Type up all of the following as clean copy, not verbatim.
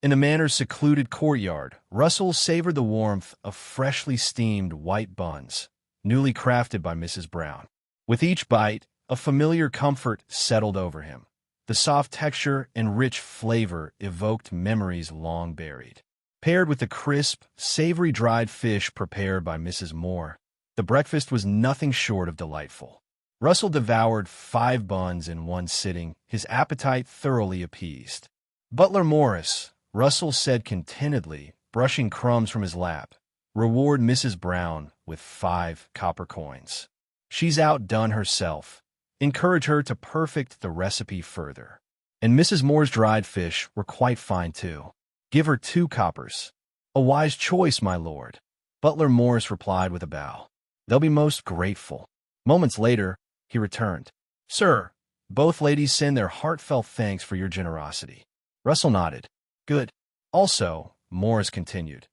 In the manor's secluded courtyard, Russell savored the warmth of freshly steamed white buns, newly crafted by Mrs. Brown. With each bite, a familiar comfort settled over him. The soft texture and rich flavor evoked memories long buried. Paired with the crisp, savory dried fish prepared by Mrs. Moore, the breakfast was nothing short of delightful. Russell devoured 5 buns in one sitting, his appetite thoroughly appeased. "Butler Morris," Russell said contentedly, brushing crumbs from his lap, "reward Mrs. Brown with 5 copper coins. She's outdone herself. Encourage her to perfect the recipe further. And Mrs. Moore's dried fish were quite fine, too. Give her 2 coppers. A wise choice, my lord." Butler Morris replied with a bow. "They'll be most grateful." Moments later, he returned. "Sir, both ladies send their heartfelt thanks for your generosity." Russell nodded. "Good. Also," Morris continued,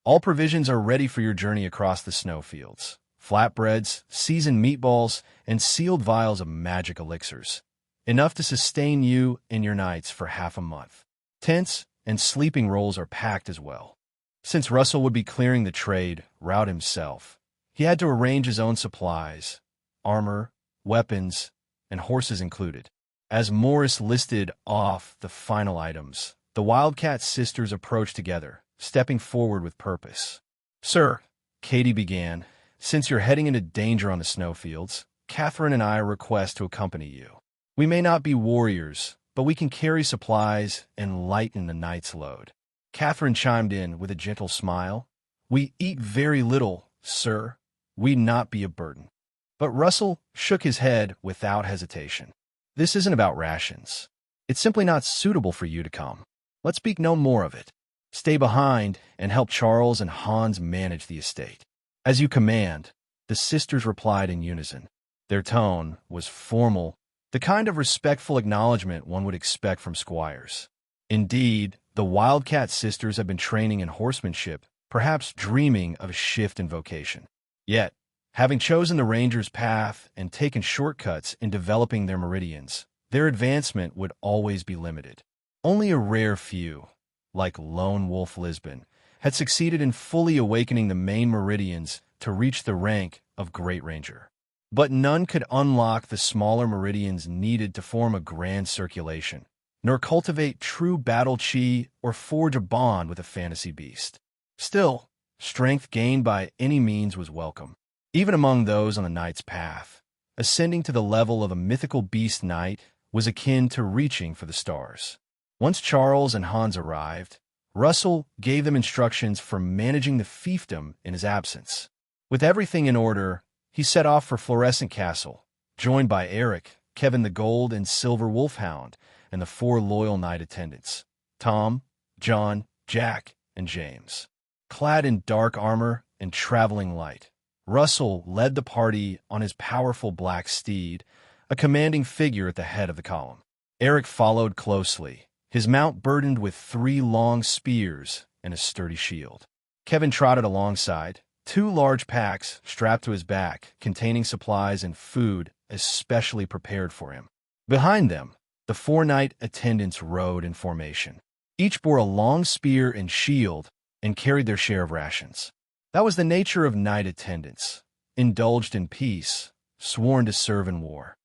"all provisions are ready for your journey across the snowfields. Flatbreads, seasoned meatballs, and sealed vials of magic elixirs. Enough to sustain you and your nights for half a month. Tents and sleeping rolls are packed as well." Since Russell would be clearing the trade route himself, he had to arrange his own supplies, armor, weapons, and horses included. As Morris listed off the final items, the Wildcat sisters approached together, stepping forward with purpose. "Sir," Katie began, "since you're heading into danger on the snowfields, Catherine and I request to accompany you. We may not be warriors, but we can carry supplies and lighten the night's load." Catherine chimed in with a gentle smile. "We eat very little, sir. We'd not be a burden." But Russell shook his head without hesitation. "This isn't about rations. It's simply not suitable for you to come. Let's speak no more of it. Stay behind and help Charles and Hans manage the estate." "As you command," the sisters replied in unison. Their tone was formal, the kind of respectful acknowledgement one would expect from squires. Indeed, the Wildcat sisters had been training in horsemanship, perhaps dreaming of a shift in vocation. Yet, having chosen the ranger's path and taken shortcuts in developing their meridians, their advancement would always be limited. Only a rare few, like Lone Wolf Lisbon, had succeeded in fully awakening the main meridians to reach the rank of Great Ranger. But none could unlock the smaller meridians needed to form a grand circulation, nor cultivate true battle chi or forge a bond with a fantasy beast. Still, strength gained by any means was welcome. Even among those on the knight's path, ascending to the level of a mythical beast knight was akin to reaching for the stars. Once Charles and Hans arrived, Russell gave them instructions for managing the fiefdom in his absence. With everything in order, he set off for Fluorescent Castle, joined by Eric, Kevin the Gold and Silver Wolfhound, and the 4 loyal knight attendants, Tom, John, Jack, and James. Clad in dark armor and traveling light, Russell led the party on his powerful black steed, a commanding figure at the head of the column. Eric followed closely, his mount burdened with 3 long spears and a sturdy shield. Kevin trotted alongside, 2 large packs strapped to his back containing supplies and food especially prepared for him. Behind them, the 4 knight attendants rode in formation. Each bore a long spear and shield and carried their share of rations. That was the nature of knight attendants, indulged in peace, sworn to serve in war,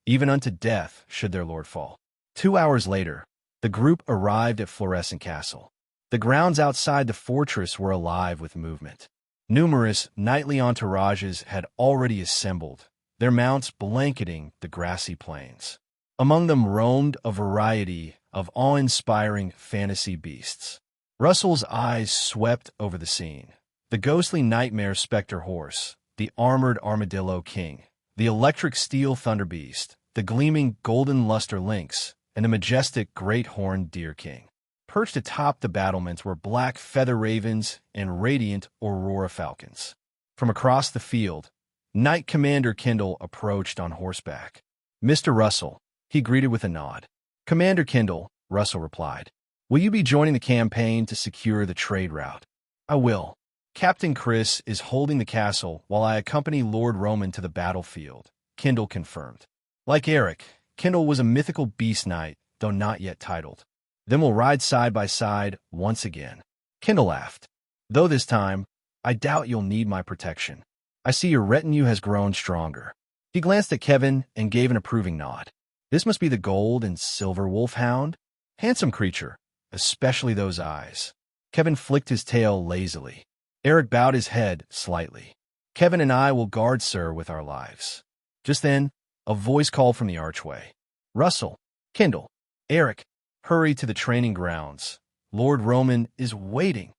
even unto death should their lord fall. 2 hours later, the group arrived at Fluorescent Castle. The grounds outside the fortress were alive with movement. Numerous knightly entourages had already assembled, their mounts blanketing the grassy plains. Among them roamed a variety of awe-inspiring fantasy beasts. Russell's eyes swept over the scene. The ghostly nightmare specter horse, the armored armadillo king, the electric steel thunder beast, the gleaming golden luster lynx, and the majestic great horned deer king. Perched atop the battlements were black feather ravens and radiant aurora falcons. From across the field, Knight Commander Kendall approached on horseback. "Mr. Russell," he greeted with a nod. "Commander Kendall," Russell replied. "Will you be joining the campaign to secure the trade route?" "I will. Captain Chris is holding the castle while I accompany Lord Roman to the battlefield," Kendall confirmed. Like Eric, Kendall was a mythical beast knight, though not yet titled. Then we'll ride side by side once again." Kindle laughed. "Though this time, I doubt you'll need my protection. I see your retinue has grown stronger." He glanced at Kevin and gave an approving nod. "This must be the gold and silver wolfhound. Handsome creature, especially those eyes." Kevin flicked his tail lazily. Eric bowed his head slightly. "Kevin and I will guard Sir with our lives." Just then, a voice called from the archway. "Russell, Kindle, Eric, hurry to the training grounds. Lord Roman is waiting."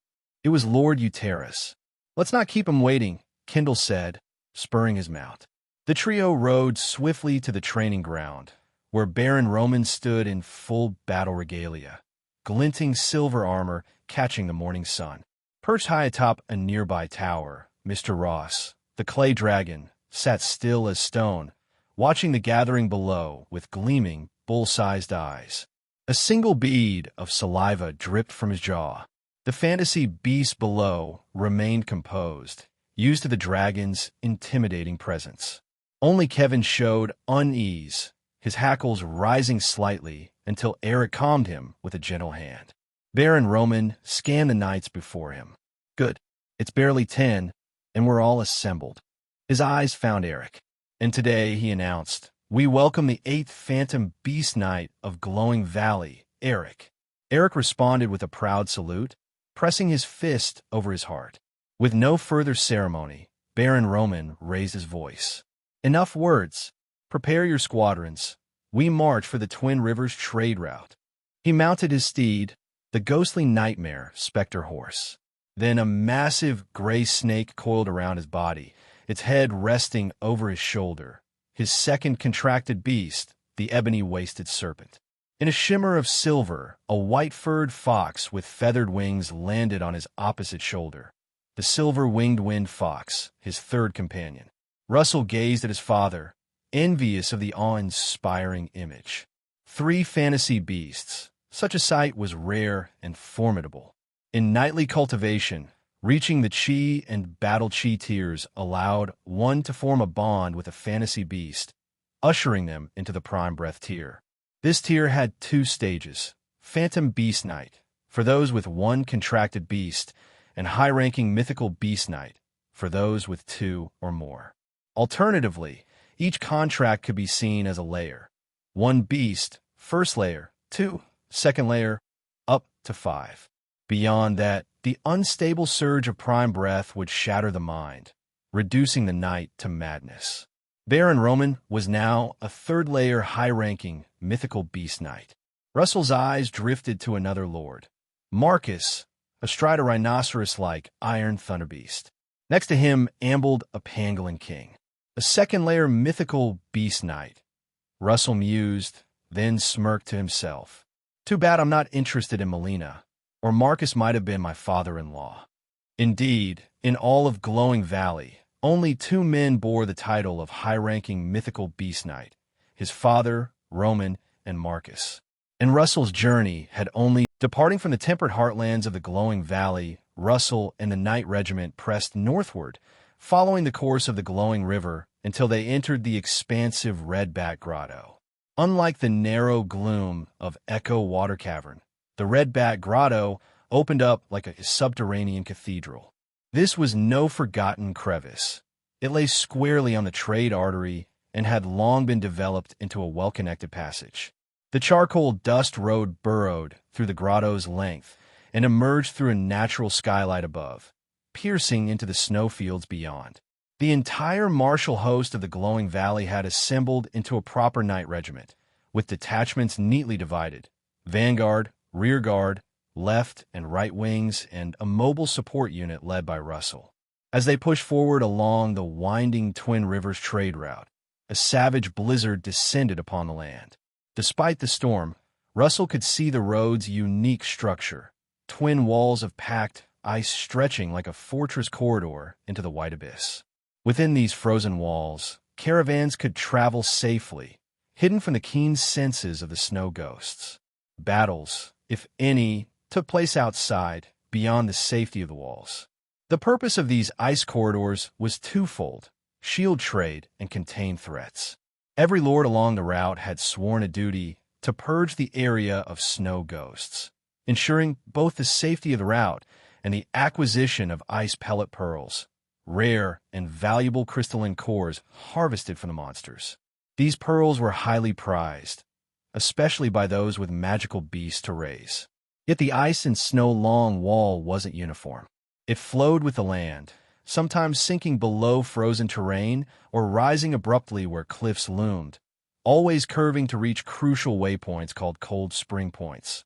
It was Lord Euterus. "Let's not keep him waiting," Kindle said, spurring his mount. The trio rode swiftly to the training ground, where Baron Roman stood in full battle regalia, glinting silver armor catching the morning sun. Perched high atop a nearby tower, Mr. Ross, the clay dragon, sat still as stone, watching the gathering below with gleaming, bull-sized eyes. A single bead of saliva dripped from his jaw. The fantasy beast below remained composed, used to the dragon's intimidating presence. Only Kevin showed unease, his hackles rising slightly until Eric calmed him with a gentle hand. Baron Roman scanned the knights before him. "Good. It's barely 10, and we're all assembled." His eyes found Eric. "And today," he announced, "we welcome the 8th Phantom Beast Knight of Glowing Valley, Eric." Eric responded with a proud salute, pressing his fist over his heart. With no further ceremony, Baron Roman raised his voice. "Enough words. Prepare your squadrons. We march for the Twin Rivers trade route." He mounted his steed, the ghostly nightmare specter horse. Then a massive gray snake coiled around his body, its head resting over his shoulder. His second contracted beast, the ebony-waisted serpent. In a shimmer of silver, a white-furred fox with feathered wings landed on his opposite shoulder. The silver-winged wind fox, his third companion. Russell gazed at his father, envious of the awe-inspiring image. 3 fantasy beasts. Such a sight was rare and formidable. In knightly cultivation, reaching the chi and battle chi tiers allowed one to form a bond with a fantasy beast, ushering them into the prime breath tier. This tier had 2 stages: Phantom Beast Knight, for those with 1 contracted beast, and high-ranking Mythical Beast Knight, for those with 2 or more. Alternatively, each contract could be seen as a layer. 1 beast, first layer; 2, second layer, up to 5. Beyond that, the unstable surge of prime breath would shatter the mind, reducing the knight to madness. Baron Roman was now a 3rd-layer high-ranking Mythical Beast Knight. Russell's eyes drifted to another lord, Marcus, astride a rhinoceros-like Iron Thunderbeast. Next to him ambled a pangolin king, a 2nd-layer Mythical Beast Knight. Russell mused, then smirked to himself. "Too bad I'm not interested in Melina, or Marcus might have been my father-in-law." Indeed, in all of Glowing Valley, only 2 men bore the title of high-ranking Mythical Beast Knight, his father, Roman, and Marcus. And Russell's journey had only departing from the temperate heartlands of the Glowing Valley. Russell and the Knight Regiment pressed northward, following the course of the Glowing River until they entered the expansive Redback Grotto. Unlike the narrow gloom of Echo Water Cavern, the Redback Grotto opened up like a subterranean cathedral. This was no forgotten crevice. It lay squarely on the trade artery and had long been developed into a well-connected passage. The charcoal dust road burrowed through the grotto's length and emerged through a natural skylight above, piercing into the snowfields beyond. The entire martial host of the Glowing Valley had assembled into a proper knight regiment, with detachments neatly divided: vanguard, rear guard, left and right wings, and a mobile support unit led by Russell. As they pushed forward along the winding Twin Rivers trade route, a savage blizzard descended upon the land. Despite the storm, Russell could see the road's unique structure: twin walls of packed ice stretching like a fortress corridor into the white abyss. Within these frozen walls, caravans could travel safely, hidden from the keen senses of the snow ghosts. Battles, if any, took place outside, beyond the safety of the walls. The purpose of these ice corridors was twofold: shield trade and contain threats. Every lord along the route had sworn a duty to purge the area of snow ghosts, ensuring both the safety of the route and the acquisition of ice pellet pearls, rare and valuable crystalline cores harvested from the monsters. These pearls were highly prized, especially by those with magical beasts to raise. Yet the ice and snow long wall wasn't uniform. It flowed with the land, sometimes sinking below frozen terrain or rising abruptly where cliffs loomed, always curving to reach crucial waypoints called cold spring points.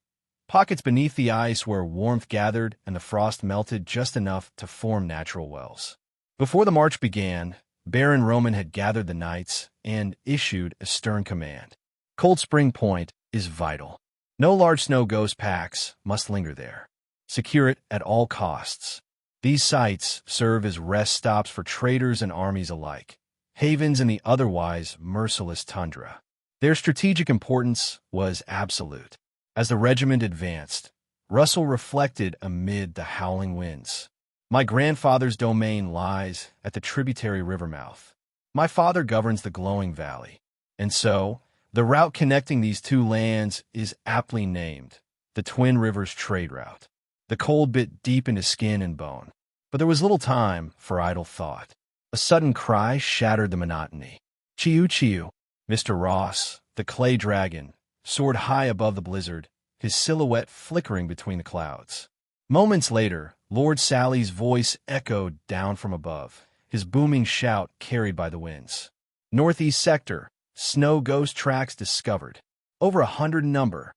Pockets beneath the ice where warmth gathered and the frost melted just enough to form natural wells. Before the march began, Baron Roman had gathered the knights and issued a stern command. Cold Spring Point is vital. No large snow ghost packs must linger there. Secure it at all costs. These sites serve as rest stops for traders and armies alike, havens in the otherwise merciless tundra. Their strategic importance was absolute. As the regiment advanced, Russell reflected amid the howling winds. My grandfather's domain lies at the tributary river mouth. My father governs the glowing valley. And so, the route connecting these two lands is aptly named the Twin Rivers Trade Route. The cold bit deep into skin and bone. But there was little time for idle thought. A sudden cry shattered the monotony. Chiu Chiu. Mr. Ross, the clay dragon, soared high above the blizzard, his silhouette flickering between the clouds. Moments later, Lord Sally's voice echoed down from above, his booming shout carried by the winds. Northeast sector, snow ghost tracks discovered. Over 100 in number.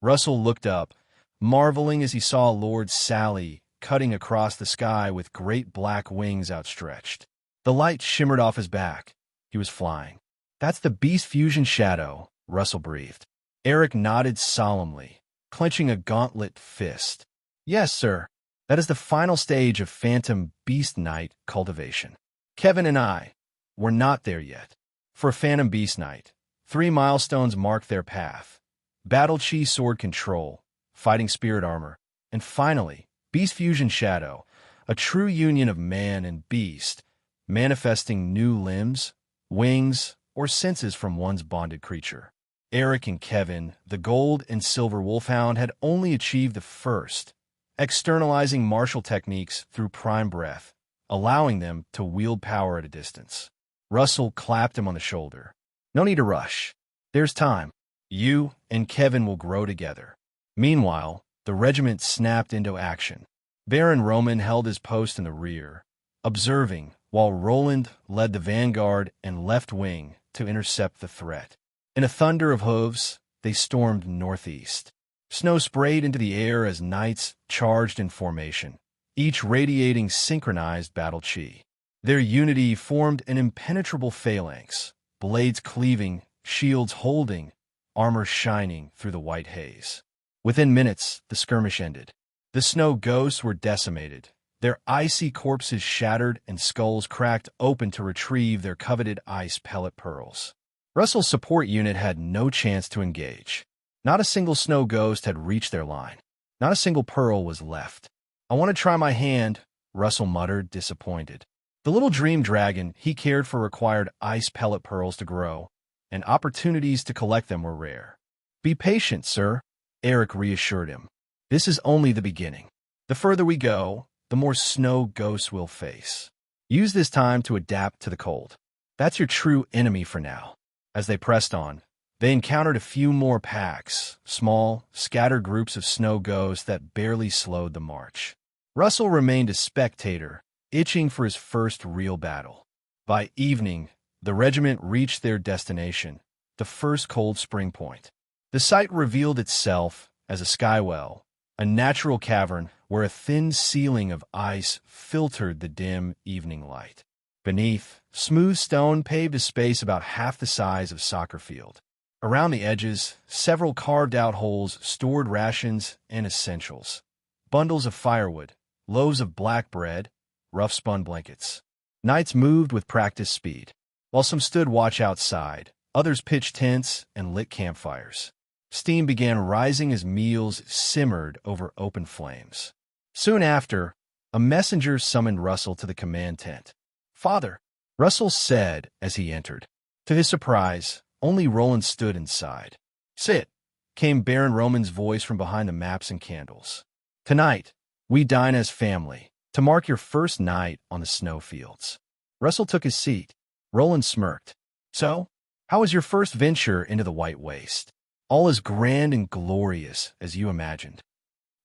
Russell looked up, marveling as he saw Lord Sally cutting across the sky with great black wings outstretched. The light shimmered off his back. He was flying. That's the beast fusion shadow, Russell breathed. Eric nodded solemnly, clenching a gauntlet fist. Yes, sir. That is the final stage of Phantom Beast Knight cultivation. Kevin and I were not there yet. For Phantom Beast Knight, 3 milestones marked their path. Battle Chi sword control, fighting spirit armor, and finally, Beast Fusion Shadow, a true union of man and beast, manifesting new limbs, wings, or senses from one's bonded creature. Eric and Kevin, the gold and silver wolfhound, had only achieved the first, externalizing martial techniques through prime breath, allowing them to wield power at a distance. Russell clapped him on the shoulder. No need to rush. There's time. You and Kevin will grow together. Meanwhile, the regiment snapped into action. Baron Roman held his post in the rear, observing, while Roland led the vanguard and left wing to intercept the threat. In a thunder of hooves, they stormed northeast. Snow sprayed into the air as knights charged in formation, each radiating synchronized battle chi. Their unity formed an impenetrable phalanx, blades cleaving, shields holding, armor shining through the white haze. Within minutes, the skirmish ended. The snow ghosts were decimated, their icy corpses shattered and skulls cracked open to retrieve their coveted ice pellet pearls. Russell's support unit had no chance to engage. Not a single snow ghost had reached their line. Not a single pearl was left. I want to try my hand, Russell muttered, disappointed. The little dream dragon he cared for required ice pellet pearls to grow, and opportunities to collect them were rare. Be patient, sir, Eric reassured him. This is only the beginning. The further we go, the more snow ghosts we'll face. Use this time to adapt to the cold. That's your true enemy for now. As they pressed on, they encountered a few more packs, small, scattered groups of snow ghosts that barely slowed the march. Russell remained a spectator, itching for his first real battle. By evening, the regiment reached their destination, the first cold spring point. The site revealed itself as a skywell, a natural cavern where a thin ceiling of ice filtered the dim evening light. Beneath, smooth stone paved a space about half the size of a soccer field. Around the edges, several carved-out holes stored rations and essentials. Bundles of firewood, loaves of black bread, rough-spun blankets. Knights moved with practiced speed. While some stood watch outside, others pitched tents and lit campfires. Steam began rising as meals simmered over open flames. Soon after, a messenger summoned Russell to the command tent. "Father," Russell said as he entered. To his surprise, only Roland stood inside. "Sit," came Baron Roman's voice from behind the maps and candles. "Tonight, we dine as family, to mark your first night on the snowfields." Russell took his seat. Roland smirked. "So, how was your first venture into the White Waste? All as grand and glorious as you imagined?"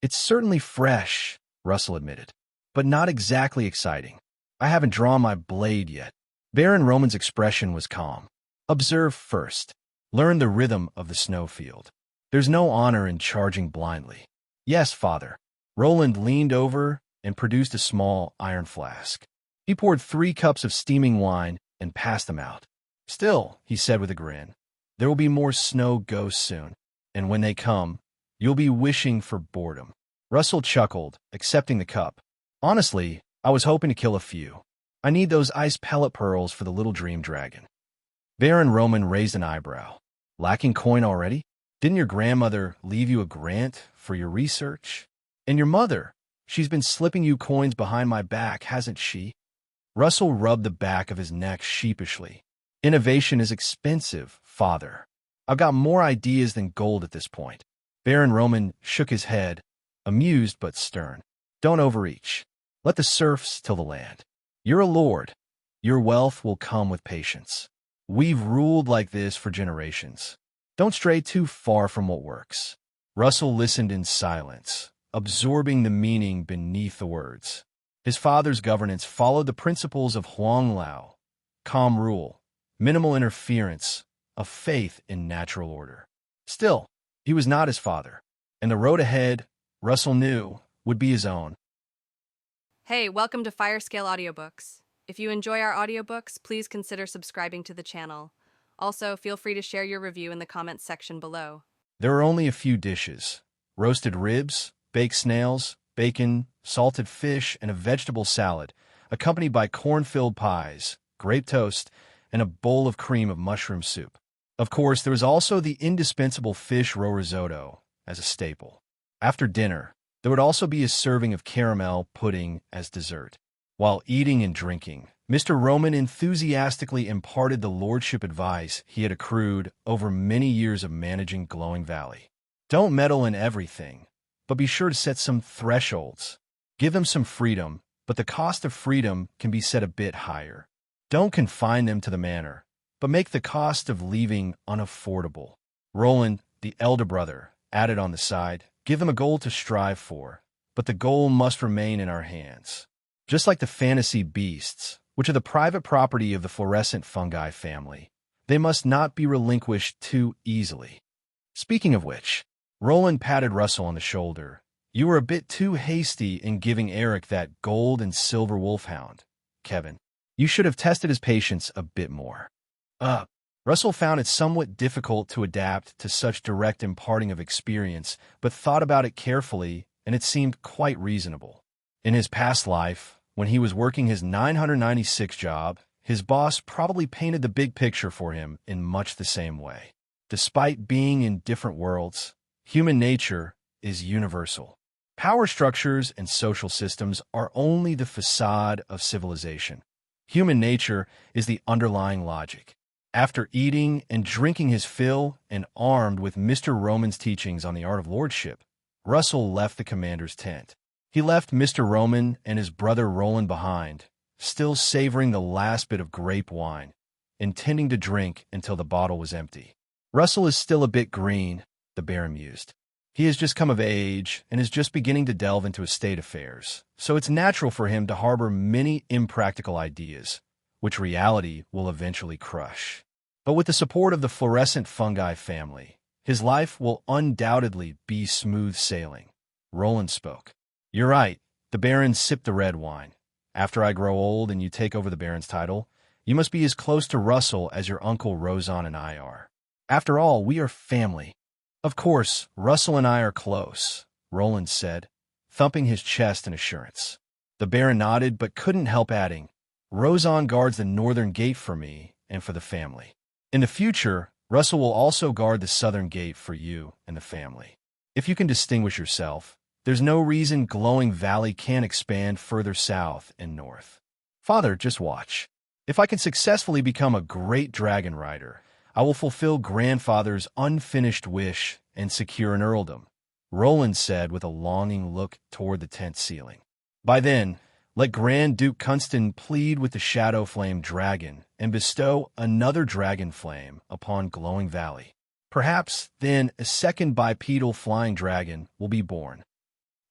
"It's certainly fresh," Russell admitted, "but not exactly exciting. I haven't drawn my blade yet." Baron Roman's expression was calm. "Observe first. Learn the rhythm of the snowfield. There's no honor in charging blindly." "Yes, father." Roland leaned over and produced a small iron flask. He poured 3 cups of steaming wine and passed them out. "Still," he said with a grin, "there will be more snow ghosts soon, and when they come, you'll be wishing for boredom." Russell chuckled, accepting the cup. "Honestly, I was hoping to kill a few. I need those ice pellet pearls for the little dream dragon." Baron Roman raised an eyebrow. "Lacking coin already? Didn't your grandmother leave you a grant for your research? And your mother? She's been slipping you coins behind my back, hasn't she?" Russell rubbed the back of his neck sheepishly. "Innovation is expensive, father. I've got more ideas than gold at this point." Baron Roman shook his head, amused but stern. "Don't overreach. Let the serfs till the land. You're a lord. Your wealth will come with patience. We've ruled like this for generations. Don't stray too far from what works." Russell listened in silence, absorbing the meaning beneath the words. His father's governance followed the principles of Huang Lao: calm rule, minimal interference, a faith in natural order. Still, he was not his father, and the road ahead, Russell knew, would be his own. Hey, welcome to Firescale Audiobooks. If you enjoy our audiobooks, please consider subscribing to the channel. Also, feel free to share your review in the comments section below. There are only a few dishes: roasted ribs, baked snails, bacon, salted fish, and a vegetable salad, accompanied by corn-filled pies, grape toast, and a bowl of cream of mushroom soup. Of course, there was also the indispensable fish roe risotto as a staple. After dinner, there would also be a serving of caramel pudding as dessert. While eating and drinking, Mr. Roman enthusiastically imparted the lordship advice he had accrued over many years of managing Glowing Valley. Don't meddle in everything, but be sure to set some thresholds. Give them some freedom, but the cost of freedom can be set a bit higher. Don't confine them to the manor, but make the cost of leaving unaffordable. Roland, the elder brother, added on the side, give them a goal to strive for, but the goal must remain in our hands. Just like the fantasy beasts, which are the private property of the Fluorescent Fungi family, they must not be relinquished too easily. Speaking of which, Roland patted Russell on the shoulder. "You were a bit too hasty in giving Eric that gold and silver wolfhound, Kevin. You should have tested his patience a bit more." Russell found it somewhat difficult to adapt to such direct imparting of experience, but thought about it carefully, and it seemed quite reasonable. In his past life, when he was working his 996 job, his boss probably painted the big picture for him in much the same way. Despite being in different worlds, human nature is universal. Power structures and social systems are only the facade of civilization. Human nature is the underlying logic. After eating and drinking his fill and armed with Mr. Roman's teachings on the art of lordship, Russell left the commander's tent. He left Mr. Roman and his brother Roland behind, still savoring the last bit of grape wine, intending to drink until the bottle was empty. Russell is still a bit green, the Baron mused. He has just come of age and is just beginning to delve into estate affairs, so it's natural for him to harbor many impractical ideas, which reality will eventually crush. But with the support of the Fluorescent Fungi family, his life will undoubtedly be smooth sailing. Roland spoke. "You're right," the Baron sipped the red wine. "After I grow old and you take over the Baron's title, you must be as close to Russell as your uncle Rozan and I are. After all, we are family." "Of course, Russell and I are close," Roland said, thumping his chest in assurance. The Baron nodded but couldn't help adding, "Rozan guards the northern gate for me and for the family. In the future, Russell will also guard the southern gate for you and the family. If you can distinguish yourself, there's no reason Glowing Valley can't expand further south and north. Father, just watch. If I can successfully become a great dragon rider, I will fulfill grandfather's unfinished wish and secure an earldom, Roland said with a longing look toward the tent ceiling. By then, let Grand Duke Kunstan plead with the Shadow Flame Dragon and bestow another dragon flame upon Glowing Valley. Perhaps then a second bipedal flying dragon will be born.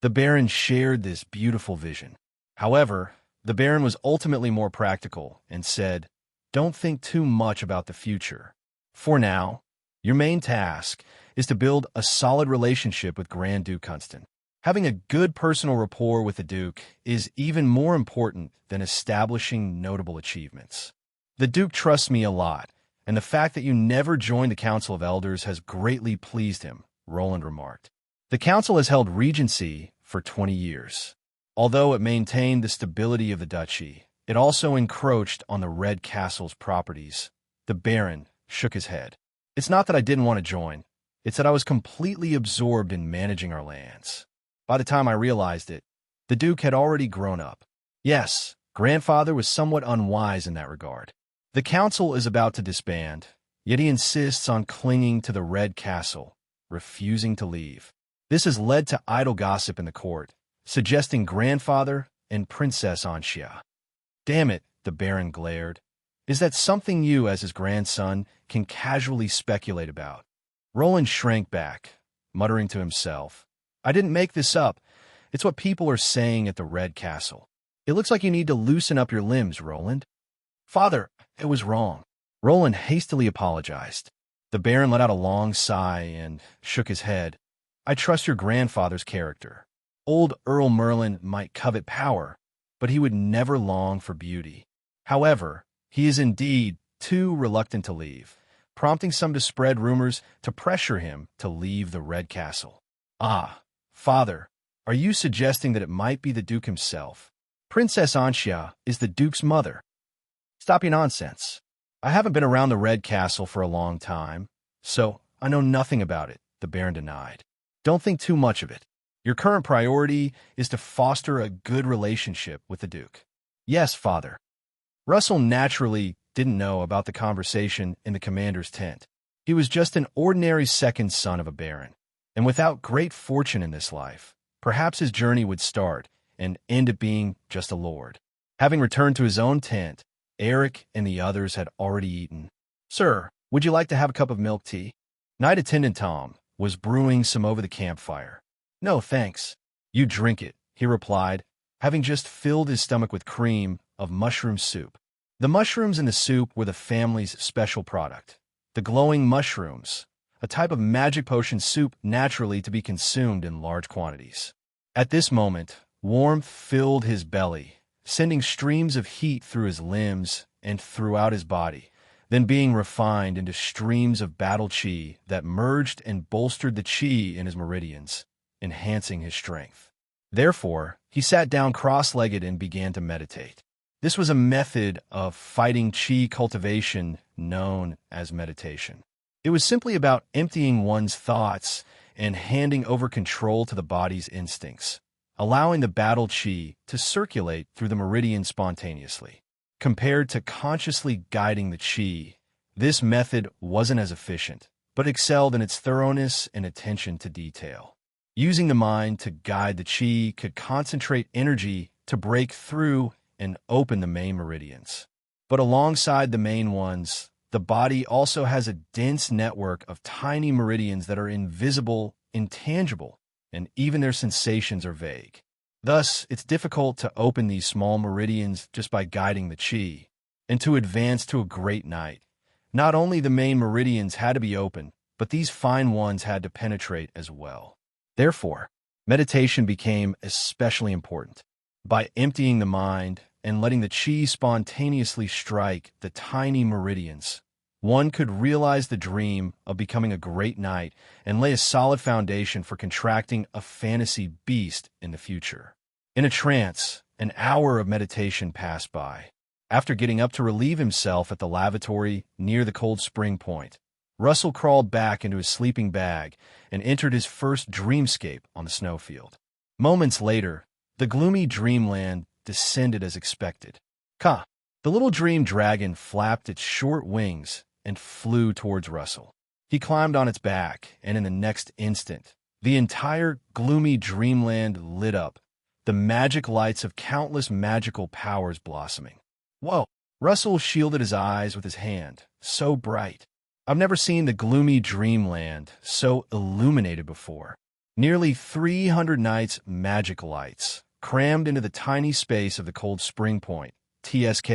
The Baron shared this beautiful vision. However, the Baron was ultimately more practical and said, "Don't think too much about the future. For now, your main task is to build a solid relationship with Grand Duke Kunstan. Having a good personal rapport with the Duke is even more important than establishing notable achievements. The Duke trusts me a lot, and the fact that you never joined the Council of Elders has greatly pleased him," Roland remarked. The Council has held regency for 20 years. Although it maintained the stability of the duchy, it also encroached on the Red Castle's properties. The Baron shook his head. "It's not that I didn't want to join. It's that I was completely absorbed in managing our lands. By the time I realized it, the Duke had already grown up. Yes, grandfather was somewhat unwise in that regard. The Council is about to disband, yet he insists on clinging to the Red Castle, refusing to leave. This has led to idle gossip in the court, suggesting grandfather and Princess Anxia." "Damn it," the Baron glared. "Is that something you, as his grandson, can casually speculate about?" Roland shrank back, muttering to himself, "I didn't make this up. It's what people are saying at the Red Castle. It looks like you need to loosen up your limbs, Roland." "Father, it was wrong." Roland hastily apologized. The Baron let out a long sigh and shook his head. "I trust your grandfather's character. Old Earl Merlin might covet power, but he would never long for beauty. However, he is indeed too reluctant to leave, prompting some to spread rumors to pressure him to leave the Red Castle." "Ah, Father, are you suggesting that it might be the Duke himself? Princess Anxia is the Duke's mother." "Stop your nonsense. I haven't been around the Red Castle for a long time, so I know nothing about it," the Baron denied. "Don't think too much of it. Your current priority is to foster a good relationship with the Duke." "Yes, Father." Russell naturally didn't know about the conversation in the commander's tent. He was just an ordinary second son of a baron, and without great fortune in this life, perhaps his journey would start and end up being just a lord. Having returned to his own tent, Eric and the others had already eaten. "Sir, would you like to have a cup of milk tea?" Knight Attendant Tom was brewing some over the campfire. "No, thanks." "You drink it," he replied, having just filled his stomach with cream of mushroom soup. The mushrooms in the soup were the family's special product, the glowing mushrooms, a type of magic potion soup naturally to be consumed in large quantities. At this moment, warmth filled his belly, sending streams of heat through his limbs and throughout his body, then being refined into streams of battle chi that merged and bolstered the chi in his meridians, enhancing his strength. Therefore, he sat down cross-legged and began to meditate. This was a method of fighting chi cultivation known as meditation. It was simply about emptying one's thoughts and handing over control to the body's instincts, allowing the battle chi to circulate through the meridian spontaneously. Compared to consciously guiding the chi, this method wasn't as efficient, but excelled in its thoroughness and attention to detail. Using the mind to guide the chi could concentrate energy to break through and open the main meridians. But alongside the main ones, the body also has a dense network of tiny meridians that are invisible, intangible, and even their sensations are vague. Thus, it's difficult to open these small meridians just by guiding the chi. And to advance to a great night, not only the main meridians had to be open, but these fine ones had to penetrate as well. Therefore, meditation became especially important. By emptying the mind and letting the chi spontaneously strike the tiny meridians, one could realize the dream of becoming a great knight and lay a solid foundation for contracting a fantasy beast in the future. In a trance, an hour of meditation passed by. After getting up to relieve himself at the lavatory near the cold spring point, Russell crawled back into his sleeping bag and entered his first dreamscape on the snowfield. Moments later, the gloomy dreamland descended as expected. Ka! The little dream dragon flapped its short wings and flew towards Russell. He climbed on its back, and in the next instant, the entire gloomy dreamland lit up, the magic lights of countless magical powers blossoming. Whoa! Russell shielded his eyes with his hand, so bright. I've never seen the gloomy dreamland so illuminated before. Nearly 300 nights' magic lights, crammed into the tiny space of the cold spring point. TSK.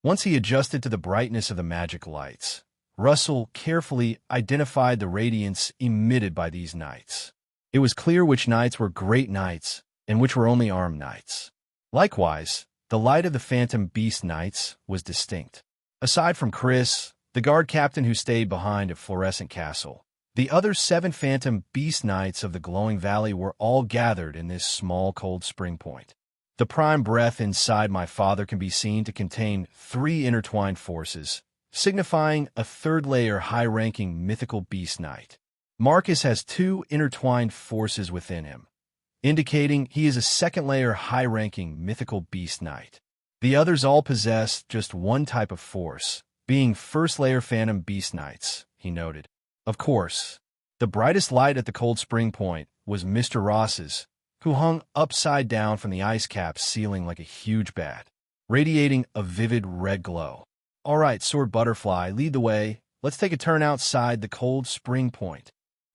Once he adjusted to the brightness of the magic lights, Russell carefully identified the radiance emitted by these nights. It was clear which nights were great nights and which were only armed nights. Likewise, the light of the Phantom Beast Knights was distinct. Aside from Chris, the guard captain who stayed behind at Fluorescent Castle, the other 7 Phantom Beast Knights of the Glowing Valley were all gathered in this small cold spring point. The prime breath inside my father can be seen to contain 3 intertwined forces, signifying a third-layer high-ranking mythical beast knight. Marcus has 2 intertwined forces within him, indicating he is a second-layer high-ranking mythical beast knight. The others all possess just one type of force, being first-layer Phantom Beast Knights, he noted. Of course, the brightest light at the cold spring point was Mr. Ross's, who hung upside down from the ice-capped ceiling like a huge bat, radiating a vivid red glow. All right, Sword Butterfly, lead the way. Let's take a turn outside the cold spring point.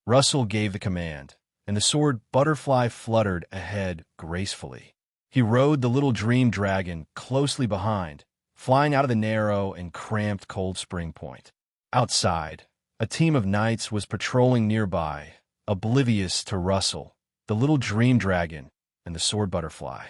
Russell gave the command, and the Sword Butterfly fluttered ahead gracefully. He rode the little dream dragon closely behind, flying out of the narrow and cramped cold spring point. Outside, a team of knights was patrolling nearby, oblivious to Russell, the little dream dragon, and the Sword Butterfly.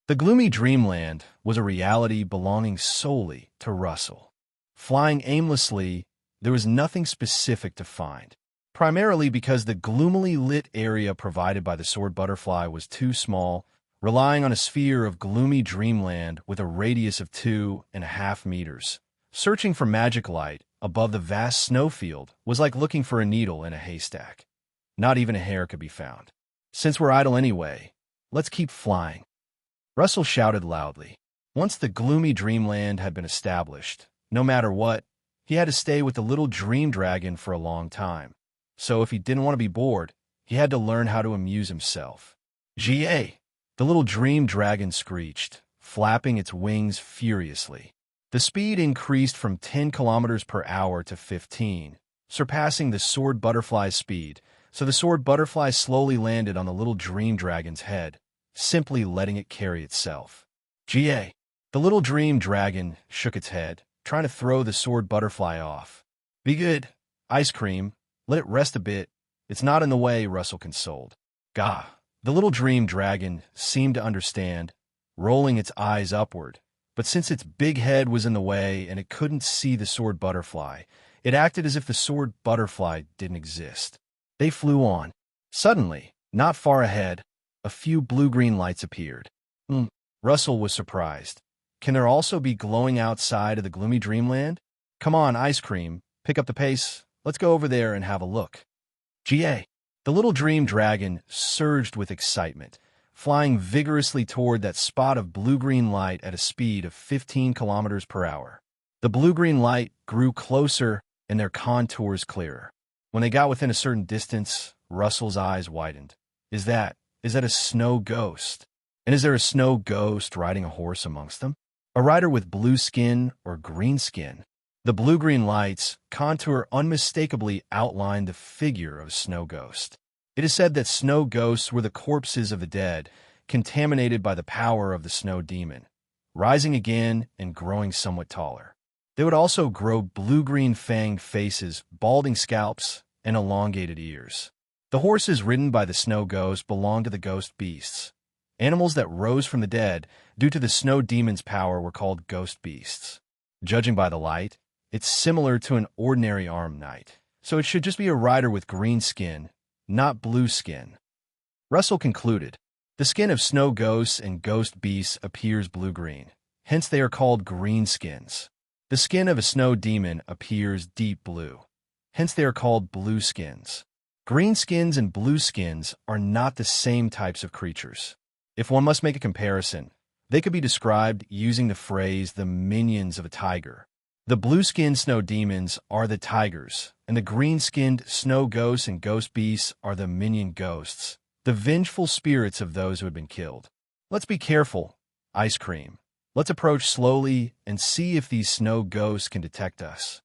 The gloomy dreamland was a reality belonging solely to Russell. Flying aimlessly, there was nothing specific to find, primarily because the gloomily lit area provided by the Sword Butterfly was too small, relying on a sphere of gloomy dreamland with a radius of 2.5 meters. Searching for magic light above the vast snowfield was like looking for a needle in a haystack. Not even a hair could be found. Since we're idle anyway, let's keep flying. Russell shouted loudly. Once the gloomy dreamland had been established, no matter what, he had to stay with the little dream dragon for a long time. So if he didn't want to be bored, he had to learn how to amuse himself. GA! The little dream dragon screeched, flapping its wings furiously. The speed increased from 10 kilometers per hour to 15, surpassing the Sword Butterfly's speed, so the Sword Butterfly slowly landed on the little dream dragon's head, simply letting it carry itself. GA! The little dream dragon shook its head, trying to throw the Sword Butterfly off. Be good. Ice cream. Let it rest a bit. It's not in the way, Russell consoled. Gah! The little dream dragon seemed to understand, rolling its eyes upward. But since its big head was in the way and it couldn't see the Sword Butterfly, it acted as if the Sword Butterfly didn't exist. They flew on. Suddenly, not far ahead, a few blue-green lights appeared. Russell was surprised. Can there also be glowing outside of the gloomy dreamland? Come on, ice cream. Pick up the pace. Let's go over there and have a look. GA! The little dream dragon surged with excitement, flying vigorously toward that spot of blue-green light at a speed of 15 kilometers per hour. The blue-green light grew closer and their contours clearer. When they got within a certain distance, Russell's eyes widened. Is that a snow ghost? And is there a snow ghost riding a horse amongst them? A rider with blue skin or green skin? The blue-green lights contour unmistakably outlined the figure of a snow ghost. It is said that snow ghosts were the corpses of the dead, contaminated by the power of the snow demon, rising again and growing somewhat taller. They would also grow blue-green fanged faces, balding scalps, and elongated ears. The horses ridden by the snow ghost belonged to the ghost beasts. Animals that rose from the dead due to the snow demon's power were called ghost beasts. Judging by the light, it's similar to an ordinary armed knight, so it should just be a rider with green skin, not blue skin. Russell concluded, the skin of snow ghosts and ghost beasts appears blue-green, hence they are called green skins. The skin of a snow demon appears deep blue, hence they are called blue skins. Green skins and blue skins are not the same types of creatures. If one must make a comparison, they could be described using the phrase the minions of a tiger. The blue-skinned snow demons are the tigers, and the green-skinned snow ghosts and ghost beasts are the minion ghosts, the vengeful spirits of those who had been killed. Let's be careful, Ice Cream. Let's approach slowly and see if these snow ghosts can detect us.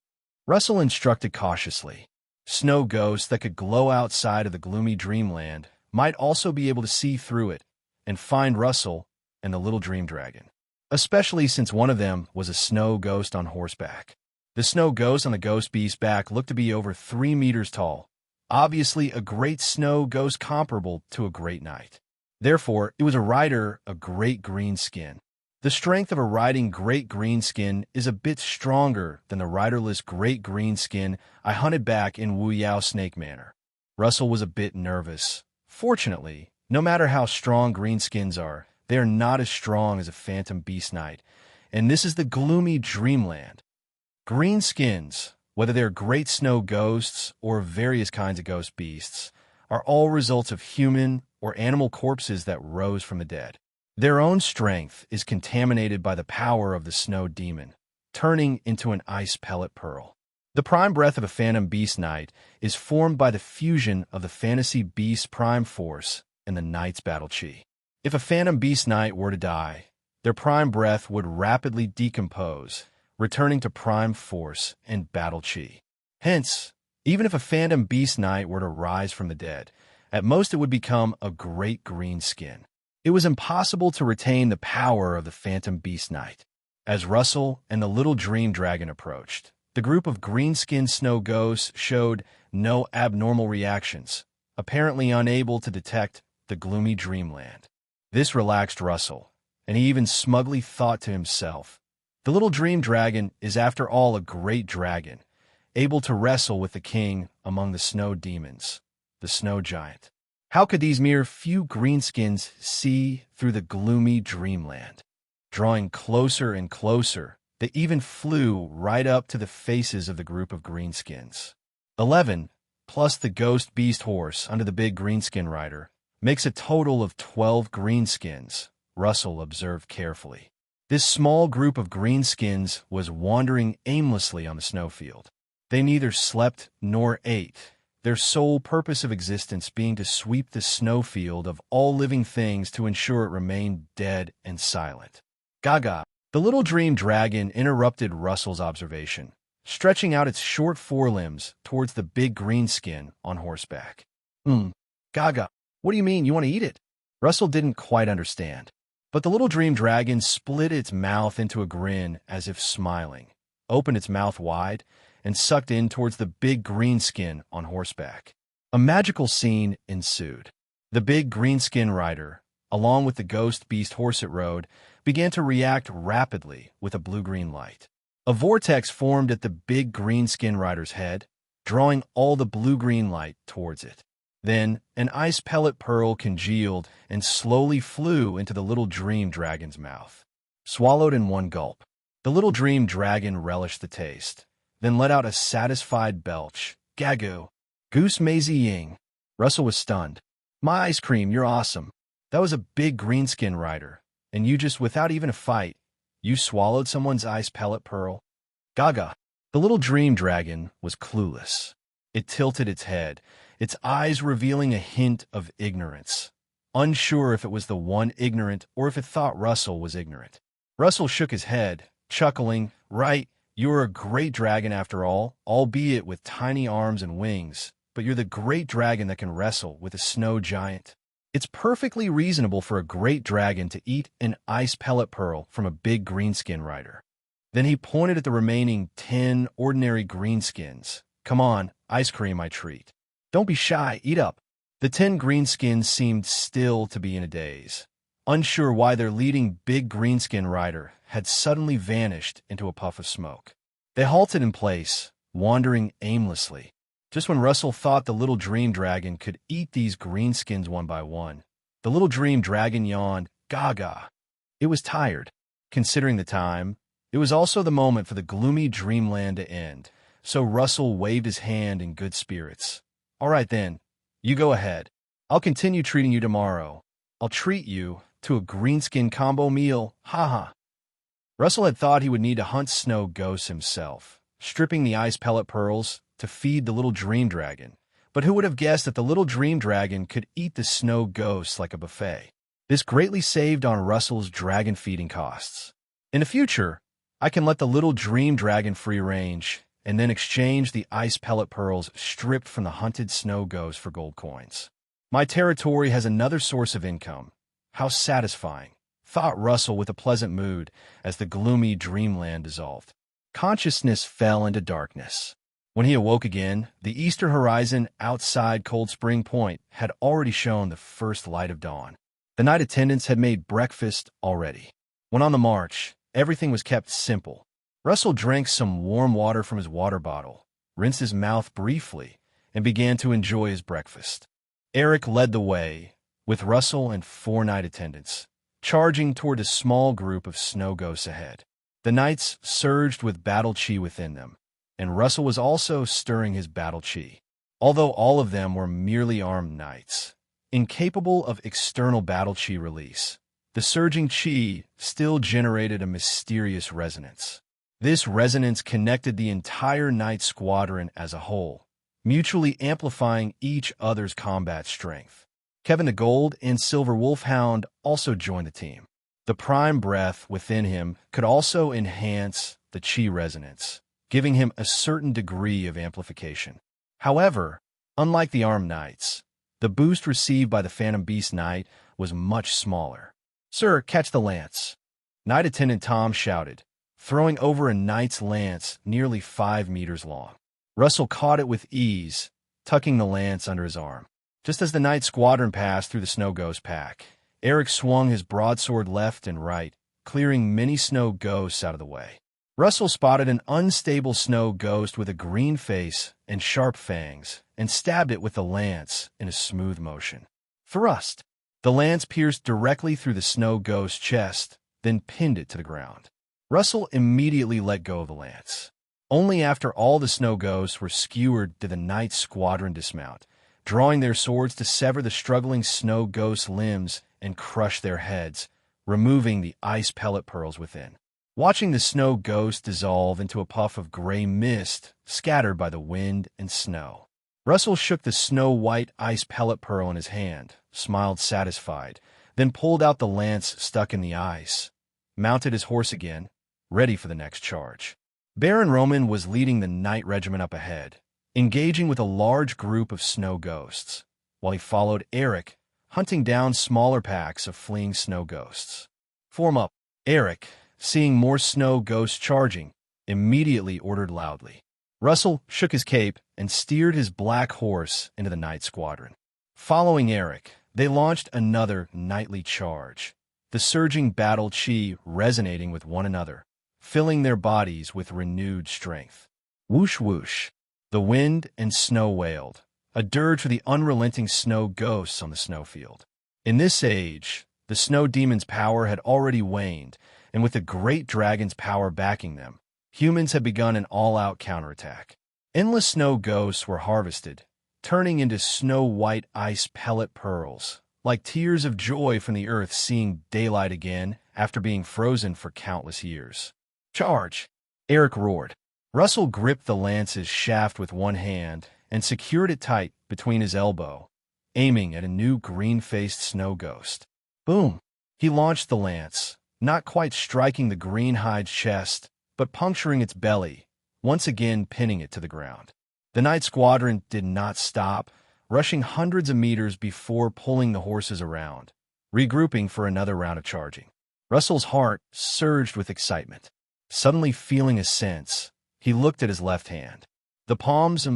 Russell instructed cautiously. Snow ghosts that could glow outside of the gloomy dreamland might also be able to see through it and find Russell and the little dream dragon, especially since one of them was a snow ghost on horseback. The snow ghost on the ghost beast's back looked to be over 3 meters tall, obviously a great snow ghost comparable to a great knight. Therefore, it was a rider of great green skin. The strength of a riding great green skin is a bit stronger than the riderless great green skin I hunted back in Wu Yao Snake Manor. Russell was a bit nervous. Fortunately, no matter how strong greenskins are, they are not as strong as a phantom beast knight, and this is the gloomy dreamland. Greenskins, whether they're great snow ghosts or various kinds of ghost beasts, are all results of human or animal corpses that rose from the dead. Their own strength is contaminated by the power of the snow demon, turning into an ice pellet pearl. The prime breath of a phantom beast knight is formed by the fusion of the fantasy beast prime force and the knight's battle chi. If a phantom beast knight were to die, their prime breath would rapidly decompose, returning to prime force and battle chi. Hence, even if a phantom beast knight were to rise from the dead, at most it would become a great green skin. It was impossible to retain the power of the phantom beast knight. As Russell and the little dream dragon approached, the group of green-skinned snow ghosts showed no abnormal reactions, apparently unable to detect the gloomy dreamland. This relaxed Russell, and he even smugly thought to himself, the little dream dragon is after all a great dragon, able to wrestle with the king among the snow demons, the snow giant. How could these mere few greenskins see through the gloomy dreamland? Drawing closer and closer, they even flew right up to the faces of the group of greenskins. 11, plus the ghost beast horse under the big greenskin rider, makes a total of 12 greenskins, Russell observed carefully. This small group of greenskins was wandering aimlessly on the snowfield. They neither slept nor ate, their sole purpose of existence being to sweep the snowfield of all living things to ensure it remained dead and silent. Gaga. The little dream dragon interrupted Russell's observation, stretching out its short forelimbs towards the big greenskin on horseback. Gaga, what do you mean, you want to eat it? Russell didn't quite understand, but the little dream dragon split its mouth into a grin as if smiling, opened its mouth wide, and sucked in towards the big greenskin on horseback. A magical scene ensued. The big greenskin rider, along with the ghost beast horse it rode, began to react rapidly with a blue-green light. A vortex formed at the big greenskin rider's head, drawing all the blue-green light towards it. Then, an ice pellet pearl congealed and slowly flew into the little dream dragon's mouth. Swallowed in one gulp, the little dream dragon relished the taste, then let out a satisfied belch. Gagu. Goose Maisie Ying. Russell was stunned. My ice cream, you're awesome. That was a big greenskin rider, and you just, without even a fight, you swallowed someone's ice pellet pearl. Gaga. The little dream dragon was clueless. It tilted its head, its eyes revealing a hint of ignorance, unsure if it was the one ignorant or if it thought Russell was ignorant. Russell shook his head, chuckling. Right. You're a great dragon after all, albeit with tiny arms and wings, but you're the great dragon that can wrestle with a snow giant. It's perfectly reasonable for a great dragon to eat an ice pellet pearl from a big greenskin rider. Then he pointed at the remaining 10 ordinary greenskins. Come on, ice cream, I treat. Don't be shy, eat up. The 10 greenskins seemed still to be in a daze, unsure why their leading big greenskin rider had suddenly vanished into a puff of smoke. They halted in place, wandering aimlessly. Just when Russell thought the little dream dragon could eat these greenskins one by one, the little dream dragon yawned. Gaga. It was tired. Considering the time, it was also the moment for the gloomy dreamland to end, so Russell waved his hand in good spirits. All right then, you go ahead. I'll continue treating you tomorrow. I'll treat you to a greenskin combo meal, haha. Russell had thought he would need to hunt snow ghosts himself, stripping the ice pellet pearls to feed the little dream dragon. But who would have guessed that the little dream dragon could eat the snow ghosts like a buffet? This greatly saved on Russell's dragon feeding costs. In the future, I can let the little dream dragon free range and then exchange the ice pellet pearls stripped from the hunted snow ghosts for gold coins. My territory has another source of income. How satisfying, thought Russell with a pleasant mood as the gloomy dreamland dissolved. Consciousness fell into darkness. When he awoke again, the eastern horizon outside Cold Spring Point had already shown the first light of dawn. The night attendants had made breakfast already. When on the march, everything was kept simple. Russell drank some warm water from his water bottle, rinsed his mouth briefly, and began to enjoy his breakfast. Eric led the way, with Russell and 4 night attendants, charging toward a small group of snow ghosts ahead. The knights surged with battle chi within them, and Russell was also stirring his battle chi. Although all of them were merely armed knights, incapable of external battle chi release, the surging chi still generated a mysterious resonance. This resonance connected the entire knight squadron as a whole, mutually amplifying each other's combat strength. Kevin the Gold and Silver Wolfhound also joined the team. The prime breath within him could also enhance the chi resonance, giving him a certain degree of amplification. However, unlike the armed knights, the boost received by the Phantom Beast Knight was much smaller. "Sir, catch the lance," Knight Attendant Tom shouted, throwing over a knight's lance nearly 5 meters long. Russell caught it with ease, tucking the lance under his arm. Just as the knight squadron passed through the snow ghost pack, Eric swung his broadsword left and right, clearing many snow ghosts out of the way. Russell spotted an unstable snow ghost with a green face and sharp fangs, and stabbed it with the lance in a smooth motion. Thrust. The lance pierced directly through the snow ghost's chest, then pinned it to the ground. Russell immediately let go of the lance. Only after all the snow ghosts were skewered did the knight squadron dismount, drawing their swords to sever the struggling snow ghost's limbs and crush their heads, removing the ice pellet pearls within. Watching the snow ghost dissolve into a puff of gray mist scattered by the wind and snow, Russell shook the snow-white ice pellet pearl in his hand, smiled satisfied, then pulled out the lance stuck in the ice, mounted his horse again, ready for the next charge. Baron Roman was leading the knight regiment up ahead, engaging with a large group of snow ghosts, while he followed Eric, hunting down smaller packs of fleeing snow ghosts. "Form up." Eric, seeing more snow ghosts charging, immediately ordered loudly. Russell shook his cape and steered his black horse into the knight squadron. Following Eric, they launched another knightly charge, the surging battle chi resonating with one another, filling their bodies with renewed strength. Whoosh whoosh. The wind and snow wailed, a dirge for the unrelenting snow ghosts on the snowfield. In this age, the snow demon's power had already waned, and with the great dragon's power backing them, humans had begun an all-out counterattack. Endless snow ghosts were harvested, turning into snow-white ice pellet pearls, like tears of joy from the earth seeing daylight again after being frozen for countless years. "Charge!" Eric roared. Russell gripped the lance's shaft with one hand and secured it tight between his elbow, aiming at a new green-faced snow ghost. Boom! He launched the lance, not quite striking the green-hide chest, but puncturing its belly, once again pinning it to the ground. The knight squadron did not stop, rushing hundreds of meters before pulling the horses around, regrouping for another round of charging. Russell's heart surged with excitement. Suddenly feeling a sense, he looked at his left hand. The palm's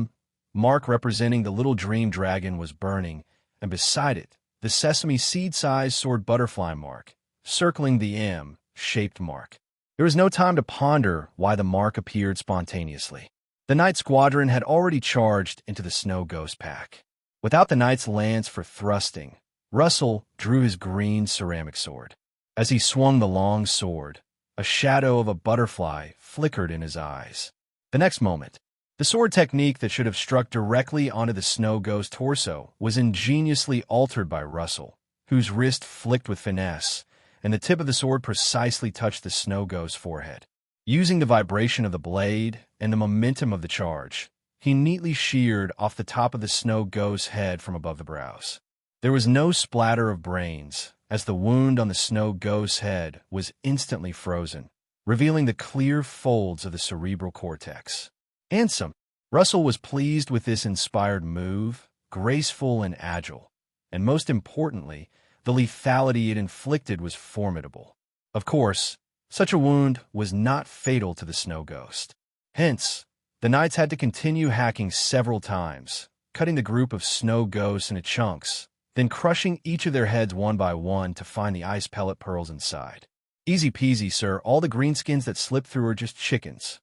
mark representing the little dream dragon was burning, and beside it, the sesame seed-sized sword butterfly mark, circling the M-shaped mark. There was no time to ponder why the mark appeared spontaneously. The knight squadron had already charged into the snow ghost pack. Without the knight's lance for thrusting, Russell drew his green ceramic sword. As he swung the long sword, a shadow of a butterfly flickered in his eyes. The next moment, the sword technique that should have struck directly onto the snow ghost torso was ingeniously altered by Russell, whose wrist flicked with finesse, and the tip of the sword precisely touched the snow ghost's forehead. Using the vibration of the blade and the momentum of the charge, he neatly sheared off the top of the snow ghost's head from above the brows. There was no splatter of brains, as the wound on the snow ghost's head was instantly frozen, revealing the clear folds of the cerebral cortex. Handsome. Russell was pleased with this inspired move, graceful and agile, and most importantly, the lethality it inflicted was formidable. Of course, such a wound was not fatal to the snow ghost. Hence, the knights had to continue hacking several times, cutting the group of snow ghosts into chunks, then crushing each of their heads one by one to find the ice pellet pearls inside. Easy peasy, sir. All the greenskins that slip through are just chickens.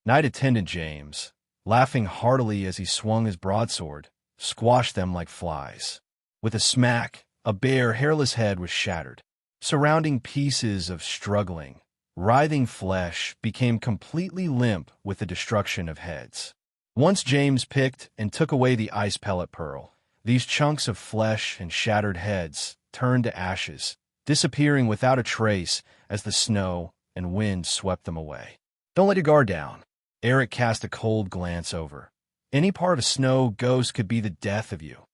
Knight Attendant James, laughing heartily as he swung his broadsword, squashed them like flies. With a smack, a bare, hairless head was shattered. Surrounding pieces of struggling, writhing flesh became completely limp with the destruction of heads. Once James picked and took away the ice pellet pearl, these chunks of flesh and shattered heads turned to ashes, disappearing without a trace as the snow and wind swept them away. Don't let your guard down. Eric cast a cold glance over. Any part of snow ghost could be the death of you.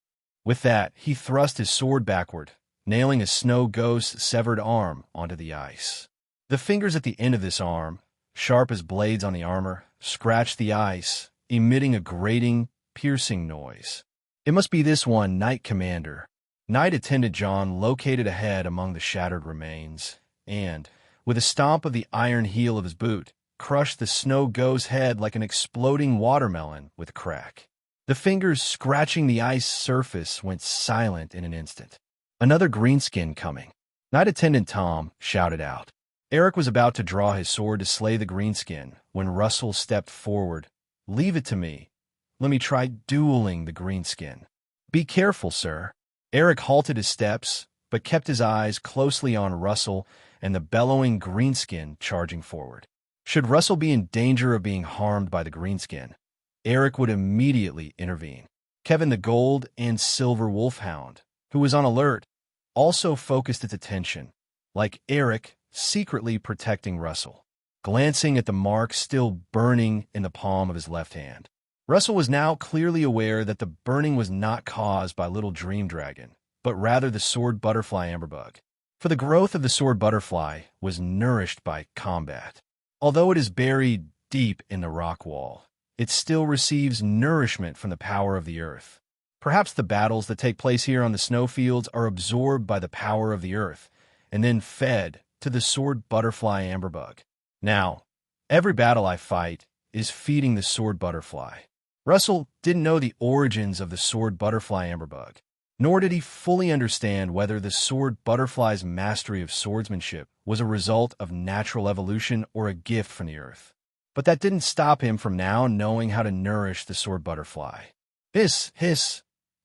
With that, he thrust his sword backward, nailing a snow ghost's severed arm onto the ice. The fingers at the end of this arm, sharp as blades on the armor, scratched the ice, emitting a grating, piercing noise. It must be this one, Knight Commander. Knight Attendant John located a head among the shattered remains, and, with a stomp of the iron heel of his boot, crushed the snow ghost's head like an exploding watermelon with a crack. The fingers scratching the ice surface went silent in an instant. Another greenskin coming. Knight Attendant Tom shouted out. Eric was about to draw his sword to slay the greenskin when Russell stepped forward. Leave it to me. Let me try dueling the greenskin. Be careful, sir. Eric halted his steps, but kept his eyes closely on Russell and the bellowing greenskin charging forward. Should Russell be in danger of being harmed by the greenskin, Eric would immediately intervene. Kevin the gold and silver wolfhound, who was on alert, also focused its attention, like Eric secretly protecting Russell, glancing at the mark still burning in the palm of his left hand. Russell was now clearly aware that the burning was not caused by Little Dream Dragon, but rather the sword butterfly amberbug. For the growth of the sword butterfly was nourished by combat. Although it is buried deep in the rock wall, it still receives nourishment from the power of the earth. Perhaps the battles that take place here on the snowfields are absorbed by the power of the earth, and then fed to the sword butterfly amberbug. Now, every battle I fight is feeding the sword butterfly. Russell didn't know the origins of the sword butterfly amberbug, nor did he fully understand whether the sword butterfly's mastery of swordsmanship was a result of natural evolution or a gift from the earth. But that didn't stop him from now knowing how to nourish the sword butterfly. Hiss, hiss!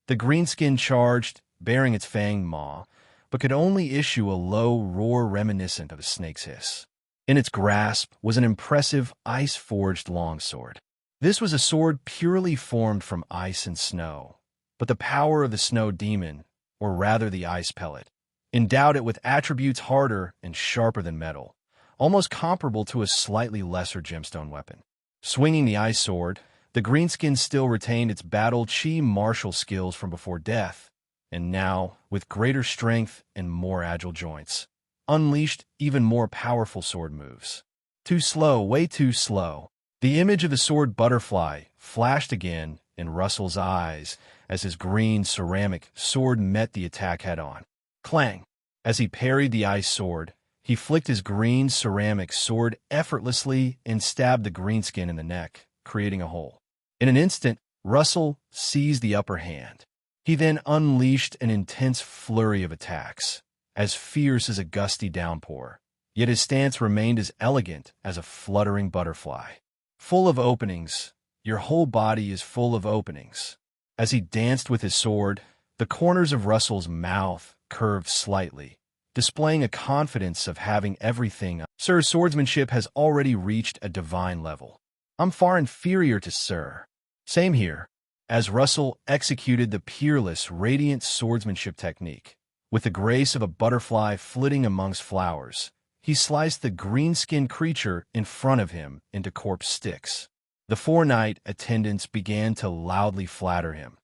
The greenskin charged, bearing its fanged maw, but could only issue a low roar reminiscent of a snake's hiss. In its grasp was an impressive ice-forged longsword. This was a sword purely formed from ice and snow, but the power of the snow demon, or rather the ice pellet, endowed it with attributes harder and sharper than metal, almost comparable to a slightly lesser gemstone weapon. Swinging the ice sword, the greenskin still retained its battle chi martial skills from before death, and now, with greater strength and more agile joints, unleashed even more powerful sword moves. Too slow, way too slow. The image of the sword butterfly flashed again in Russell's eyes as his green ceramic sword met the attack head-on. Clang! As he parried the ice sword, he flicked his green ceramic sword effortlessly and stabbed the greenskin in the neck, creating a hole. In an instant, Russell seized the upper hand. He then unleashed an intense flurry of attacks, as fierce as a gusty downpour, yet his stance remained as elegant as a fluttering butterfly. Full of openings, your whole body is full of openings. As he danced with his sword, the corners of Russell's mouth curved slightly, displaying a confidence of having everything. Sir's swordsmanship has already reached a divine level. I'm far inferior to Sir. Same here. As Russell executed the peerless, radiant swordsmanship technique, With the grace of a butterfly flitting amongst flowers, he sliced the green-skinned creature in front of him into corpse sticks. The 4 knight attendants began to loudly flatter him,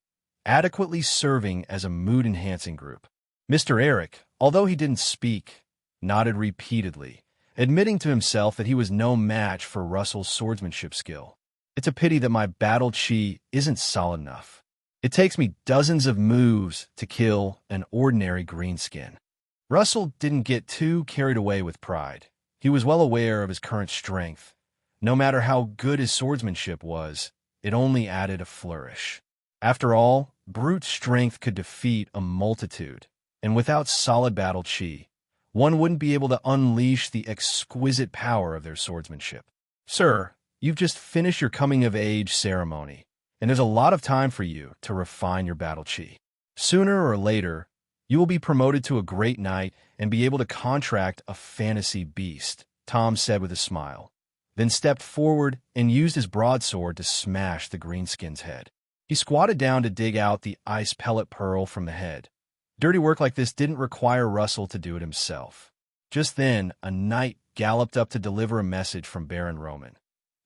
adequately serving as a mood-enhancing group. Mr. Eric, although he didn't speak, nodded repeatedly, admitting to himself that he was no match for Russell's swordsmanship skill. It's a pity that my battle chi isn't solid enough. It takes me dozens of moves to kill an ordinary greenskin. Russell didn't get too carried away with pride. He was well aware of his current strength. No matter how good his swordsmanship was, it only added a flourish. After all, brute strength could defeat a multitude, and without solid battle chi, one wouldn't be able to unleash the exquisite power of their swordsmanship. Sir, you've just finished your coming-of-age ceremony, and there's a lot of time for you to refine your battle chi. Sooner or later, you will be promoted to a great knight and be able to contract a fantasy beast, Tom said with a smile, then stepped forward and used his broadsword to smash the greenskin's head. He squatted down to dig out the ice pellet pearl from the head. Dirty work like this didn't require Russell to do it himself. Just then, a knight galloped up to deliver a message from Baron Roman.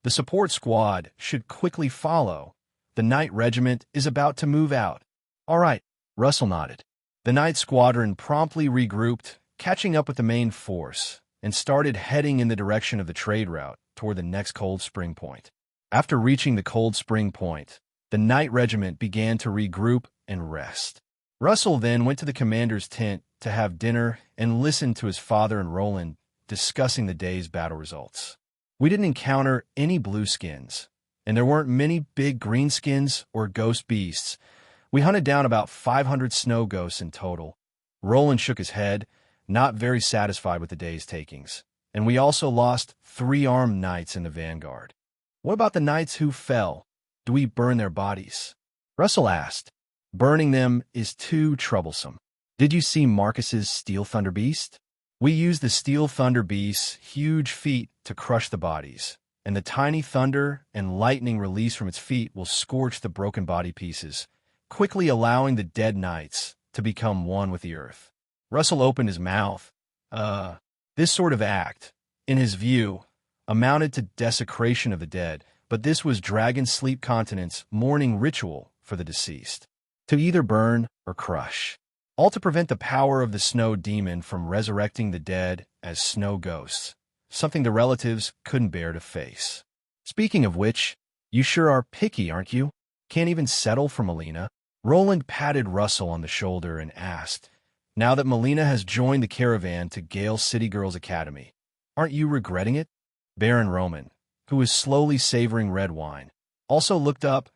The support squad should quickly follow. The knight regiment is about to move out. All right, Russell nodded. The knight squadron promptly regrouped, catching up with the main force, and started heading in the direction of the trade route toward the next Cold Spring Point. After reaching the Cold Spring Point, the knight regiment began to regroup and rest. Russell then went to the commander's tent to have dinner and listened to his father and Roland discussing the day's battle results. We didn't encounter any blueskins, and there weren't many big greenskins or ghost beasts. We hunted down about 500 snow ghosts in total. Roland shook his head, not very satisfied with the day's takings, and we also lost 3 armed knights in the vanguard. What about the knights who fell? Do we burn their bodies? Russell asked. Burning them is too troublesome. Did you see Marcus's Steel Thunder Beast? We used the Steel Thunder Beast's huge feet to crush the bodies, and the tiny thunder and lightning released from its feet will scorch the broken body pieces, quickly allowing the dead knights to become one with the earth. Russell opened his mouth. This sort of act, in his view, amounted to desecration of the dead, but this was Dragon Sleep Continent's mourning ritual for the deceased, to either burn or crush, all to prevent the power of the snow demon from resurrecting the dead as snow ghosts, something the relatives couldn't bear to face. Speaking of which, you sure are picky, aren't you? Can't even settle for Melina? Roland patted Russell on the shoulder and asked, now that Melina has joined the caravan to Gale City Girls Academy, aren't you regretting it? Baron Roman, who was slowly savoring red wine, also looked up,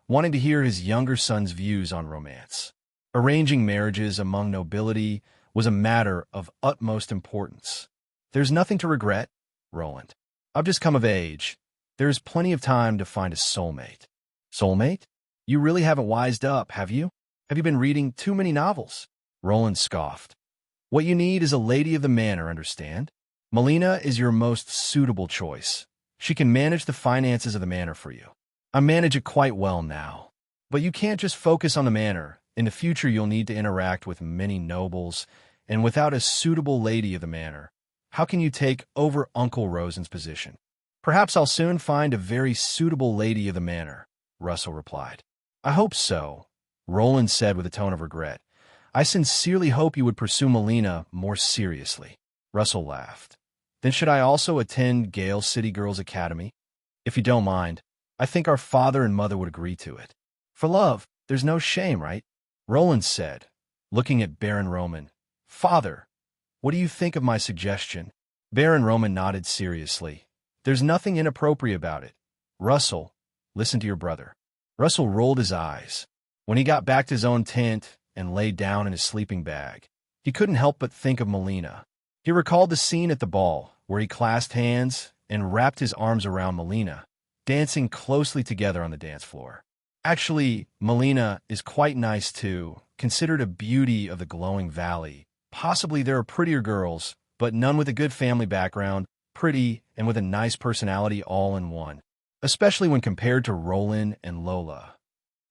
wanting to hear his younger son's views on romance. Arranging marriages among nobility was a matter of utmost importance. There's nothing to regret, Roland. I've just come of age. There's plenty of time to find a soulmate. Soulmate? You really haven't wised up, have you? Have you been reading too many novels? Roland scoffed. What you need is a lady of the manor, understand? Melina is your most suitable choice. She can manage the finances of the manor for you. I manage it quite well now. But you can't just focus on the manor. In the future, you'll need to interact with many nobles, and without a suitable lady of the manor, how can you take over Uncle Rosen's position? Perhaps I'll soon find a very suitable lady of the manor, Russell replied. I hope so, Roland said with a tone of regret. I sincerely hope you would pursue Melina more seriously. Russell laughed. Then should I also attend Gale City Girls Academy? If you don't mind, I think our father and mother would agree to it. For love, there's no shame, right? Roland said, looking at Baron Roman. Father, what do you think of my suggestion? Baron Roman nodded seriously. There's nothing inappropriate about it. Russell, listen to your brother. Russell rolled his eyes. When he got back to his own tent and lay down in his sleeping bag, he couldn't help but think of Melina. He recalled the scene at the ball, where he clasped hands and wrapped his arms around Melina, dancing closely together on the dance floor. Actually, Melina is quite nice too, considered a beauty of the glowing valley. Possibly there are prettier girls, but none with a good family background, pretty, and with a nice personality all in one, especially when compared to Roland and Lola.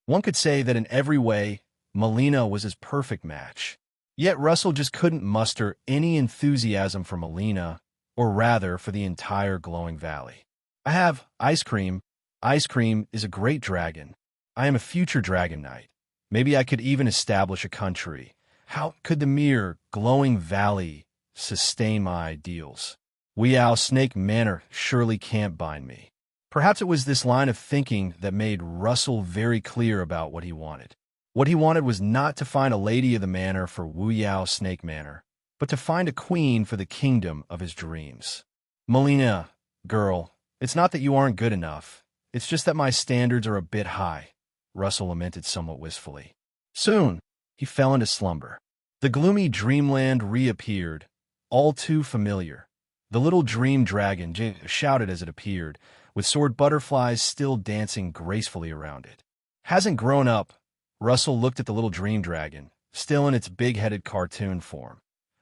One could say that in every way, Melina was his perfect match. Yet Russell just couldn't muster any enthusiasm for Melina, or rather for the entire glowing valley. I have ice cream. Ice cream is a great dragon. I am a future dragon knight. Maybe I could even establish a country. How could the mere glowing valley sustain my ideals? Weow Snake Manor surely can't bind me. Perhaps it was this line of thinking that made Russell very clear about what he wanted. What he wanted was not to find a lady of the manor for Weow Snake Manor, but to find a queen for the kingdom of his dreams. Melina, girl, it's not that you aren't good enough. It's just that my standards are a bit high, Russell lamented somewhat wistfully. Soon, he fell into slumber. The gloomy dreamland reappeared, all too familiar. The little dream dragon shouted as it appeared, with soared butterflies still dancing gracefully around it. Hasn't grown up, Russell looked at the little dream dragon, still in its big-headed cartoon form.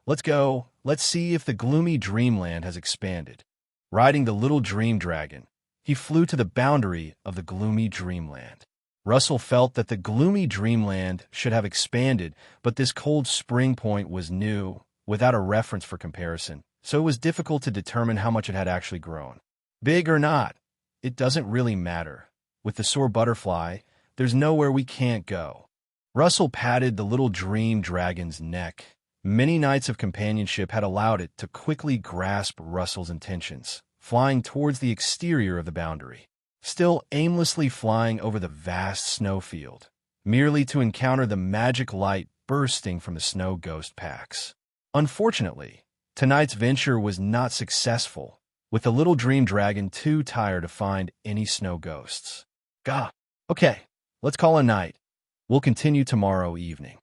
Let's go. Let's see if the gloomy dreamland has expanded. Riding the little dream dragon, he flew to the boundary of the gloomy dreamland. Russell felt that the gloomy dreamland should have expanded, but this cold spring point was new, without a reference for comparison, so it was difficult to determine how much it had actually grown. Big or not, it doesn't really matter. With the soared butterfly, there's nowhere we can't go. Russell patted the little dream dragon's neck. Many nights of companionship had allowed it to quickly grasp Russell's intentions, flying towards the exterior of the boundary, still aimlessly flying over the vast snowfield, merely to encounter the magic light bursting from the snow ghost packs. Unfortunately, tonight's venture was not successful, with the little dream dragon too tired to find any snow ghosts. Gah, okay, let's call a night. We'll continue tomorrow evening.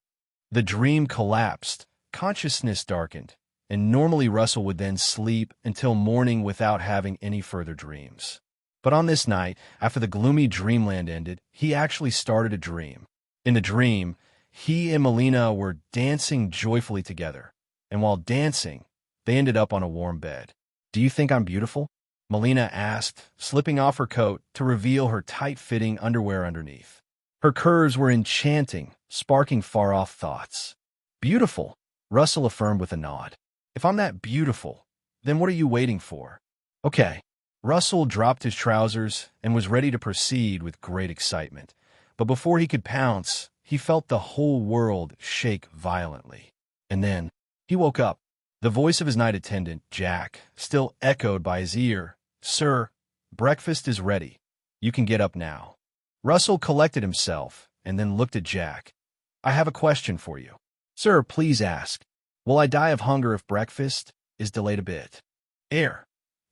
The dream collapsed, consciousness darkened, and normally Russell would then sleep until morning without having any further dreams. But on this night, after the gloomy dreamland ended, he actually started a dream. In the dream, he and Melina were dancing joyfully together, and while dancing, they ended up on a warm bed. Do you think I'm beautiful? Melina asked, slipping off her coat to reveal her tight-fitting underwear underneath. Her curves were enchanting, sparking far-off thoughts. Beautiful, Russell affirmed with a nod. If I'm that beautiful, then what are you waiting for? Okay. Russell dropped his trousers and was ready to proceed with great excitement. But before he could pounce, he felt the whole world shake violently. And then, he woke up. The voice of his night attendant, Jack, still echoed by his ear. Sir, breakfast is ready. You can get up now. Russell collected himself and then looked at Jack. I have a question for you. Sir, please ask. Will I die of hunger if breakfast is delayed a bit? Air.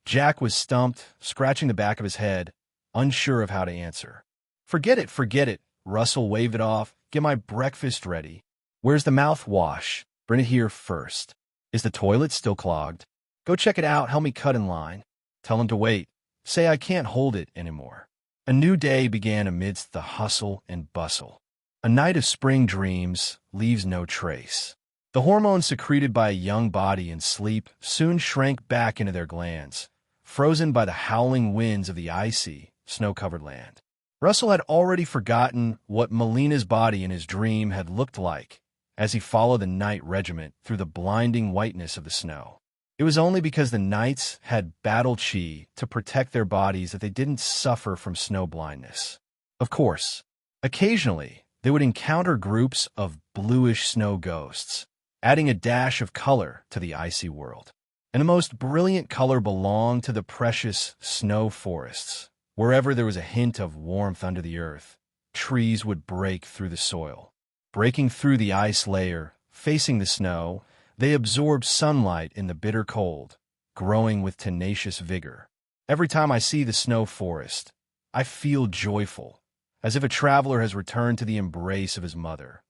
Jack was stumped, scratching the back of his head, unsure of how to answer. Forget it, Russell waved it off. Get my breakfast ready. Where's the mouthwash? Bring it here first. Is the toilet still clogged? Go check it out, help me cut in line. Tell him to wait. Say I can't hold it anymore. A new day began amidst the hustle and bustle. A night of spring dreams leaves no trace. The hormones secreted by a young body in sleep soon shrank back into their glands, frozen by the howling winds of the icy, snow-covered land. Russell had already forgotten what Melina's body in his dream had looked like as he followed the night regiment through the blinding whiteness of the snow. It was only because the knights had battle chi to protect their bodies that they didn't suffer from snow blindness. Of course, occasionally they would encounter groups of bluish snow ghosts, adding a dash of color to the icy world. And the most brilliant color belonged to the precious snow forests. Wherever there was a hint of warmth under the earth, trees would break through the soil. Breaking through the ice layer, facing the snow, they absorbed sunlight in the bitter cold, growing with tenacious vigor. Every time I see the snow forest, I feel joyful, as if a traveler has returned to the embrace of his mother.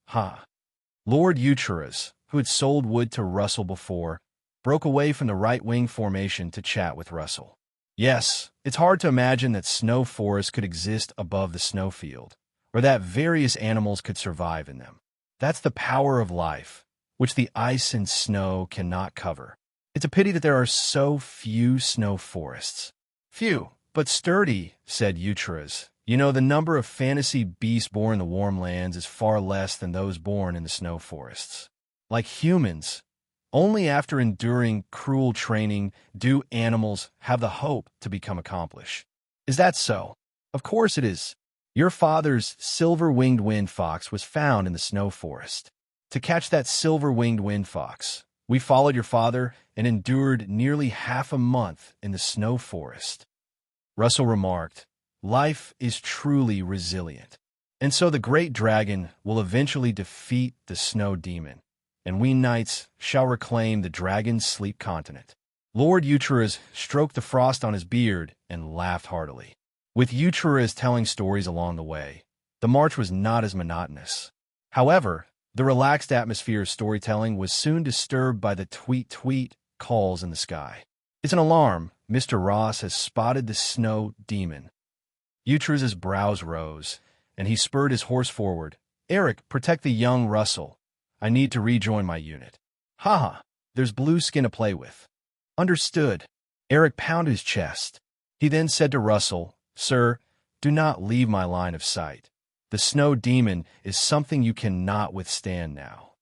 Lord Eucharis, who had sold wood to Russell before, broke away from the right-wing formation to chat with Russell. Yes, it's hard to imagine that snow forests could exist above the snowfield, or that various animals could survive in them. That's the power of life, which the ice and snow cannot cover. It's a pity that there are so few snow forests. Few, but sturdy, said Eucharis. You know, the number of fantasy beasts born in the warm lands is far less than those born in the snow forests. Like humans, only after enduring cruel training do animals have the hope to become accomplished. Is that so? Of course it is. Your father's silver-winged wind fox was found in the snow forest. To catch that silver-winged wind fox, we followed your father and endured nearly half a month in the snow forest. Russell remarked, life is truly resilient. And so the great dragon will eventually defeat the snow demon, and we knights shall reclaim the dragon's sleep continent. Lord Euchirus stroked the frost on his beard and laughed heartily. With Euchirus telling stories along the way, the march was not as monotonous. However, the relaxed atmosphere of storytelling was soon disturbed by the tweet-tweet calls in the sky. It's an alarm. Mr. Ross has spotted the snow demon. Euchirus's brows rose, and he spurred his horse forward. Eric, protect the young Russell. I need to rejoin my unit. Haha, there's blue skin to play with. Understood. Eric pounded his chest. He then said to Russell, Sir, do not leave my line of sight. The snow demon is something you cannot withstand now.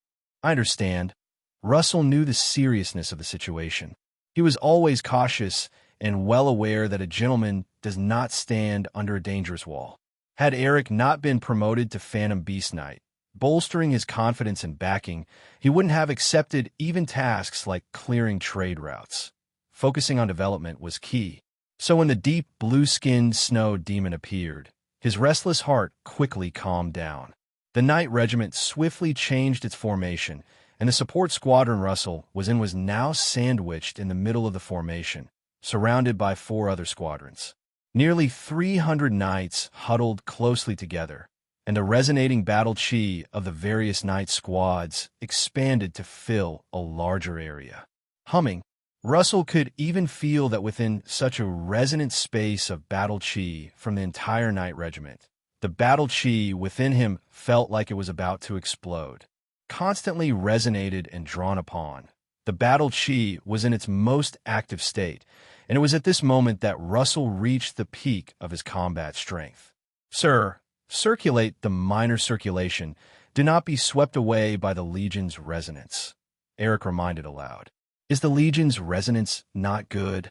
I understand. Russell knew the seriousness of the situation. He was always cautious and well aware that a gentleman does not stand under a dangerous wall. Had Eric not been promoted to Phantom Beast Knight, bolstering his confidence and backing, he wouldn't have accepted even tasks like clearing trade routes. Focusing on development was key. So when the deep blue-skinned snow demon appeared, his restless heart quickly calmed down. The Knight Regiment swiftly changed its formation, and the support squadron Russell was in was now sandwiched in the middle of the formation, surrounded by 4 other squadrons. Nearly 300 knights huddled closely together, and the resonating battle chi of the various knight squads expanded to fill a larger area. Humming, Russell could even feel that within such a resonant space of battle chi from the entire Knight Regiment, the battle chi within him felt like it was about to explode. Constantly resonated and drawn upon, the battle chi was in its most active state, and it was at this moment that Russell reached the peak of his combat strength. Sir, circulate the minor circulation. Do not be swept away by the Legion's resonance. Eric reminded aloud. Is the Legion's resonance not good?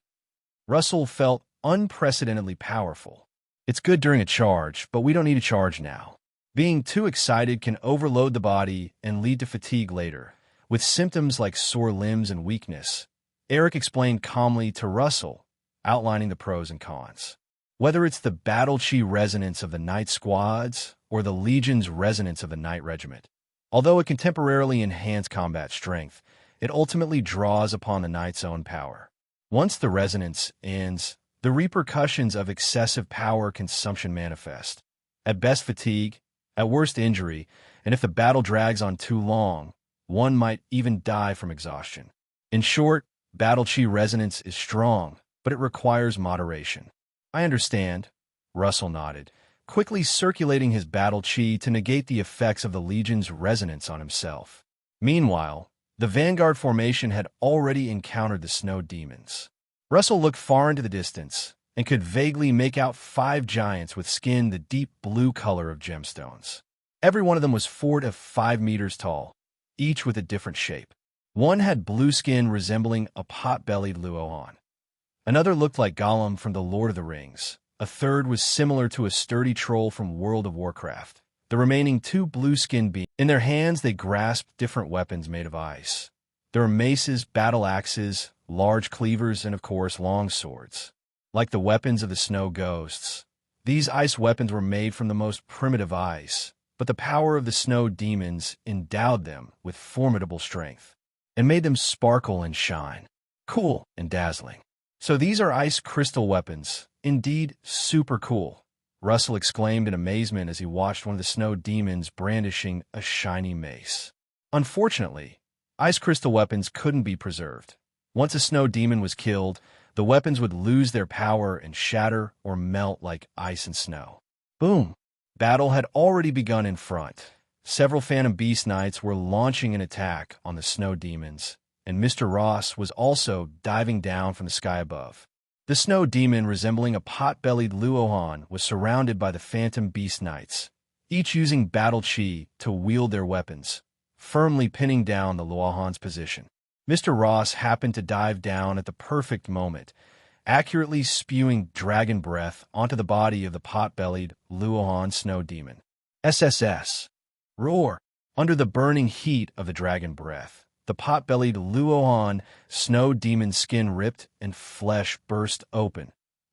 Russell felt unprecedentedly powerful. It's good during a charge, but we don't need a charge now. Being too excited can overload the body and lead to fatigue later, with symptoms like sore limbs and weakness. Eric explained calmly to Russell, outlining the pros and cons. Whether it's the battle chi resonance of the Knight squads or the Legion's resonance of the Knight Regiment, although it can temporarily enhance combat strength, it ultimately draws upon the Knight's own power. Once the resonance ends, the repercussions of excessive power consumption manifest. At best fatigue, at worst injury, and if the battle drags on too long, one might even die from exhaustion. In short, battle chi resonance is strong, but it requires moderation. I understand, Russell nodded, quickly circulating his battle chi to negate the effects of the Legion's resonance on himself. Meanwhile, the vanguard formation had already encountered the snow demons. Russell looked far into the distance and could vaguely make out 5 giants with skin the deep blue color of gemstones. Every one of them was 4 to 5 meters tall, each with a different shape. One had blue skin resembling a pot-bellied Luohan. Another looked like Gollum from The Lord of the Rings. A third was similar to a sturdy troll from World of Warcraft. The remaining 2 blue-skinned beings. In their hands, they grasped different weapons made of ice. There were maces, battle axes, large cleavers, and of course, long swords. Like the weapons of the snow ghosts, these ice weapons were made from the most primitive ice, but the power of the snow demons endowed them with formidable strength and made them sparkle and shine, cool and dazzling. So these are ice crystal weapons. Indeed, super cool. Russell exclaimed in amazement as he watched one of the snow demons brandishing a shiny mace. Unfortunately, ice crystal weapons couldn't be preserved. Once a snow demon was killed, the weapons would lose their power and shatter or melt like ice and snow. Boom! Battle had already begun in front. Several Phantom Beast Knights were launching an attack on the snow demons, and Mr. Ross was also diving down from the sky above. The snow demon, resembling a pot-bellied Luohan, was surrounded by the Phantom Beast Knights, each using battle chi to wield their weapons, firmly pinning down the Luohan's position. Mr. Ross happened to dive down at the perfect moment, accurately spewing dragon breath onto the body of the pot-bellied Luohan snow demon. SSS. Roar! Under the burning heat of the dragon breath, the pot-bellied Luohan snow demon's skin ripped and flesh burst open,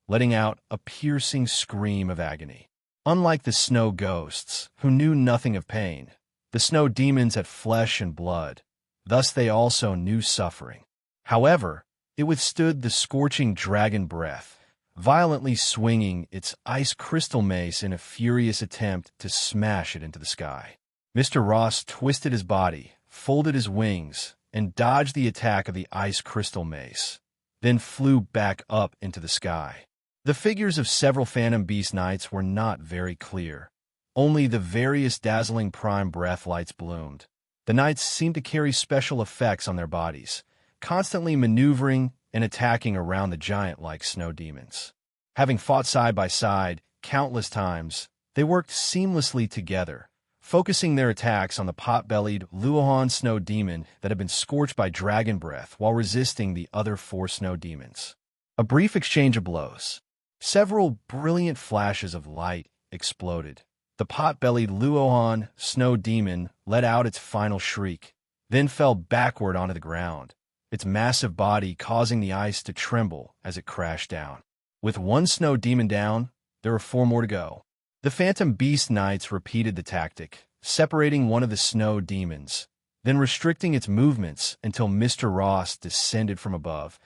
letting out a piercing scream of agony. Unlike the snow ghosts, who knew nothing of pain, the snow demons had flesh and blood, thus they also knew suffering. However, it withstood the scorching dragon breath, violently swinging its ice crystal mace in a furious attempt to smash it into the sky. Mr. Ross twisted his body, folded his wings, and dodged the attack of the ice crystal mace, then flew back up into the sky. The figures of several Phantom Beast Knights were not very clear. Only the various dazzling prime breath lights bloomed. The knights seemed to carry special effects on their bodies, constantly maneuvering and attacking around the giant-like snow demons. Having fought side by side countless times, they worked seamlessly together, focusing their attacks on the pot-bellied Luohan snow demon that had been scorched by dragon breath while resisting the other 4 snow demons. A brief exchange of blows. Several brilliant flashes of light exploded. The pot-bellied Luohan snow demon let out its final shriek, then fell backward onto the ground, its massive body causing the ice to tremble as it crashed down. With 1 snow demon down, there were 4 more to go. The Phantom Beast Knights repeated the tactic, separating one of the snow demons, then restricting its movements until Mr. Ross descended from above,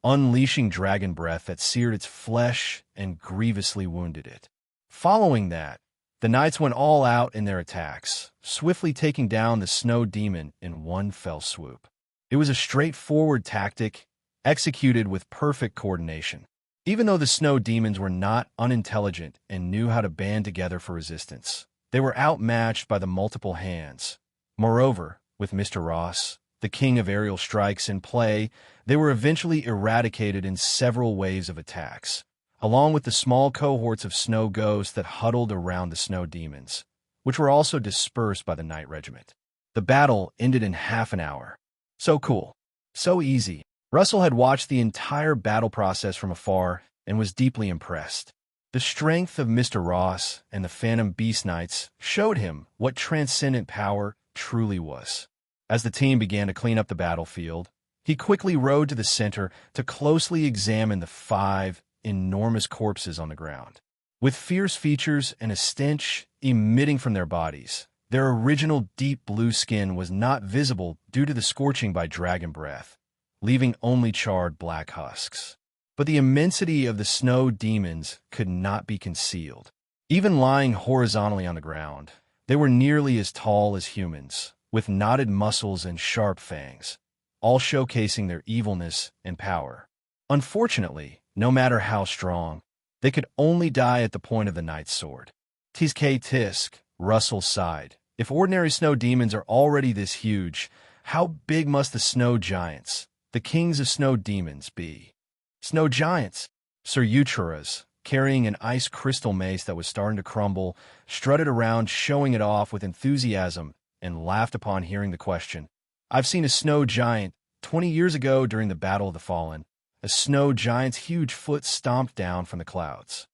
unleashing dragon breath that seared its flesh and grievously wounded it. Following that, the knights went all out in their attacks, swiftly taking down the snow demon in one fell swoop. It was a straightforward tactic, executed with perfect coordination. Even though the snow demons were not unintelligent and knew how to band together for resistance, they were outmatched by the multiple hands. Moreover, with Mr. Ross, the king of aerial strikes, in play, they were eventually eradicated in several waves of attacks, along with the small cohorts of snow ghosts that huddled around the snow demons, which were also dispersed by the Knight Regiment. The battle ended in half an hour. So cool. So easy. Russell had watched the entire battle process from afar and was deeply impressed. The strength of Mr. Ross and the Phantom Beast Knights showed him what transcendent power truly was. As the team began to clean up the battlefield, he quickly rode to the center to closely examine the 5 enormous corpses on the ground. With fierce features and a stench emitting from their bodies, their original deep blue skin was not visible due to the scorching by dragon breath, leaving only charred black husks. But the immensity of the snow demons could not be concealed. Even lying horizontally on the ground, they were nearly as tall as humans, with knotted muscles and sharp fangs, all showcasing their evilness and power. Unfortunately, no matter how strong, they could only die at the point of the knight's sword. Tisk, Russell sighed. If ordinary snow demons are already this huge, how big must the snow giants, the kings of snow demons, be? Snow giants! Sir Euchurus, carrying an ice crystal mace that was starting to crumble, strutted around showing it off with enthusiasm and laughed upon hearing the question. I've seen a snow giant 20 years ago during the Battle of the Fallen. A snow giant's huge foot stomped down from the clouds.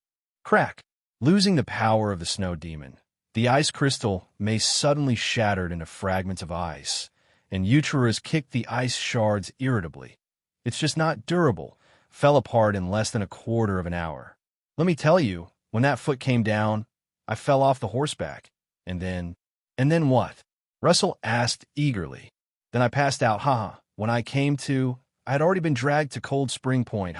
Crack! Losing the power of the snow demon, the ice crystal mace suddenly shattered into fragments of ice, and Euchurus kicked the ice shards irritably. It's just not durable, fell apart in less than a quarter of an hour. Let me tell you, when that foot came down, I fell off the horseback. And then what? Russell asked eagerly. Then I passed out, haha. When I came to, I had already been dragged to Cold Spring Point,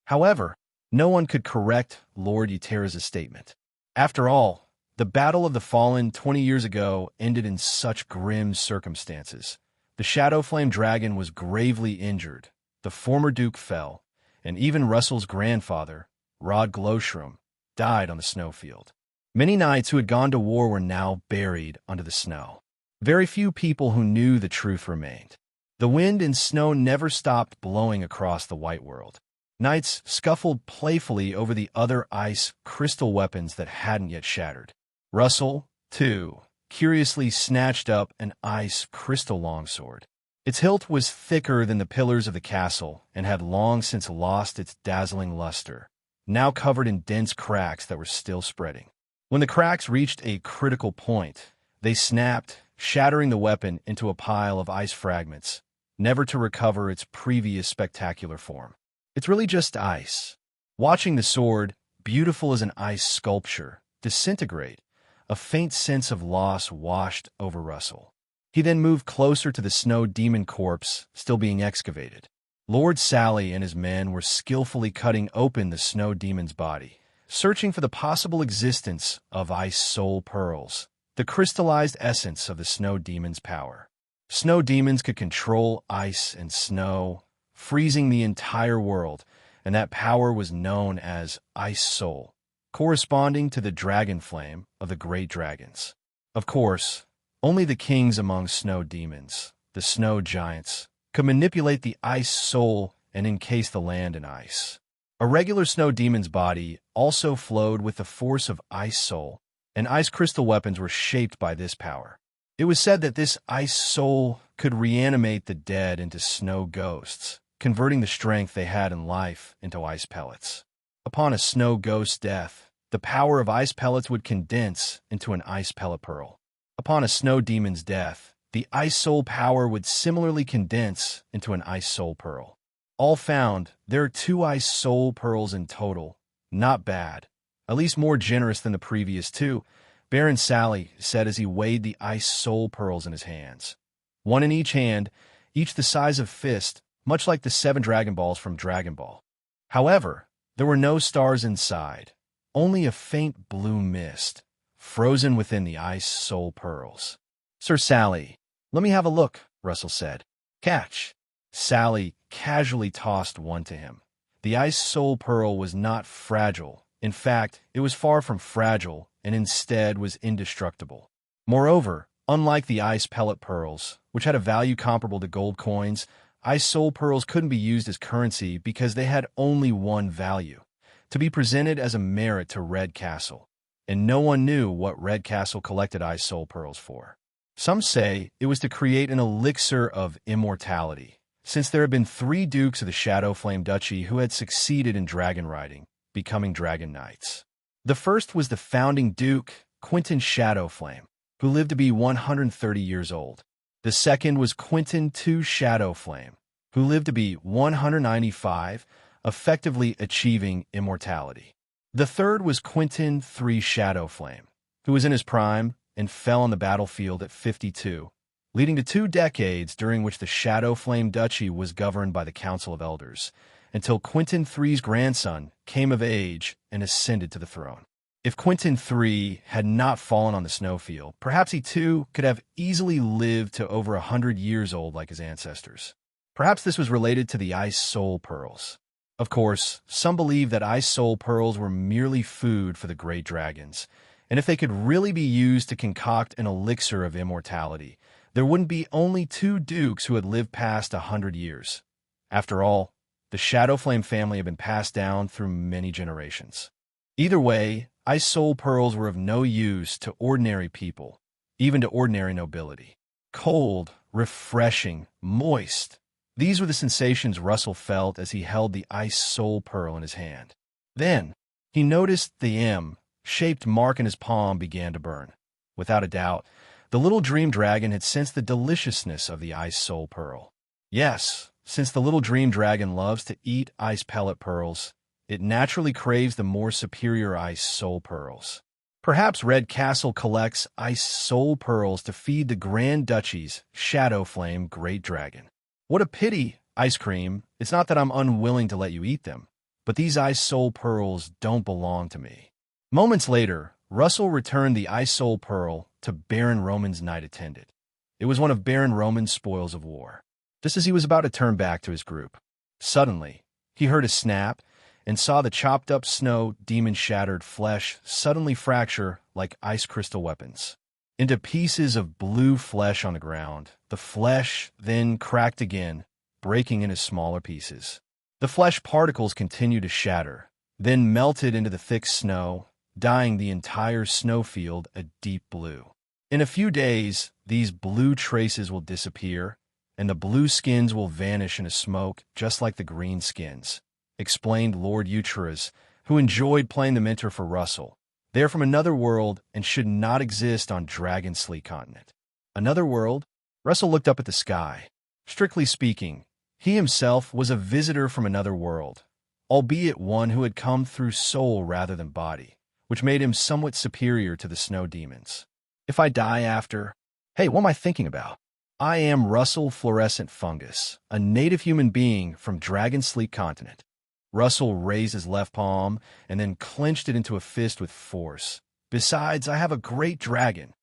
However, no one could correct Lord Euterra's statement. After all, the Battle of the Fallen 20 years ago ended in such grim circumstances. The Shadow Flame Dragon was gravely injured, the former Duke fell, and even Russell's grandfather, Rod Glowshroom, died on the snowfield. Many knights who had gone to war were now buried under the snow. Very few people who knew the truth remained. The wind and snow never stopped blowing across the white world. Knights scuffled playfully over the other ice crystal weapons that hadn't yet shattered. Russell, too, curiously snatched up an ice crystal longsword. Its hilt was thicker than the pillars of the castle and had long since lost its dazzling luster, now covered in dense cracks that were still spreading. When the cracks reached a critical point, they snapped, shattering the weapon into a pile of ice fragments, never to recover its previous spectacular form. It's really just ice. Watching the sword, beautiful as an ice sculpture, disintegrate, a faint sense of loss washed over Russell. He then moved closer to the snow demon corpse still being excavated. Lord Sally and his men were skillfully cutting open the snow demon's body, searching for the possible existence of ice soul pearls, the crystallized essence of the snow demon's power. Snow demons could control ice and snow, freezing the entire world, and that power was known as Ice Soul, corresponding to the dragon flame of the great dragons. Of course, only the kings among snow demons, the snow giants, could manipulate the Ice Soul and encase the land in ice. A regular snow demon's body also flowed with the force of Ice Soul, and ice crystal weapons were shaped by this power. It was said that this Ice Soul could reanimate the dead into snow ghosts, converting the strength they had in life into ice pellets. Upon a snow ghost's death, the power of ice pellets would condense into an ice pellet pearl. Upon a snow demon's death, the ice soul power would similarly condense into an ice soul pearl. All found, there are 2 ice soul pearls in total. Not bad. At least more generous than the previous 2, Baron Sally said as he weighed the ice soul pearls in his hands. 1 in each hand, each the size of fist, much like the 7 Dragon Balls from Dragon Ball. However, there were no stars inside, only a faint blue mist, frozen within the ice soul pearls. "Sir Sally, let me have a look," Russell said. "Catch." Sally casually tossed one to him. The ice soul pearl was not fragile. In fact, it was far from fragile and instead was indestructible. Moreover, unlike the ice pellet pearls, which had a value comparable to gold coins, ice soul pearls couldn't be used as currency because they had only one value: to be presented as a merit to Red Castle. And no one knew what Red Castle collected ice soul pearls for. Some say it was to create an elixir of immortality, since there had been 3 dukes of the Shadow Flame Duchy who had succeeded in dragon riding, becoming dragon knights. The first was the founding duke, Quentin Shadowflame, who lived to be 130 years old. The second was Quentin II Shadowflame, who lived to be 195, effectively achieving immortality. The third was Quentin III Shadowflame, who was in his prime and fell on the battlefield at 52, leading to 2 decades during which the Shadowflame Duchy was governed by the Council of Elders, until Quentin III's grandson came of age and ascended to the throne. If Quentin III had not fallen on the snowfield, perhaps he too could have easily lived to over 100 years old like his ancestors. Perhaps this was related to the ice soul pearls. Of course, some believe that ice soul pearls were merely food for the great dragons, and if they could really be used to concoct an elixir of immortality, there wouldn't be only 2 dukes who had lived past 100 years. After all, the Shadowflame family had been passed down through many generations. Either way, ice soul pearls were of no use to ordinary people, even to ordinary nobility. Cold, refreshing, moist. These were the sensations Russell felt as he held the ice soul pearl in his hand. Then, he noticed the M-shaped mark in his palm began to burn. Without a doubt, the little dream dragon had sensed the deliciousness of the ice soul pearl. Yes, since the little dream dragon loves to eat ice pellet pearls, it naturally craves the more superior ice soul pearls. Perhaps Red Castle collects ice soul pearls to feed the Grand Duchy's Shadowflame Great Dragon. What a pity, Ice Cream. It's not that I'm unwilling to let you eat them, but these ice soul pearls don't belong to me. Moments later, Russell returned the ice soul pearl to Baron Roman's knight attendant. It was one of Baron Roman's spoils of war. Just as he was about to turn back to his group, suddenly, he heard a snap and saw the chopped-up snow demon-shattered flesh suddenly fracture like ice crystal weapons into pieces of blue flesh on the ground. The flesh then cracked again, breaking into smaller pieces. The flesh particles continued to shatter, then melted into the thick snow, dyeing the entire snowfield a deep blue. In a few days, these blue traces will disappear, and the blue skins will vanish in a smoke just like the green skins, explained Lord Eucharis, who enjoyed playing the mentor for Russell. They are from another world and should not exist on Dragonsleep continent. Another world? Russell looked up at the sky. Strictly speaking, he himself was a visitor from another world, albeit one who had come through soul rather than body, which made him somewhat superior to the snow demons. If I die after... Hey, what am I thinking about? I am Russell Fluorescent Fungus, a native human being from Dragonsleep continent. Russell raised his left palm and then clenched it into a fist with force. Besides, I have a great dragon.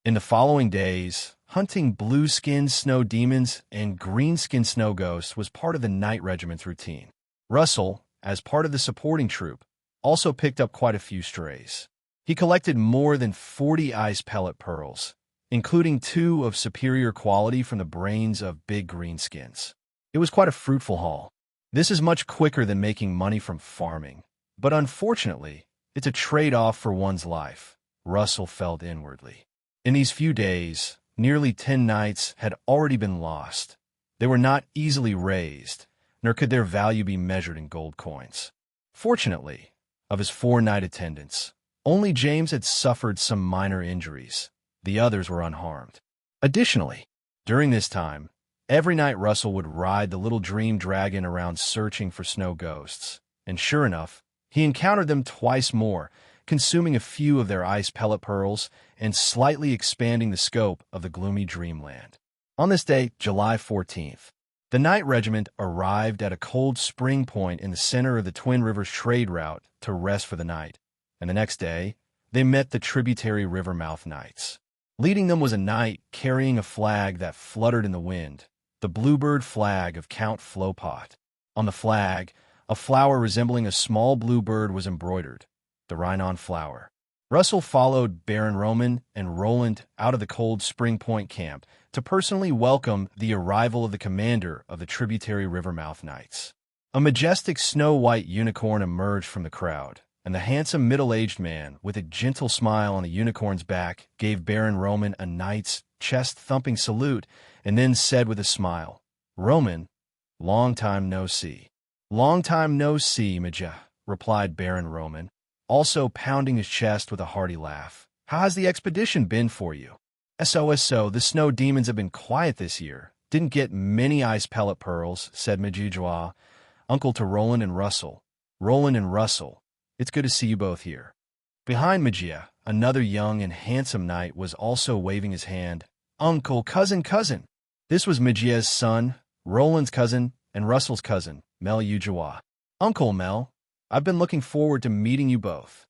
In the following days, hunting blue-skinned snow demons and green-skinned snow ghosts was part of the Knight Regiment's routine. Russell, as part of the supporting troop, also picked up quite a few strays. He collected more than 40 ice pellet pearls, including 2 of superior quality from the brains of big greenskins. It was quite a fruitful haul. This is much quicker than making money from farming, but unfortunately, it's a trade-off for one's life, Russell felt inwardly. In these few days, nearly 10 knights had already been lost. They were not easily raised, nor could their value be measured in gold coins. Fortunately, of his 4 knight attendants, only James had suffered some minor injuries. The others were unharmed. Additionally, during this time, every night Russell would ride the little dream dragon around searching for snow ghosts, and sure enough, he encountered them twice more, consuming a few of their ice pellet pearls and slightly expanding the scope of the gloomy dreamland. On this day, July 14th, the Knight Regiment arrived at a cold spring point in the center of the Twin Rivers trade route to rest for the night, and the next day, they met the tributary Rivermouth Knights. Leading them was a knight carrying a flag that fluttered in the wind, the bluebird flag of Count Flopot. On the flag, a flower resembling a small bluebird was embroidered, the Rhinon flower. Russell followed Baron Roman and Roland out of the cold Spring Point camp to personally welcome the arrival of the commander of the tributary Rivermouth Knights. A majestic snow-white unicorn emerged from the crowd, and the handsome middle-aged man, with a gentle smile on the unicorn's back, gave Baron Roman a knight's chest-thumping salute and then said with a smile, "Roman, long time no see." "Long time no see, Maja," replied Baron Roman, also pounding his chest with a hearty laugh. "How has the expedition been for you?" "So, the snow demons have been quiet this year. Didn't get many ice pellet pearls," said Majijwa, uncle to Roland and Russell. "Roland and Russell, it's good to see you both here." Behind Magia, another young and handsome knight was also waving his hand. "Uncle, cousin." This was Magia's son, Roland's cousin, and Russell's cousin, Mel Ujawa. "Uncle Mel, I've been looking forward to meeting you both."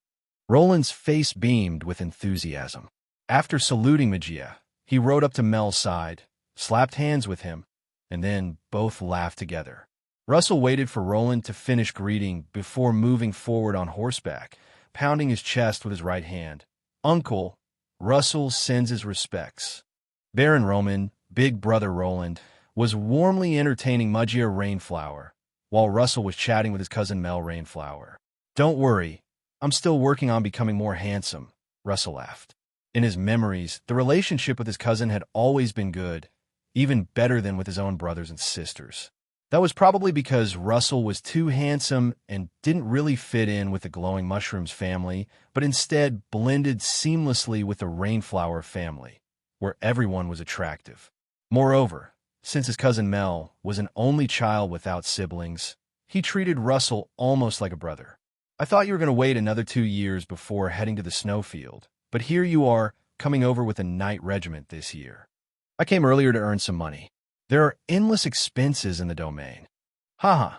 Roland's face beamed with enthusiasm. After saluting Magia, he rode up to Mel's side, slapped hands with him, and then both laughed together. Russell waited for Roland to finish greeting before moving forward on horseback, pounding his chest with his right hand. "Uncle, Russell sends his respects." Baron Roman, big brother Roland, was warmly entertaining Magia Rainflower, while Russell was chatting with his cousin Mel Rainflower. "Don't worry, I'm still working on becoming more handsome," Russell laughed. In his memories, the relationship with his cousin had always been good, even better than with his own brothers and sisters. That was probably because Russell was too handsome and didn't really fit in with the Glowing Mushrooms family, but instead blended seamlessly with the Rainflower family, where everyone was attractive. Moreover, since his cousin Mel was an only child without siblings, he treated Russell almost like a brother. "I thought you were going to wait another 2 years before heading to the snowfield, but here you are, coming over with a Knight Regiment this year." "I came earlier to earn some money. There are endless expenses in the domain." "Haha,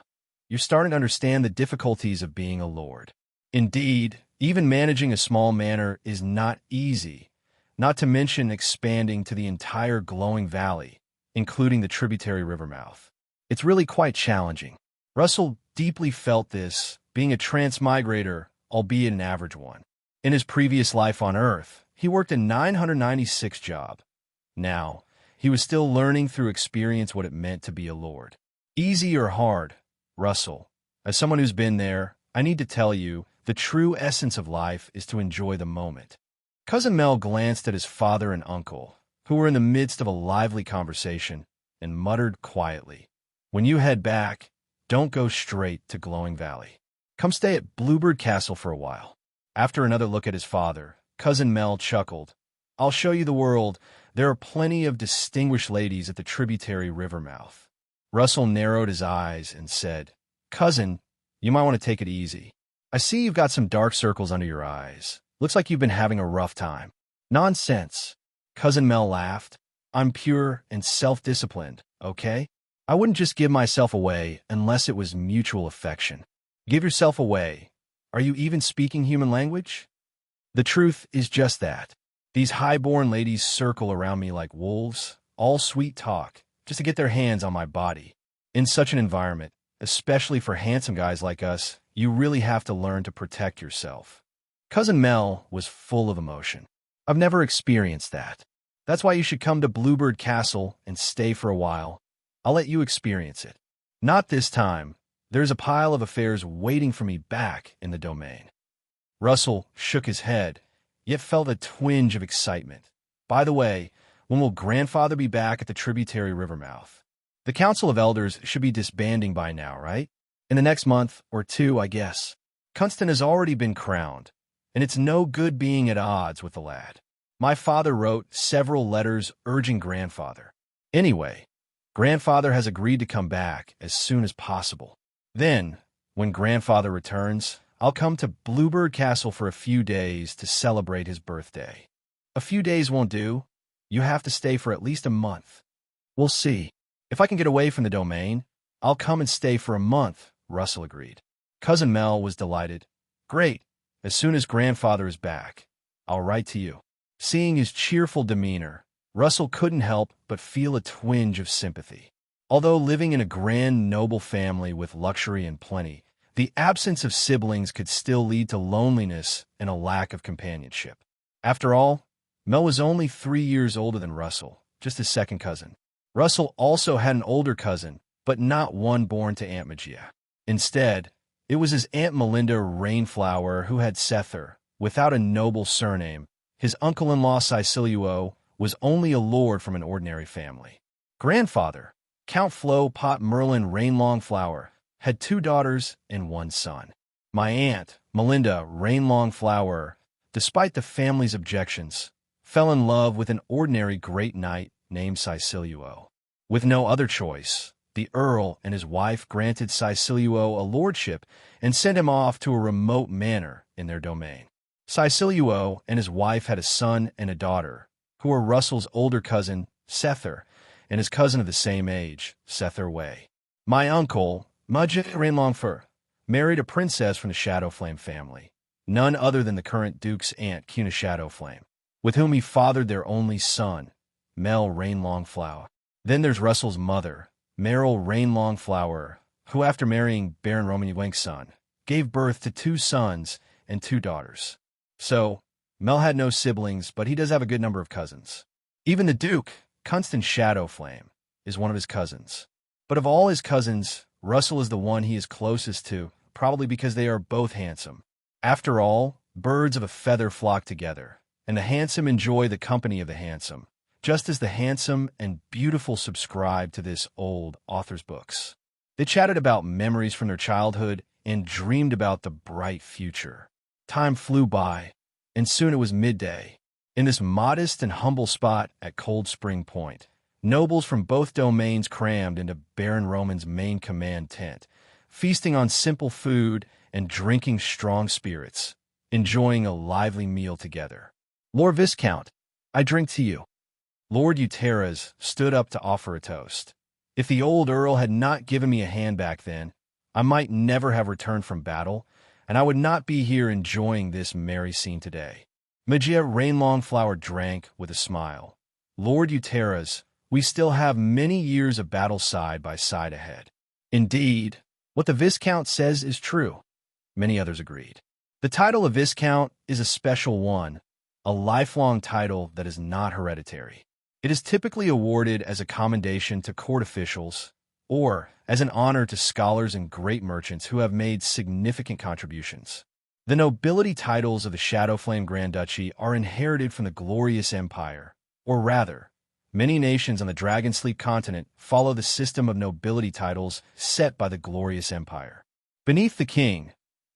you're starting to understand the difficulties of being a lord." Indeed, even managing a small manor is not easy, not to mention expanding to the entire Glowing Valley, including the tributary Rivermouth. It's really quite challenging. Russell deeply felt this, being a transmigrator, albeit an average one. In his previous life on Earth, he worked a 996 job. Now, he was still learning through experience what it meant to be a lord. Easy or hard, Russell? As someone who's been there, I need to tell you, the true essence of life is to enjoy the moment. Cousin Mel glanced at his father and uncle, who were in the midst of a lively conversation, and muttered quietly, "When you head back, don't go straight to Glowing Valley. Come stay at Bluebird Castle for a while." After another look at his father, Cousin Mel chuckled. "I'll show you the world. There are plenty of distinguished ladies at the tributary river mouth." Russell narrowed his eyes and said, "Cousin, you might want to take it easy. I see you've got some dark circles under your eyes. Looks like you've been having a rough time." "Nonsense." Cousin Mel laughed. "I'm pure and self-disciplined, okay? I wouldn't just give myself away unless it was mutual affection." "Give yourself away? Are you even speaking human language?" "The truth is just that. These high-born ladies circle around me like wolves, all sweet talk, just to get their hands on my body. In such an environment, especially for handsome guys like us, you really have to learn to protect yourself." Cousin Mel was full of emotion. "I've never experienced that. That's why you should come to Bluebird Castle and stay for a while. I'll let you experience it." "Not this time. There's a pile of affairs waiting for me back in the domain." Russell shook his head, yet felt a twinge of excitement. "By the way, when will Grandfather be back at the tributary river mouth? The Council of Elders should be disbanding by now, right? In the next month or two, I guess. Kunston has already been crowned, and it's no good being at odds with the lad. My father wrote several letters urging Grandfather. Anyway, Grandfather has agreed to come back as soon as possible. Then, when Grandfather returns, I'll come to Bluebird Castle for a few days to celebrate his birthday." "A few days won't do. You have to stay for at least a month." "We'll see. If I can get away from the domain, I'll come and stay for a month," Russell agreed. Cousin Mel was delighted. "Great. As soon as Grandfather is back, I'll write to you." Seeing his cheerful demeanor, Russell couldn't help but feel a twinge of sympathy. Although living in a grand, noble family with luxury and plenty, the absence of siblings could still lead to loneliness and a lack of companionship. After all, Mel was only 3 years older than Russell, just his second cousin. Russell also had an older cousin, but not one born to Aunt Magia. Instead, it was his Aunt Melinda Rainflower who had Sether, without a noble surname. His uncle-in-law Caeciliuo was only a lord from an ordinary family. Grandfather, Count Flo Pot Merlin Rainlongflower, had 2 daughters and 1 son. My aunt, Melinda Rainlongflower, despite the family's objections, fell in love with an ordinary great knight named Caeciliuo. With no other choice, the Earl and his wife granted Caeciliuo a lordship and sent him off to a remote manor in their domain. Caeciliuo and his wife had a son and a daughter, who were Russell's older cousin, Sether, and his cousin of the same age, Sether Way. My uncle, Mudge Rainlongfur, married a princess from the Shadowflame family, none other than the current Duke's aunt, Cuna Shadowflame, with whom he fathered their only son, Mel Rainlongflower. Then there's Russell's mother, Meryl Rainlongflower, who after marrying Baron Romanwink's son, gave birth to 2 sons and 2 daughters. So, Mel had no siblings, but he does have a good number of cousins. Even the Duke, Kunston Shadowflame, is one of his cousins. But of all his cousins, Russell is the one he is closest to, probably because they are both handsome. After all, birds of a feather flock together, and the handsome enjoy the company of the handsome, just as the handsome and beautiful subscribe to this old author's books. They chatted about memories from their childhood and dreamed about the bright future. Time flew by, and soon it was midday. In this modest and humble spot at Cold Spring Point, nobles from both domains crammed into Baron Roman's main command tent, feasting on simple food and drinking strong spirits, enjoying a lively meal together. "Lord Viscount, I drink to you." Lord Uteras stood up to offer a toast. "If the old Earl had not given me a hand back then, I might never have returned from battle, and I would not be here enjoying this merry scene today." Magia Rainlongflower drank with a smile. "Lord Uteras, we still have many years of battle side by side ahead." "Indeed, what the Viscount says is true," many others agreed. The title of Viscount is a special one, a lifelong title that is not hereditary. It is typically awarded as a commendation to court officials or as an honor to scholars and great merchants who have made significant contributions. The nobility titles of the Shadowflame Grand Duchy are inherited from the Glorious Empire, or rather, many nations on the Dragonsleep continent follow the system of nobility titles set by the Glorious Empire. Beneath the king,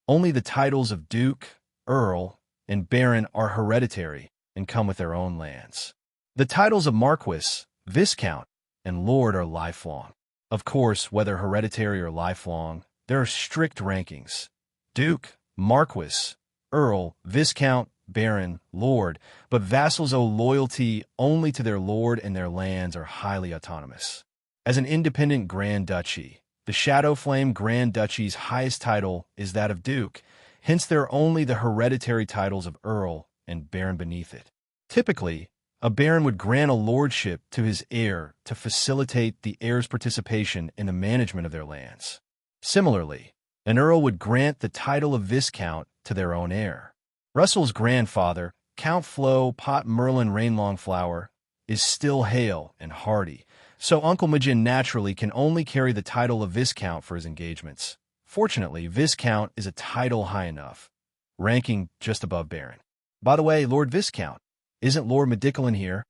only the titles of Duke, Earl, and Baron are hereditary and come with their own lands. The titles of Marquis, Viscount, and Lord are lifelong. Of course, whether hereditary or lifelong, there are strict rankings. Duke, Marquis, Earl, Viscount, Baron, Lord, but vassals owe loyalty only to their lord and their lands are highly autonomous. As an independent Grand Duchy, the Shadowflame Grand Duchy's highest title is that of Duke, hence there are only the hereditary titles of Earl and Baron beneath it. Typically, a Baron would grant a lordship to his heir to facilitate the heir's participation in the management of their lands. Similarly, an Earl would grant the title of Viscount to their own heir. Russell's grandfather, Count Flo Pot Merlin Rainlongflower, is still hale and hearty, so Uncle Majin naturally can only carry the title of Viscount for his engagements. Fortunately, Viscount is a title high enough, ranking just above Baron. By the way, Lord Viscount, isn't Lord Medicalin here?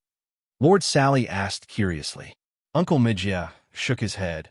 Lord Sally asked curiously. Uncle Midgia shook his head.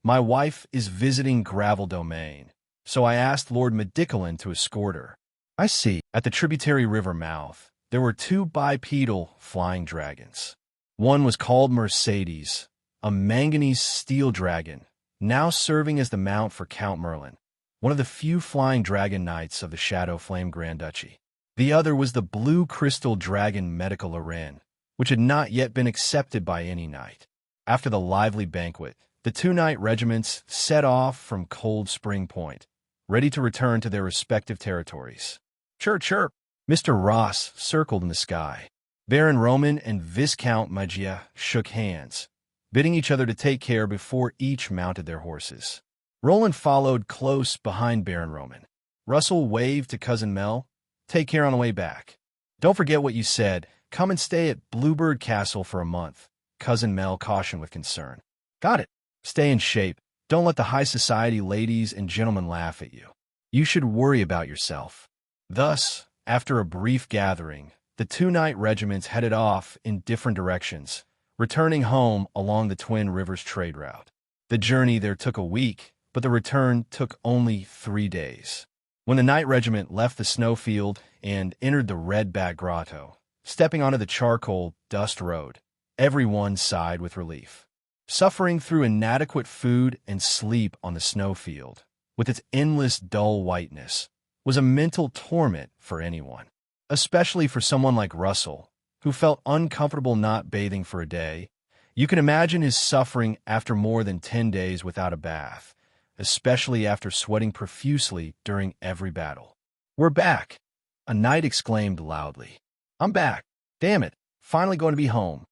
My wife is visiting Gravel Domain, so I asked Lord Medicalin to escort her. I see. At the tributary river mouth, there were two bipedal flying dragons. One was called Mercedes, a manganese steel dragon, now serving as the mount for Count Merlin, one of the few flying dragon knights of the Shadowflame Grand Duchy. The other was the blue crystal dragon Medical Loren, which had not yet been accepted by any knight. After the lively banquet, the two knight regiments set off from Cold Spring Point, ready to return to their respective territories. Chirp, chirp! Mr. Ross circled in the sky. Baron Roman and Viscount Magia shook hands, bidding each other to take care before each mounted their horses. Roland followed close behind Baron Roman. Russell waved to Cousin Mel. Take care on the way back. Don't forget what you said. Come and stay at Bluebird Castle for a month, Cousin Mel cautioned with concern. Got it. Stay in shape. Don't let the high society ladies and gentlemen laugh at you. You should worry about yourself. Thus, after a brief gathering, the two knight regiments headed off in different directions, returning home along the Twin Rivers trade route. The journey there took a week, but the return took only 3 days. When the knight regiment left the snowfield and entered the Redback Grotto, stepping onto the charcoal dust road, everyone sighed with relief. Suffering through inadequate food and sleep on the snowfield, with its endless dull whiteness, was a mental torment for anyone, especially for someone like Russell, who felt uncomfortable not bathing for a day. You can imagine his suffering after more than 10 days without a bath, especially after sweating profusely during every battle. We're back, a knight exclaimed loudly. I'm back. Damn it, finally going to be home.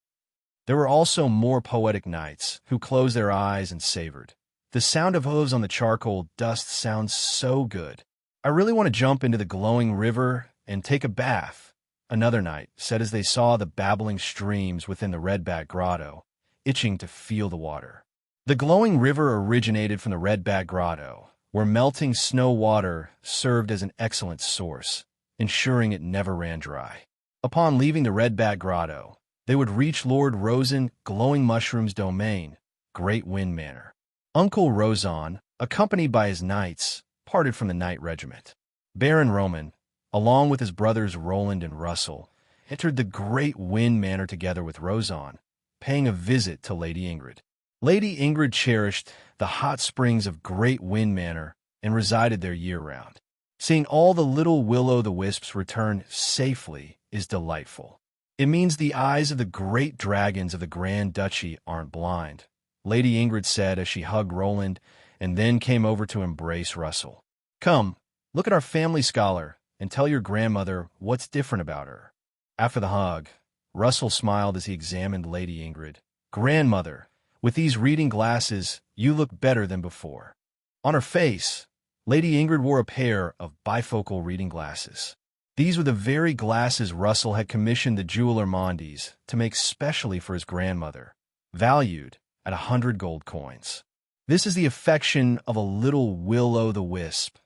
There were also more poetic knights who closed their eyes and savored. The sound of hooves on the charcoal dust sounds so good. I really want to jump into the glowing river and take a bath, another knight said as they saw the babbling streams within the Redback Grotto, itching to feel the water. The glowing river originated from the Redback Grotto, where melting snow water served as an excellent source, ensuring it never ran dry. Upon leaving the Redback Grotto, they would reach Lord Rosen Glowing Mushroom's domain, Great Wind Manor. Uncle Rozon, accompanied by his knights, parted from the knight regiment. Baron Roman, along with his brothers Roland and Russell, entered the Great Wind Manor together with Rozon, paying a visit to Lady Ingrid. Lady Ingrid cherished the hot springs of Great Wind Manor and resided there year-round. Seeing all the little will-o'-the-wisps return safely is delightful. It means the eyes of the great dragons of the Grand Duchy aren't blind, Lady Ingrid said as she hugged Roland and then came over to embrace Russell. Come, look at our family scholar and tell your grandmother what's different about her. After the hug, Russell smiled as he examined Lady Ingrid. Grandmother, with these reading glasses, you look better than before. On her face, Lady Ingrid wore a pair of bifocal reading glasses. These were the very glasses Russell had commissioned the jeweler Mondes to make specially for his grandmother, valued at 100 gold coins. This is the affection of a little will-o'-the-wisp,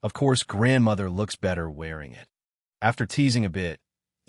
Of course, grandmother looks better wearing it. After teasing a bit,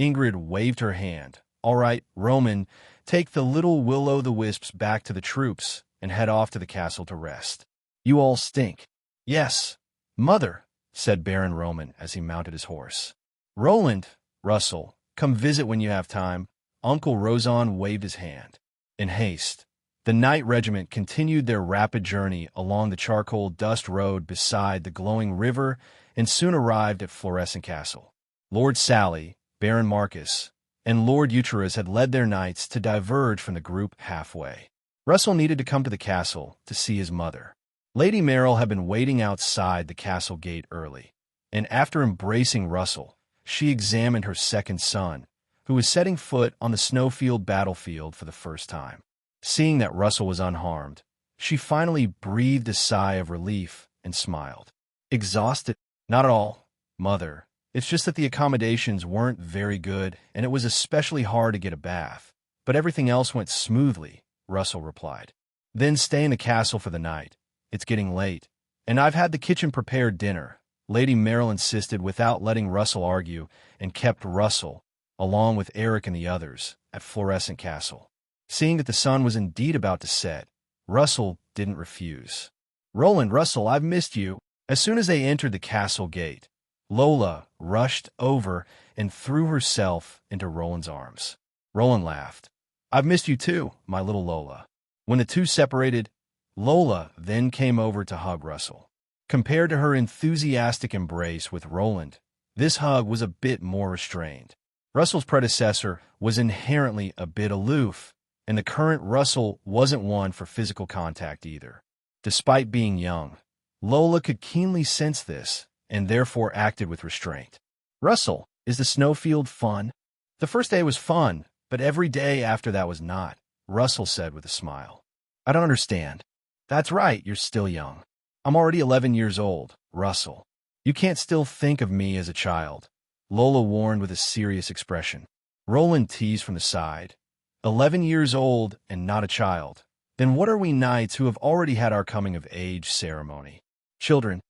Ingrid waved her hand. All right, Roman, take the little will-o'-the-wisps back to the troops and head off to the castle to rest. You all stink. Yes, mother, said Baron Roman as he mounted his horse. Roland, Russell, come visit when you have time. Uncle Rozan waved his hand. In haste, the knight regiment continued their rapid journey along the charcoal dust road beside the glowing river and soon arrived at Fluorescent Castle. Lord Sally, Baron Marcus, and Lord Euterus had led their knights to diverge from the group halfway. Russell needed to come to the castle to see his mother. Lady Merrill had been waiting outside the castle gate early, and after embracing Russell, she examined her second son, who was setting foot on the snowfield battlefield for the first time. Seeing that Russell was unharmed, she finally breathed a sigh of relief and smiled. Exhausted? Not at all, mother. It's just that the accommodations weren't very good, and it was especially hard to get a bath. But everything else went smoothly, Russell replied. Then stay in the castle for the night. It's getting late, and I've had the kitchen prepare dinner. Lady Merrill insisted without letting Russell argue and kept Russell, along with Eric and the others, at Fluorescent Castle. Seeing that the sun was indeed about to set, Russell didn't refuse. Roland, Russell, I've missed you. As soon as they entered the castle gate, Lola rushed over and threw herself into Roland's arms. Roland laughed. I've missed you too, my little Lola. When the two separated, Lola then came over to hug Russell. Compared to her enthusiastic embrace with Roland, this hug was a bit more restrained. Russell's predecessor was inherently a bit aloof, and the current Russell wasn't one for physical contact either. Despite being young, Lola could keenly sense this, and therefore acted with restraint. Russell, is the snowfield fun? The first day was fun, but every day after that was not, Russell said with a smile. I don't understand. That's right, you're still young. I'm already 11 years old, Russell. You can't still think of me as a child, Lola warned with a serious expression. Roland teased from the side. 11 years old and not a child. Then what are we knights who have already had our coming-of-age ceremony? Children.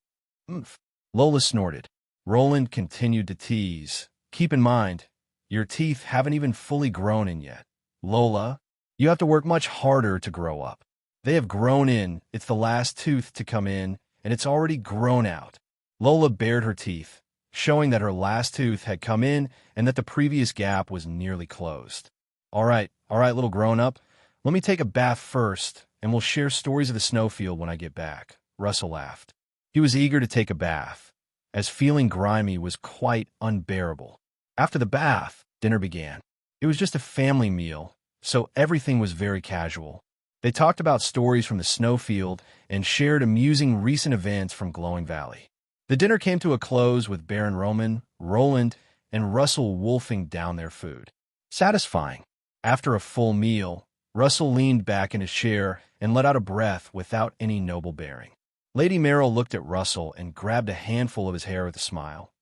Lola snorted. Roland continued to tease. Keep in mind, your teeth haven't even fully grown in yet. Lola, you have to work much harder to grow up. They have grown in, it's the last tooth to come in, and it's already grown out. Lola bared her teeth, showing that her last tooth had come in and that the previous gap was nearly closed. All right, little grown-up. Let me take a bath first, and we'll share stories of the snowfield when I get back. Russell laughed. He was eager to take a bath, as feeling grimy was quite unbearable. After the bath, dinner began. It was just a family meal, so everything was very casual. They talked about stories from the snowfield and shared amusing recent events from Glowing Valley. The dinner came to a close with Baron Roman, Roland, and Russell wolfing down their food. Satisfying. After a full meal, Russell leaned back in his chair and let out a breath without any noble bearing. Lady Merrill looked at Russell and grabbed a handful of his hair with a smile.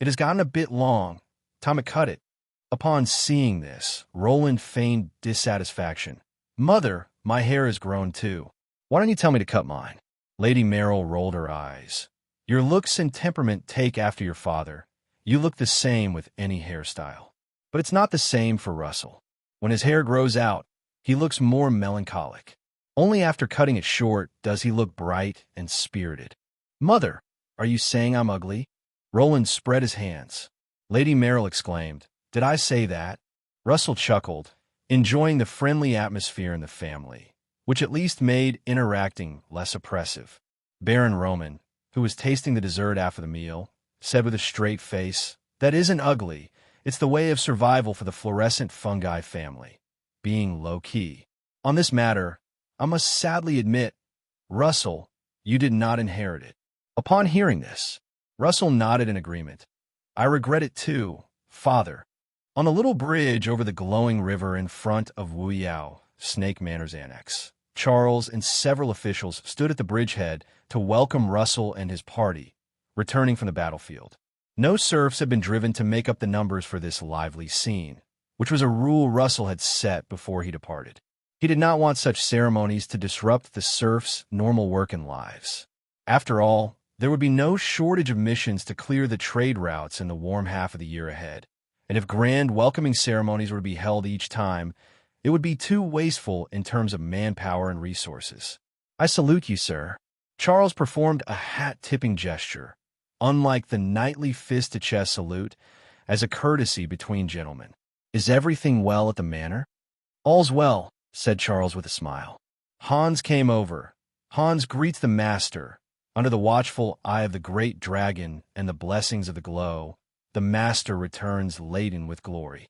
It has gotten a bit long. Time to cut it. Upon seeing this, Roland feigned dissatisfaction. Mother, my hair has grown too. Why don't you tell me to cut mine? Lady Merrill rolled her eyes. Your looks and temperament take after your father. You look the same with any hairstyle. But it's not the same for Russell. When his hair grows out, he looks more melancholic. Only after cutting it short does he look bright and spirited. Mother, are you saying I'm ugly? Roland spread his hands. Lady Merrill exclaimed, Did I say that? Russell chuckled, enjoying the friendly atmosphere in the family, which at least made interacting less oppressive. Baron Roman, who was tasting the dessert after the meal, said with a straight face, That isn't ugly. It's the way of survival for the fluorescent fungi family, being low-key. On this matter, I must sadly admit, Russell, you did not inherit it. Upon hearing this, Russell nodded in agreement. I regret it too, father. On the little bridge over the glowing river in front of Wuyao, Snake Manor's annex, Charles and several officials stood at the bridgehead to welcome Russell and his party, returning from the battlefield. No serfs had been driven to make up the numbers for this lively scene, which was a rule Russell had set before he departed. He did not want such ceremonies to disrupt the serfs' normal work and lives. After all, There would be no shortage of missions to clear the trade routes in the warm half of the year ahead. And if grand welcoming ceremonies were to be held each time, it would be too wasteful in terms of manpower and resources. "I salute you, sir." Charles performed a hat-tipping gesture, unlike the knightly fist-to-chest salute, as a courtesy between gentlemen. "Is everything well at the manor?" "All's well," said Charles with a smile. Hans came over. Hans greets the master. Under the watchful eye of the great dragon and the blessings of the glow, the master returns laden with glory.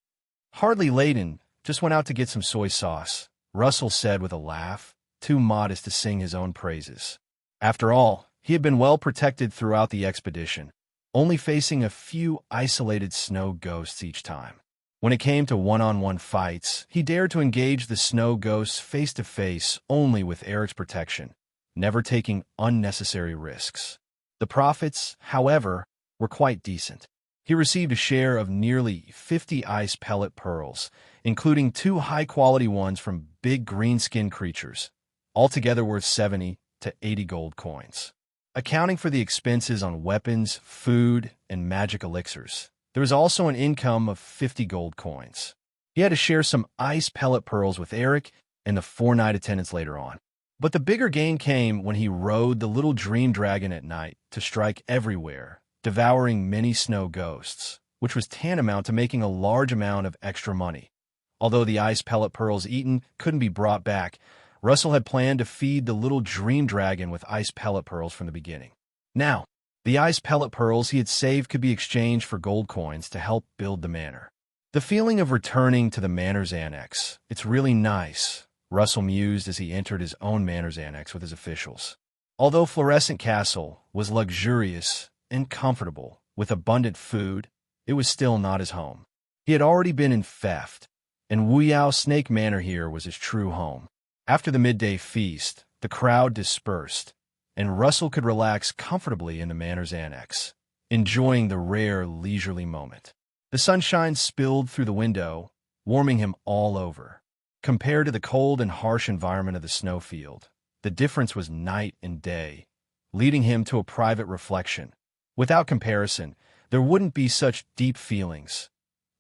"Hardly laden, just went out to get some soy sauce," Russell said with a laugh, too modest to sing his own praises. After all, he had been well protected throughout the expedition, only facing a few isolated snow ghosts each time. When it came to one-on-one fights, he dared to engage the snow ghosts face-to-face only with Eric's protection, never taking unnecessary risks. The profits, however, were quite decent. He received a share of nearly 50 ice pellet pearls, including 2 high-quality ones from big green-skinned creatures, altogether worth 70 to 80 gold coins. Accounting for the expenses on weapons, food, and magic elixirs, there was also an income of 50 gold coins. He had to share some ice pellet pearls with Eric and the 4 night attendants later on. But the bigger gain came when he rode the little dream dragon at night to strike everywhere, devouring many snow ghosts, which was tantamount to making a large amount of extra money. Although the ice pellet pearls eaten couldn't be brought back, Russell had planned to feed the little dream dragon with ice pellet pearls from the beginning. Now, the ice pellet pearls he had saved could be exchanged for gold coins to help build the manor. The feeling of returning to the manor's annex, "It's really nice," Russell mused as he entered his own manor's annex with his officials. Although Fluorescent Castle was luxurious and comfortable, with abundant food, it was still not his home. He had already been in theft, and Wuyao Snake Manor here was his true home. After the midday feast, the crowd dispersed, and Russell could relax comfortably in the manor's annex, enjoying the rare leisurely moment. The sunshine spilled through the window, warming him all over. Compared to the cold and harsh environment of the snowfield, the difference was night and day, leading him to a private reflection. Without comparison, there wouldn't be such deep feelings.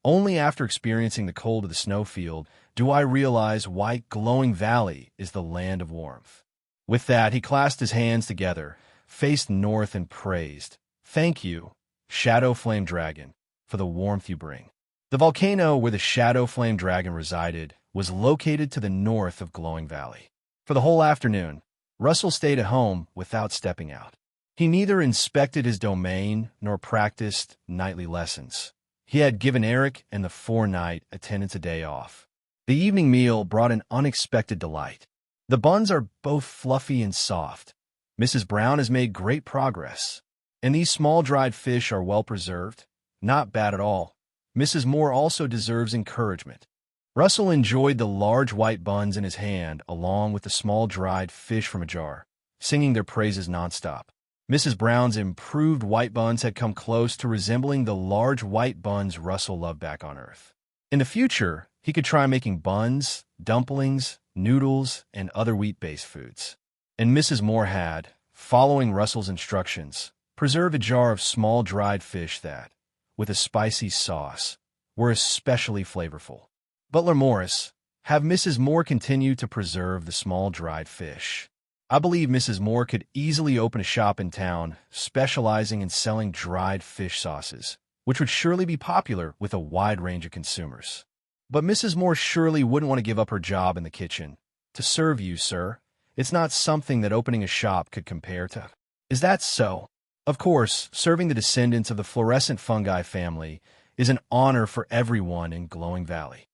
Only after experiencing the cold of the snowfield do I realize why Glowing Valley is the land of warmth. With that, he clasped his hands together, faced north, and praised, "Thank you, Shadow Flame Dragon, for the warmth you bring." The volcano where the Shadow Flame Dragon resided was located to the north of Glowing Valley. For the whole afternoon, Russell stayed at home without stepping out. He neither inspected his domain nor practiced nightly lessons. He had given Eric and the 4 night attendants a day off. The evening meal brought an unexpected delight. The buns are both fluffy and soft. Mrs. Brown has made great progress. And these small dried fish are well preserved. Not bad at all. Mrs. Moore also deserves encouragement. Russell enjoyed the large white buns in his hand along with the small dried fish from a jar, singing their praises nonstop. Mrs. Brown's improved white buns had come close to resembling the large white buns Russell loved back on Earth. In the future, he could try making buns, dumplings, noodles, and other wheat-based foods. And Mrs. Moore had, following Russell's instructions, preserved a jar of small dried fish that, with a spicy sauce, were especially flavorful. Butler Morris, have Mrs. Moore continue to preserve the small dried fish. I believe Mrs. Moore could easily open a shop in town specializing in selling dried fish sauces, which would surely be popular with a wide range of consumers. But Mrs. Moore surely wouldn't want to give up her job in the kitchen. To serve you, sir, it's not something that opening a shop could compare to. Is that so? Of course, serving the descendants of the Fluorescent Fungi family is an honor for everyone in Glowing Valley.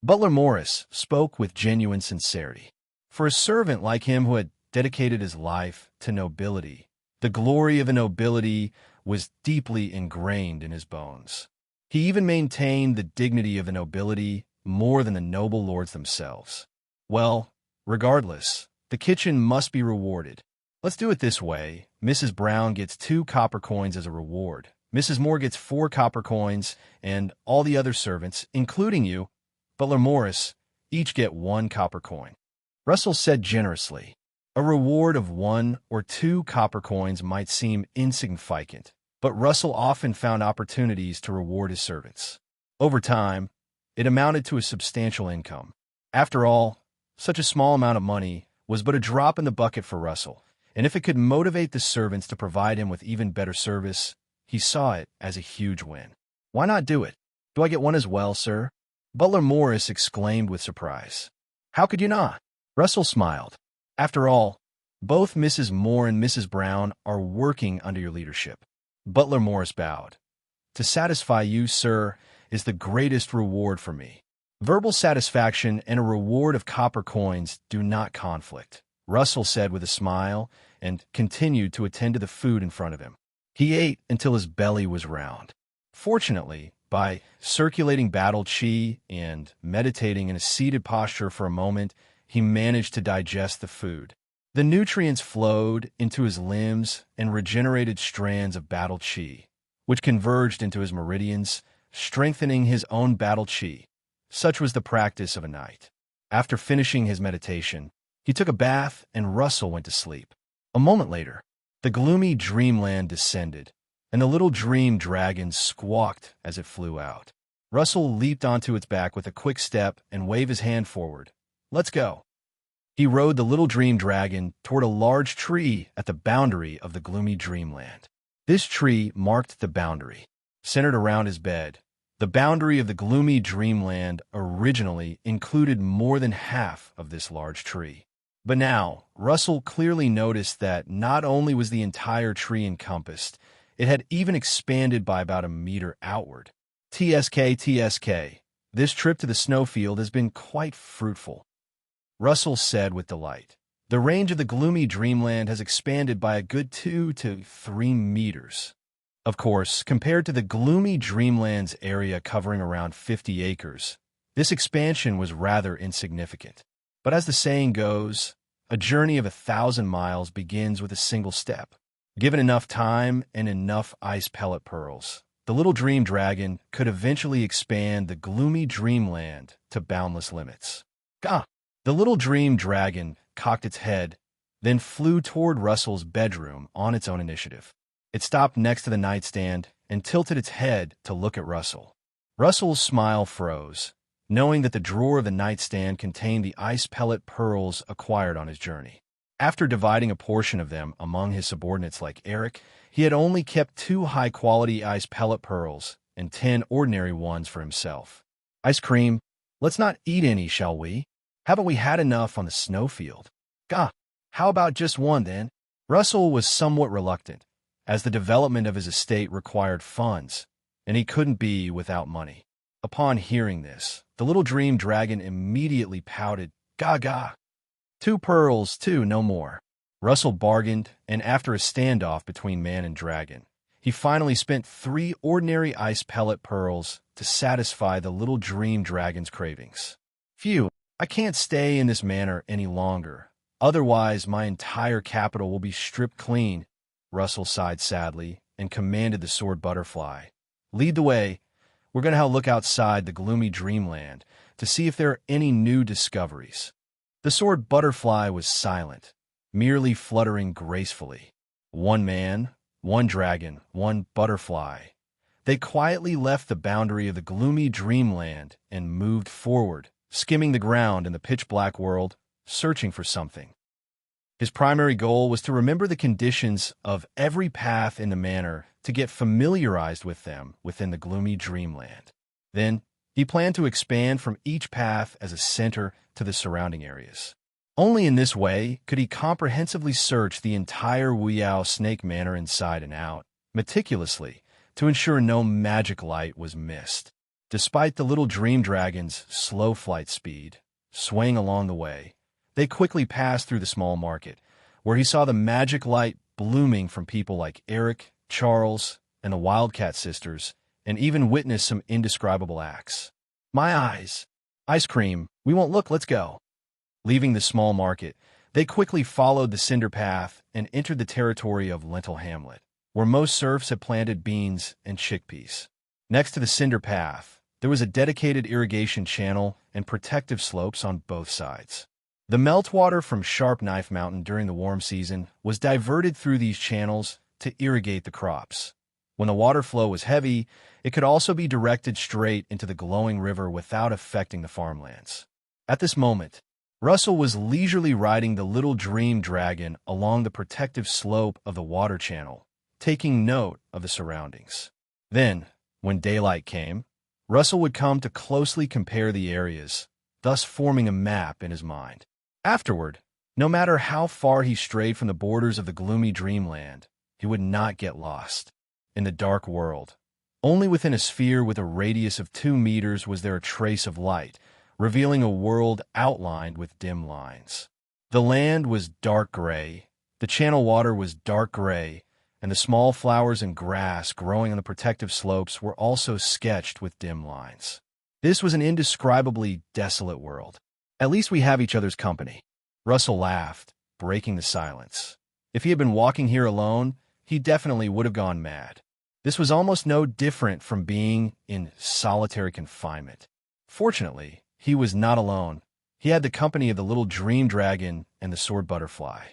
Butler Morris spoke with genuine sincerity. For a servant like him who had dedicated his life to nobility, the glory of a nobility was deeply ingrained in his bones. He even maintained the dignity of the nobility more than the noble lords themselves. Well, regardless, the kitchen must be rewarded. Let's do it this way. Mrs. Brown gets 2 copper coins as a reward. Mrs. Moore gets 4 copper coins, and all the other servants, including you, Butler Morris, each get 1 copper coin. Russell said generously. A reward of 1 or 2 copper coins might seem insignificant, but Russell often found opportunities to reward his servants. Over time, it amounted to a substantial income. After all, such a small amount of money was but a drop in the bucket for Russell, and if it could motivate the servants to provide him with even better service, he saw it as a huge win. Why not do it? Do I get one as well, sir? Butler Morris exclaimed with surprise. How could you not? Russell smiled. After all, both Mrs. Moore and Mrs. Brown are working under your leadership. Butler Morris bowed. To satisfy you, sir, is the greatest reward for me. Verbal satisfaction and a reward of copper coins do not conflict, Russell said with a smile and continued to attend to the food in front of him. He ate until his belly was round. Fortunately, by circulating battle chi and meditating in a seated posture for a moment, he managed to digest the food. The nutrients flowed into his limbs and regenerated strands of battle chi, which converged into his meridians, strengthening his own battle chi. Such was the practice of a knight. After finishing his meditation, he took a bath and Russell went to sleep. A moment later, the gloomy dreamland descended, and the little dream dragon squawked as it flew out. Russell leaped onto its back with a quick step and waved his hand forward. Let's go. He rode the little dream dragon toward a large tree at the boundary of the gloomy dreamland. This tree marked the boundary. Centered around his bed, the boundary of the gloomy dreamland originally included more than half of this large tree. But now, Russell clearly noticed that not only was the entire tree encompassed, it had even expanded by about a meter outward. TSK. This trip to the snowfield has been quite fruitful, Russell said with delight. The range of the gloomy dreamland has expanded by a good 2 to 3 meters. Of course, compared to the gloomy dreamland's area covering around 50 acres, this expansion was rather insignificant. But as the saying goes, a journey of 1,000 miles begins with a single step. Given enough time and enough ice pellet pearls, the little dream dragon could eventually expand the gloomy dreamland to boundless limits. Gah! The little dream dragon cocked its head, then flew toward Russell's bedroom on its own initiative. It stopped next to the nightstand and tilted its head to look at Russell. Russell's smile froze, knowing that the drawer of the nightstand contained the ice pellet pearls acquired on his journey. After dividing a portion of them among his subordinates like Eric, he had only kept 2 high-quality ice pellet pearls and 10 ordinary ones for himself. Ice cream? Let's not eat any, shall we? Haven't we had enough on the snowfield? Gah, how about just one, then? Russell was somewhat reluctant, as the development of his estate required funds, and he couldn't be without money. Upon hearing this, the little dream dragon immediately pouted, Gaga. 2 pearls, too, no more. Russell bargained, and after a standoff between man and dragon, he finally spent 3 ordinary ice pellet pearls to satisfy the little dream dragon's cravings. Phew, I can't stay in this manner any longer. Otherwise, my entire capital will be stripped clean. Russell sighed sadly and commanded the sword butterfly. Lead the way. We're going to have a look outside the gloomy dreamland to see if there are any new discoveries. The sword butterfly was silent, merely fluttering gracefully. 1 man, 1 dragon, 1 butterfly. They quietly left the boundary of the gloomy dreamland and moved forward, skimming the ground in the pitch-black world, searching for something. His primary goal was to remember the conditions of every path in the manor to get familiarized with them within the gloomy dreamland. Then, he planned to expand from each path as a center to the surrounding areas. Only in this way could he comprehensively search the entire Weow Snake Manor inside and out, meticulously, to ensure no magic light was missed. Despite the little dream dragon's slow flight speed, swaying along the way, they quickly passed through the small market, where he saw the magic light blooming from people like Eric, Charles, and the Wildcat sisters, and even witnessed some indescribable acts. My eyes! Ice cream! We won't look, let's go! Leaving the small market, they quickly followed the cinder path and entered the territory of Lentil Hamlet, where most serfs had planted beans and chickpeas. Next to the cinder path, there was a dedicated irrigation channel and protective slopes on both sides. The meltwater from Sharp Knife Mountain during the warm season was diverted through these channels to irrigate the crops. When the water flow was heavy, it could also be directed straight into the glowing river without affecting the farmlands. At this moment, Russell was leisurely riding the little dream dragon along the protective slope of the water channel, taking note of the surroundings. Then, when daylight came, Russell would come to closely compare the areas, thus forming a map in his mind. Afterward, no matter how far he strayed from the borders of the gloomy dreamland, he would not get lost. In the dark world, only within a sphere with a radius of 2 meters was there a trace of light, revealing a world outlined with dim lines. The land was dark gray, the channel water was dark gray, and the small flowers and grass growing on the protective slopes were also sketched with dim lines. This was an indescribably desolate world. At least we have each other's company. Russell laughed, breaking the silence. If he had been walking here alone, he definitely would have gone mad. This was almost no different from being in solitary confinement. Fortunately, he was not alone. He had the company of the little dream dragon and the sword butterfly.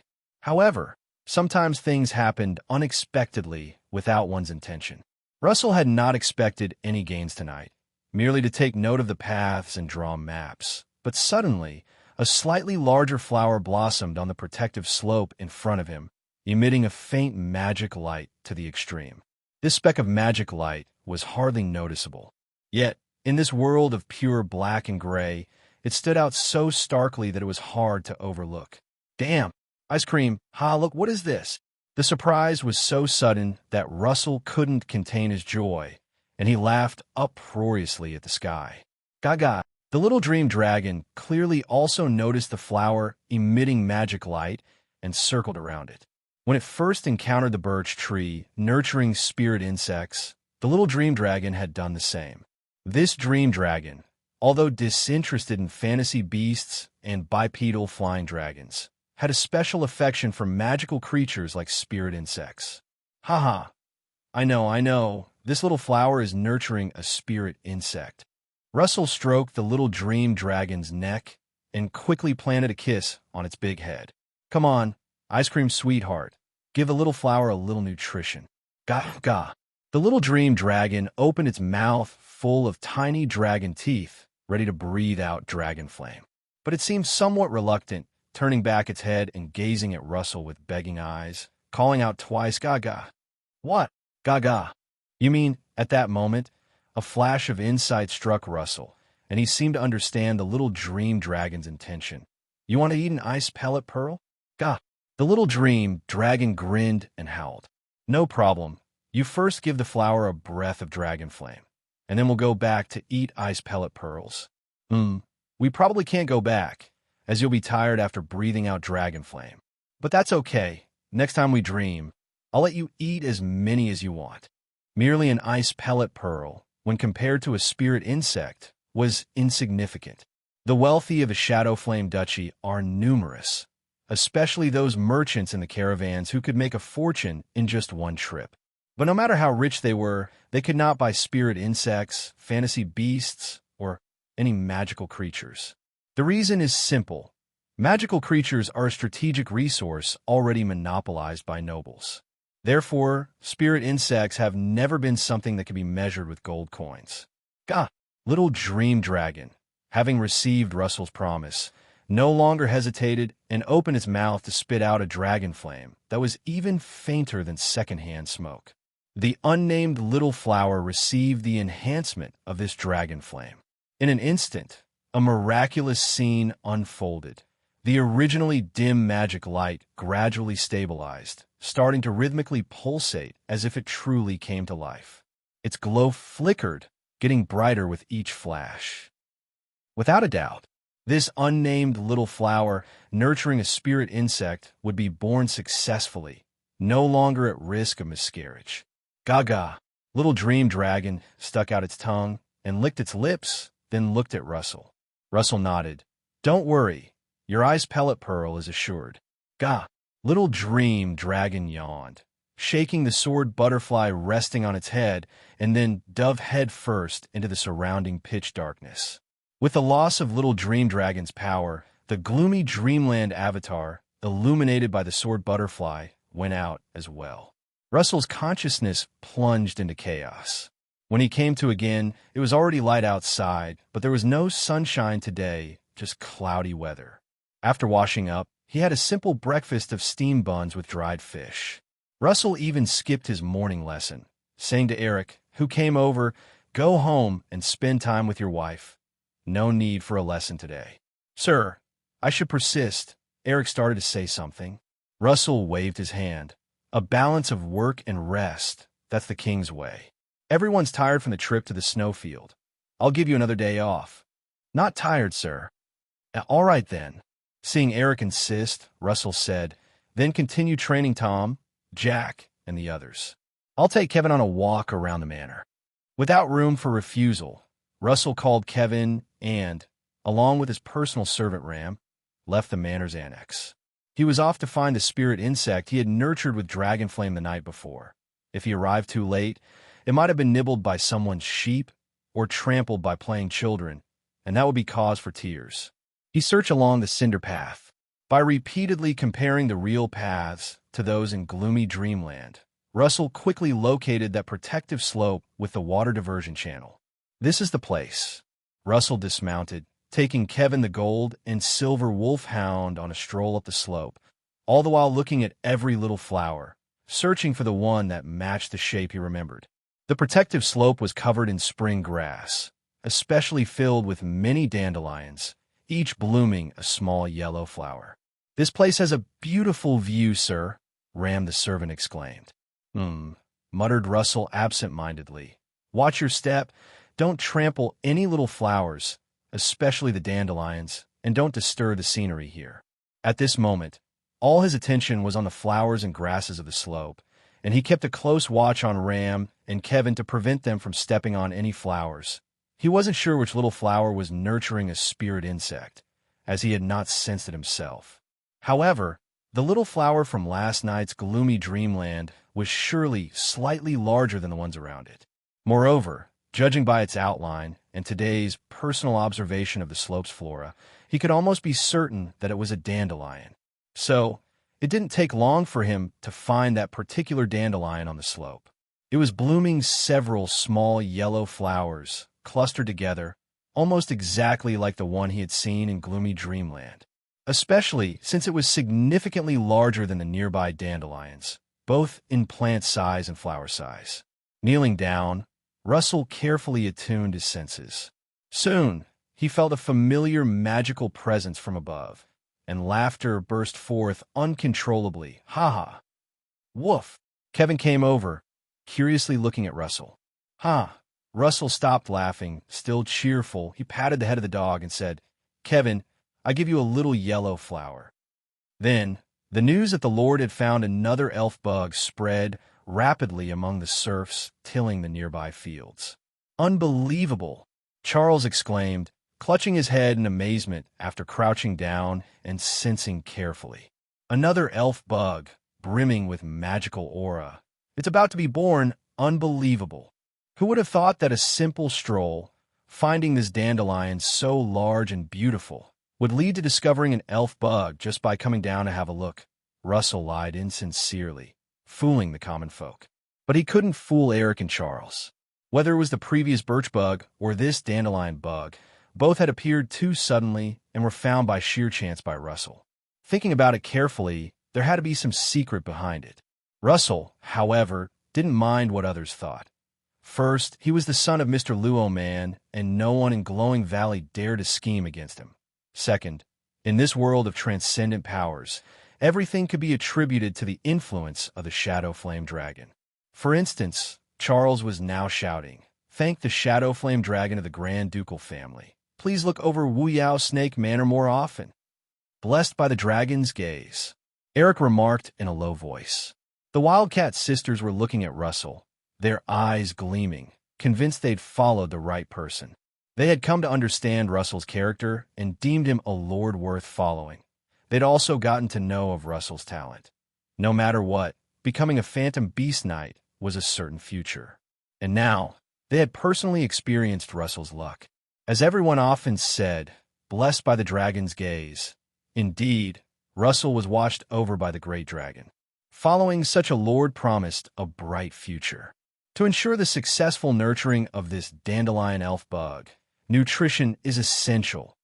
However, sometimes things happened unexpectedly without one's intention. Russell had not expected any gains tonight, merely to take note of the paths and draw maps. But suddenly, a slightly larger flower blossomed on the protective slope in front of him, emitting a faint magic light to the extreme. This speck of magic light was hardly noticeable. Yet, in this world of pure black and gray, it stood out so starkly that it was hard to overlook. Damn! Ice cream! Ha, look, what is this? The surprise was so sudden that Russell couldn't contain his joy, and he laughed uproariously at the sky. Gaga! The little dream dragon clearly also noticed the flower emitting magic light and circled around it. When it first encountered the birch tree, nurturing spirit insects, the little dream dragon had done the same. This dream dragon, although disinterested in fantasy beasts and bipedal flying dragons, had a special affection for magical creatures like spirit insects. Haha, I know, this little flower is nurturing a spirit insect. Russell stroked the little dream dragon's neck and quickly planted a kiss on its big head. Come on, ice cream sweetheart, give the little flower a little nutrition. Gah. The little dream dragon opened its mouth full of tiny dragon teeth, ready to breathe out dragon flame. But it seemed somewhat reluctant, turning back its head and gazing at Russell with begging eyes, calling out twice, Gaga. What? Gaga. You mean, at that moment, a flash of insight struck Russell, and he seemed to understand the little dream dragon's intention. You want to eat an ice pellet pearl? Gah. The little dream dragon grinned and howled. No problem. You first give the flower a breath of dragon flame, and then we'll go back to eat ice pellet pearls. We probably can't go back, as you'll be tired after breathing out dragon flame. But that's okay. Next time we dream, I'll let you eat as many as you want. Merely an ice pellet pearl, when compared to a spirit insect, was insignificant. The wealthy of a Shadow Flame Duchy are numerous, especially those merchants in the caravans who could make a fortune in just one trip. But no matter how rich they were, they could not buy spirit insects, fantasy beasts, or any magical creatures. The reason is simple. Magical creatures are a strategic resource already monopolized by nobles. Therefore, spirit insects have never been something that can be measured with gold coins. Gah! Little dream dragon, having received Russell's promise, no longer hesitated and opened its mouth to spit out a dragon flame that was even fainter than secondhand smoke. The unnamed little flower received the enhancement of this dragon flame. In an instant, a miraculous scene unfolded. The originally dim magic light gradually stabilized, starting to rhythmically pulsate as if it truly came to life. Its glow flickered, getting brighter with each flash. Without a doubt, this unnamed little flower, nurturing a spirit insect, would be born successfully, no longer at risk of miscarriage. Gaga! Little dream dragon stuck out its tongue and licked its lips, then looked at Russell. Russell nodded. Don't worry, your ice pellet pearl is assured. Gah! Little dream dragon yawned, shaking the sword butterfly resting on its head, and then dove head first into the surrounding pitch darkness. With the loss of little dream dragon's power, The gloomy dreamland avatar, illuminated by the sword butterfly, went out as well. Russell's consciousness plunged into chaos. When he came to again, it was already light outside, but there was no sunshine today, just cloudy weather. After washing up, he had a simple breakfast of steamed buns with dried fish. Russell even skipped his morning lesson, saying to Eric, who came over, "Go home and spend time with your wife. No need for a lesson today." "Sir, I should persist." Eric started to say something. Russell waved his hand. "A balance of work and rest, that's the king's way. Everyone's tired from the trip to the snowfield. I'll give you another day off." "Not tired, sir." "All right, then." Seeing Eric insist, Russell said, "Then continue training Tom, Jack, and the others. I'll take Kevin on a walk around the manor." Without room for refusal, Russell called Kevin and, along with his personal servant Ram, left the manor's annex. He was off to find the spirit insect he had nurtured with Dragonflame the night before. If he arrived too late, it might have been nibbled by someone's sheep or trampled by playing children, and that would be cause for tears. He searched along the cinder path. By repeatedly comparing the real paths to those in gloomy dreamland, Russell quickly located that protective slope with the water diversion channel. "This is the place." Russell dismounted, taking Kevin the gold and silver wolfhound on a stroll up the slope, all the while looking at every little flower, searching for the one that matched the shape he remembered. The protective slope was covered in spring grass, especially filled with many dandelions, each blooming a small yellow flower. "This place has a beautiful view, sir," Ram the servant exclaimed. Muttered Russell absent-mindedly. "Watch your step. Don't trample any little flowers, especially the dandelions, and don't disturb the scenery here." At this moment, all his attention was on the flowers and grasses of the slope, and he kept a close watch on Ram and Kevin to prevent them from stepping on any flowers. He wasn't sure which little flower was nurturing a spirit insect, as he had not sensed it himself. However, the little flower from last night's gloomy dreamland was surely slightly larger than the ones around it. Moreover, judging by its outline and today's personal observation of the slope's flora, he could almost be certain that it was a dandelion. So, it didn't take long for him to find that particular dandelion on the slope. It was blooming several small yellow flowers, clustered together, almost exactly like the one he had seen in gloomy dreamland, especially since it was significantly larger than the nearby dandelions, both in plant size and flower size. Kneeling down, Russell carefully attuned his senses. Soon, he felt a familiar magical presence from above, and laughter burst forth uncontrollably. "Ha ha!" "Woof!" Kevin came over, curiously looking at Russell. "Ha!" Russell stopped laughing, still cheerful. He patted the head of the dog and said, "Kevin, I give you a little yellow flower." Then, the news that the Lord had found another elf bug spread rapidly among the serfs tilling the nearby fields. "Unbelievable!" Charles exclaimed, clutching his head in amazement after crouching down and sensing carefully. "Another elf bug, brimming with magical aura. It's about to be born. Unbelievable. Who would have thought that a simple stroll, finding this dandelion so large and beautiful, would lead to discovering an elf bug just by coming down to have a look?" Russell lied insincerely, fooling the common folk. But he couldn't fool Eric and Charles. Whether it was the previous birch bug or this dandelion bug, both had appeared too suddenly and were found by sheer chance by Russell. Thinking about it carefully, there had to be some secret behind it. Russell, however, didn't mind what others thought. First, he was the son of Mr. Luo Man, and no one in Glowing Valley dared to scheme against him. Second, in this world of transcendent powers, everything could be attributed to the influence of the Shadow Flame Dragon. For instance, Charles was now shouting, "Thank the Shadow Flame Dragon of the Grand Ducal family. Please look over Wu Yao Snake Manor more often. Blessed by the dragon's gaze," Eric remarked in a low voice. The Wildcat sisters were looking at Russell, their eyes gleaming, convinced they'd followed the right person. They had come to understand Russell's character and deemed him a lord worth following. They'd also gotten to know of Russell's talent. No matter what, becoming a Phantom Beast Knight was a certain future. And now, they had personally experienced Russell's luck. As everyone often said, blessed by the dragon's gaze, Indeed, Russell was watched over by the great dragon. Following such a lord promised a bright future. To ensure the successful nurturing of this dandelion elf bug, nutrition is essential.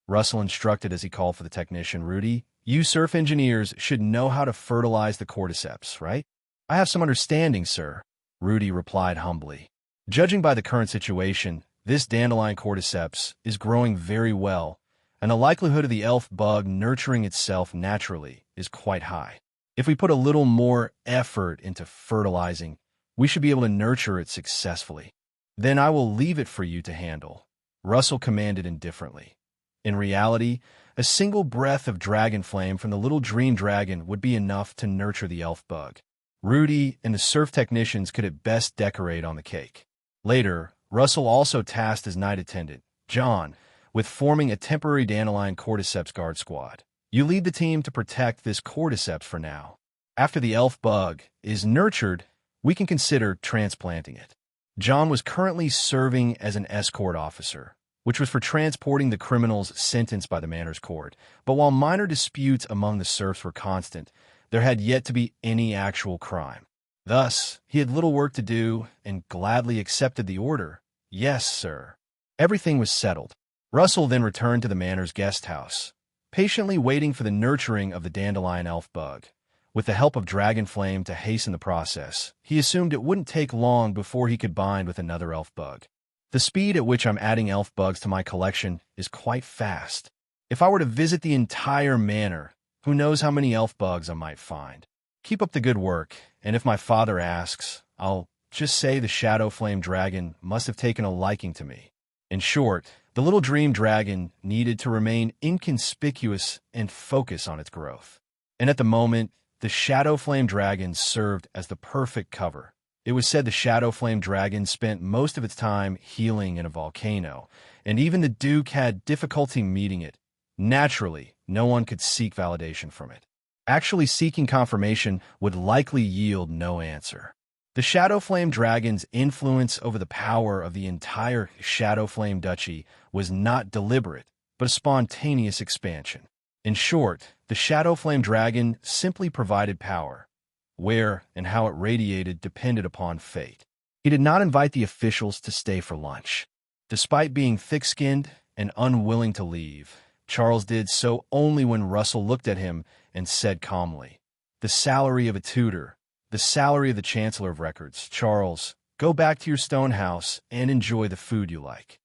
Russell instructed as he called for the technician. Rudy, you surf engineers should know how to fertilize the cordyceps, right? I have some understanding, sir, Rudy replied humbly. Judging by the current situation, this dandelion cordyceps is growing very well, and the likelihood of the elf bug nurturing itself naturally is quite high. If we put a little more effort into fertilizing, we should be able to nurture it successfully. Then I will leave it for you to handle, Russell commanded indifferently. In reality, a single breath of dragon flame from the little dream dragon would be enough to nurture the elf bug. Rudy and the surf technicians could at best decorate on the cake. Later, Russell also tasked his night attendant, John, with forming a temporary dandelion cordyceps guard squad. You lead the team to protect this cordyceps for now. After the elf bug is nurtured, we can consider transplanting it. John was currently serving as an escort officer, which was for transporting the criminals sentenced by the manor's court. But while minor disputes among the serfs were constant, there had yet to be any actual crime. Thus, he had little work to do and gladly accepted the order. Yes, sir. Everything was settled. Russell then returned to the manor's guest house, patiently waiting for the nurturing of the dandelion elf bug. With the help of Dragon Flame to hasten the process, he assumed it wouldn't take long before he could bind with another elf bug. The speed at which I'm adding elf bugs to my collection is quite fast. If I were to visit the entire manor, who knows how many elf bugs I might find. Keep up the good work, and if my father asks, I'll just say the Shadow Flame Dragon must have taken a liking to me. In short, the little dream dragon needed to remain inconspicuous and focus on its growth. And at the moment, the Shadow Flame Dragon served as the perfect cover. It was said the Shadow Flame Dragon spent most of its time healing in a volcano, and even the Duke had difficulty meeting it. Naturally, no one could seek validation from it. Actually seeking confirmation would likely yield no answer. The Shadow Flame Dragon's influence over the power of the entire Shadow Flame Duchy was not deliberate, but a spontaneous expansion. In short, the Shadow Flame Dragon simply provided power. Where and how it radiated depended upon fate. He did not invite the officials to stay for lunch. Despite being thick-skinned and unwilling to leave, Charles did so only when Russell looked at him and said calmly, "The salary of a tutor, the salary of the Chancellor of Records. Charles, go back to your stone house and enjoy the food you like."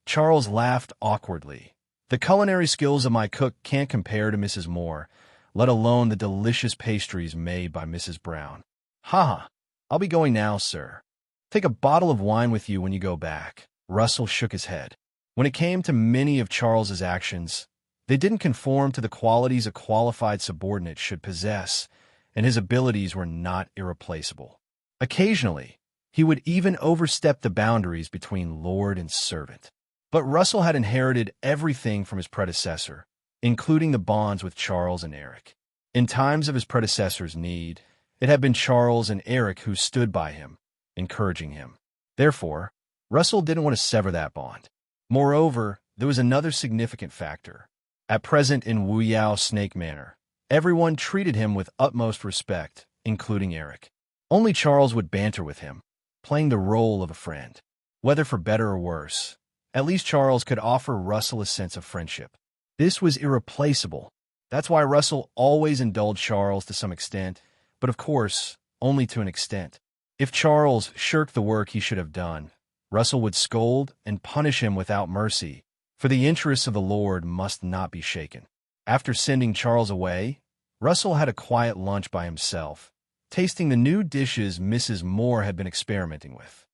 Charles laughed awkwardly. The culinary skills of my cook can't compare to Mrs. Moore, let alone the delicious pastries made by Mrs. Brown. Ha! I'll be going now, sir. Take a bottle of wine with you when you go back. Russell shook his head. When it came to many of Charles's actions, they didn't conform to the qualities a qualified subordinate should possess, and his abilities were not irreplaceable. Occasionally, he would even overstep the boundaries between lord and servant. But Russell had inherited everything from his predecessor, including the bonds with Charles and Eric. In times of his predecessor's need, it had been Charles and Eric who stood by him, encouraging him. Therefore, Russell didn't want to sever that bond. Moreover, there was another significant factor. At present in Wu Yao Snake Manor, everyone treated him with utmost respect, including Eric. Only Charles would banter with him, playing the role of a friend. Whether for better or worse, at least Charles could offer Russell a sense of friendship. This was irreplaceable. That's why Russell always indulged Charles to some extent, but of course, only to an extent. If Charles shirked the work he should have done, Russell would scold and punish him without mercy, for the interests of the Lord must not be shaken. After sending Charles away, Russell had a quiet lunch by himself, tasting the new dishes Mrs. Moore had been experimenting with.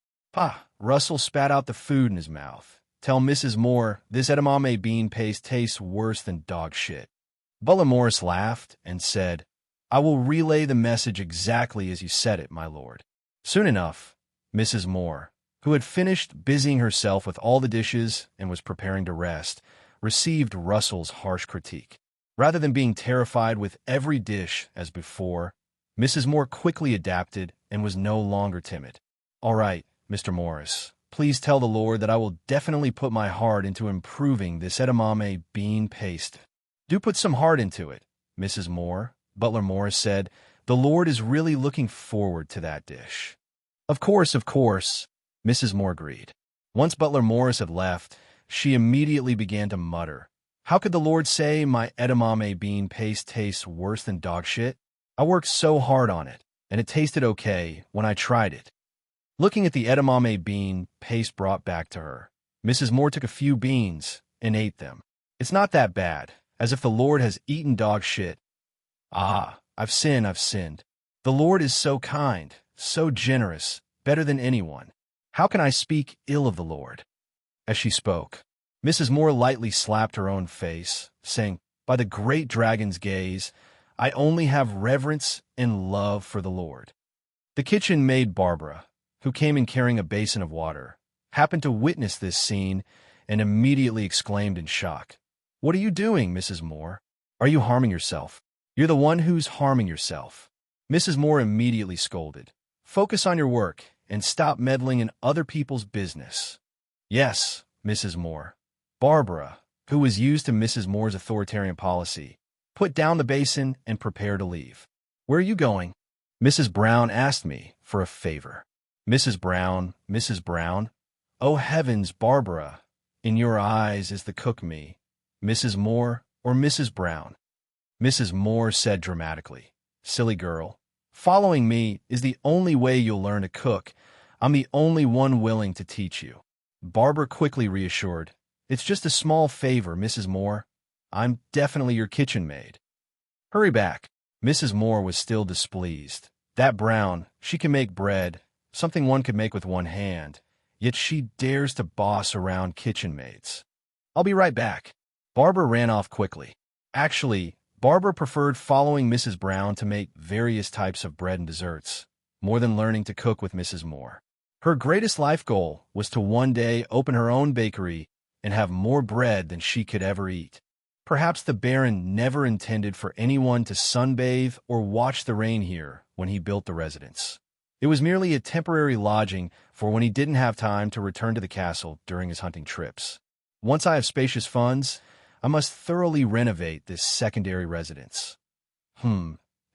Russell spat out the food in his mouth. Tell Mrs. Moore this edamame bean paste tastes worse than dog shit. Butler Morris laughed and said, "I will relay the message exactly as you said it, my lord." Soon enough, Mrs. Moore, who had finished busying herself with all the dishes and was preparing to rest, received Russell's harsh critique. Rather than being terrified with every dish as before, Mrs. Moore quickly adapted and was no longer timid. "All right, Mr. Morris, please tell the Lord that I will definitely put my heart into improving this edamame bean paste." Do put some heart into it, Mrs. Moore, Butler Morris said. The Lord is really looking forward to that dish. Of course, Mrs. Moore agreed. Once Butler Morris had left, she immediately began to mutter. How could the Lord say my edamame bean paste tastes worse than dog shit? I worked so hard on it, and it tasted okay when I tried it. Looking at the edamame bean paste brought back to her, Mrs. Moore took a few beans and ate them. It's not that bad, as if the Lord has eaten dog shit. Ah, I've sinned. The Lord is so kind, so generous, better than anyone. How can I speak ill of the Lord? As she spoke, Mrs. Moore lightly slapped her own face, saying, By the great dragon's gaze, I only have reverence and love for the Lord. The kitchen maid Barbara, who came in carrying a basin of water, happened to witness this scene and immediately exclaimed in shock. What are you doing, Mrs. Moore? Are you harming yourself? You're the one who's harming yourself. Mrs. Moore immediately scolded. Focus on your work and stop meddling in other people's business. Yes, Mrs. Moore. Barbara, who was used to Mrs. Moore's authoritarian policy, put down the basin and prepared to leave. Where are you going? Mrs. Brown asked me for a favor. Mrs. Brown. Oh heavens, Barbara, in your eyes is the cook me, Mrs. Moore or Mrs. Brown? Mrs. Moore said dramatically, Silly girl, following me is the only way you'll learn to cook. I'm the only one willing to teach you. Barbara quickly reassured, It's just a small favor, Mrs. Moore. I'm definitely your kitchen maid. Hurry back. Mrs. Moore was still displeased. That Brown, she can make bread, something one could make with one hand, yet she dares to boss around kitchen maids. I'll be right back. Barbara ran off quickly. Actually, Barbara preferred following Mrs. Brown to make various types of bread and desserts, more than learning to cook with Mrs. Moore. Her greatest life goal was to one day open her own bakery and have more bread than she could ever eat. Perhaps the Baron never intended for anyone to sunbathe or watch the rain here when he built the residence. It was merely a temporary lodging for when he didn't have time to return to the castle during his hunting trips. Once I have spacious funds, I must thoroughly renovate this secondary residence.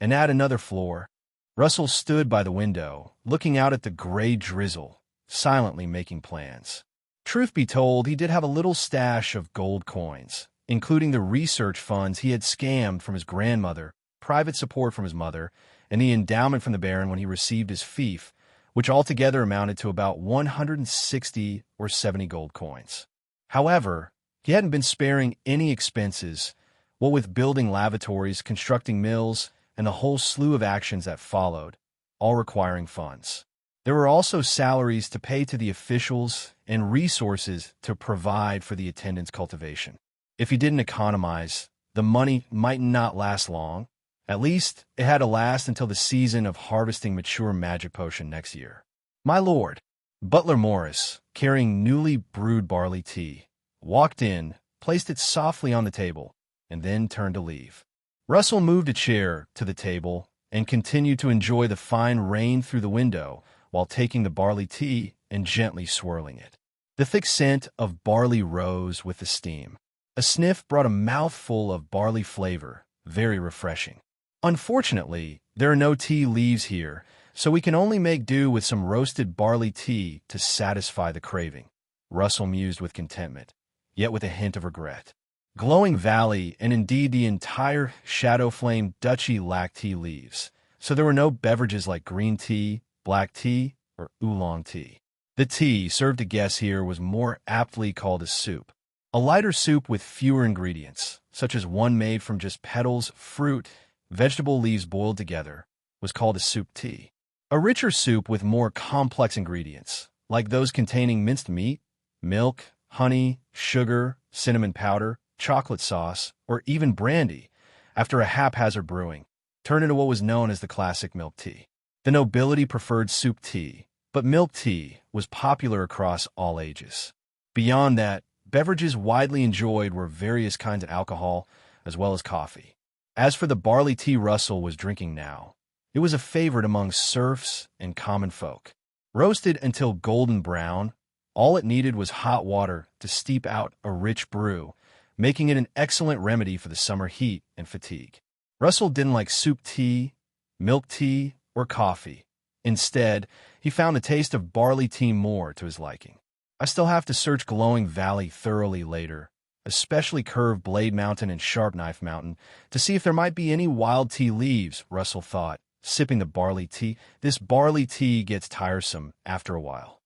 And add another floor. Russell stood by the window, looking out at the gray drizzle, silently making plans. Truth be told, he did have a little stash of gold coins, including the research funds he had scammed from his grandmother, private support from his mother, and the endowment from the Baron when he received his fief, which altogether amounted to about 160 or 70 gold coins. However, he hadn't been sparing any expenses, what with building lavatories, constructing mills, and the whole slew of actions that followed, all requiring funds. There were also salaries to pay to the officials and resources to provide for the attendants' cultivation. If he didn't economize, the money might not last long. At least, it had to last until the season of harvesting mature magic potion next year. My lord, Butler Morris, carrying newly brewed barley tea, walked in, placed it softly on the table, and then turned to leave. Russell moved a chair to the table and continued to enjoy the fine rain through the window while taking the barley tea and gently swirling it. The thick scent of barley rose with the steam. A sniff brought a mouthful of barley flavor, very refreshing. Unfortunately, there are no tea leaves here, so we can only make do with some roasted barley tea to satisfy the craving. Russell mused with contentment, yet with a hint of regret. Glowing Valley, and indeed the entire Shadow Flame Duchy, lacked tea leaves, so there were no beverages like green tea, black tea, or oolong tea. The tea served to guests here was more aptly called a soup. A lighter soup with fewer ingredients, such as one made from just petals, fruit, vegetable leaves boiled together, was called a soup tea. A richer soup with more complex ingredients, like those containing minced meat, milk, honey, sugar, cinnamon powder, chocolate sauce, or even brandy, after a haphazard brewing, turned into what was known as the classic milk tea. The nobility preferred soup tea, but milk tea was popular across all ages. Beyond that, beverages widely enjoyed were various kinds of alcohol, as well as coffee. As for the barley tea Russell was drinking now, it was a favorite among serfs and common folk. Roasted until golden brown, all it needed was hot water to steep out a rich brew, making it an excellent remedy for the summer heat and fatigue. Russell didn't like soup tea, milk tea, or coffee. Instead, he found the taste of barley tea more to his liking. I still have to search Glowing Valley thoroughly later, especially Curved Blade Mountain and Sharp Knife Mountain, to see if there might be any wild tea leaves, Russell thought, sipping the barley tea. This barley tea gets tiresome after a while.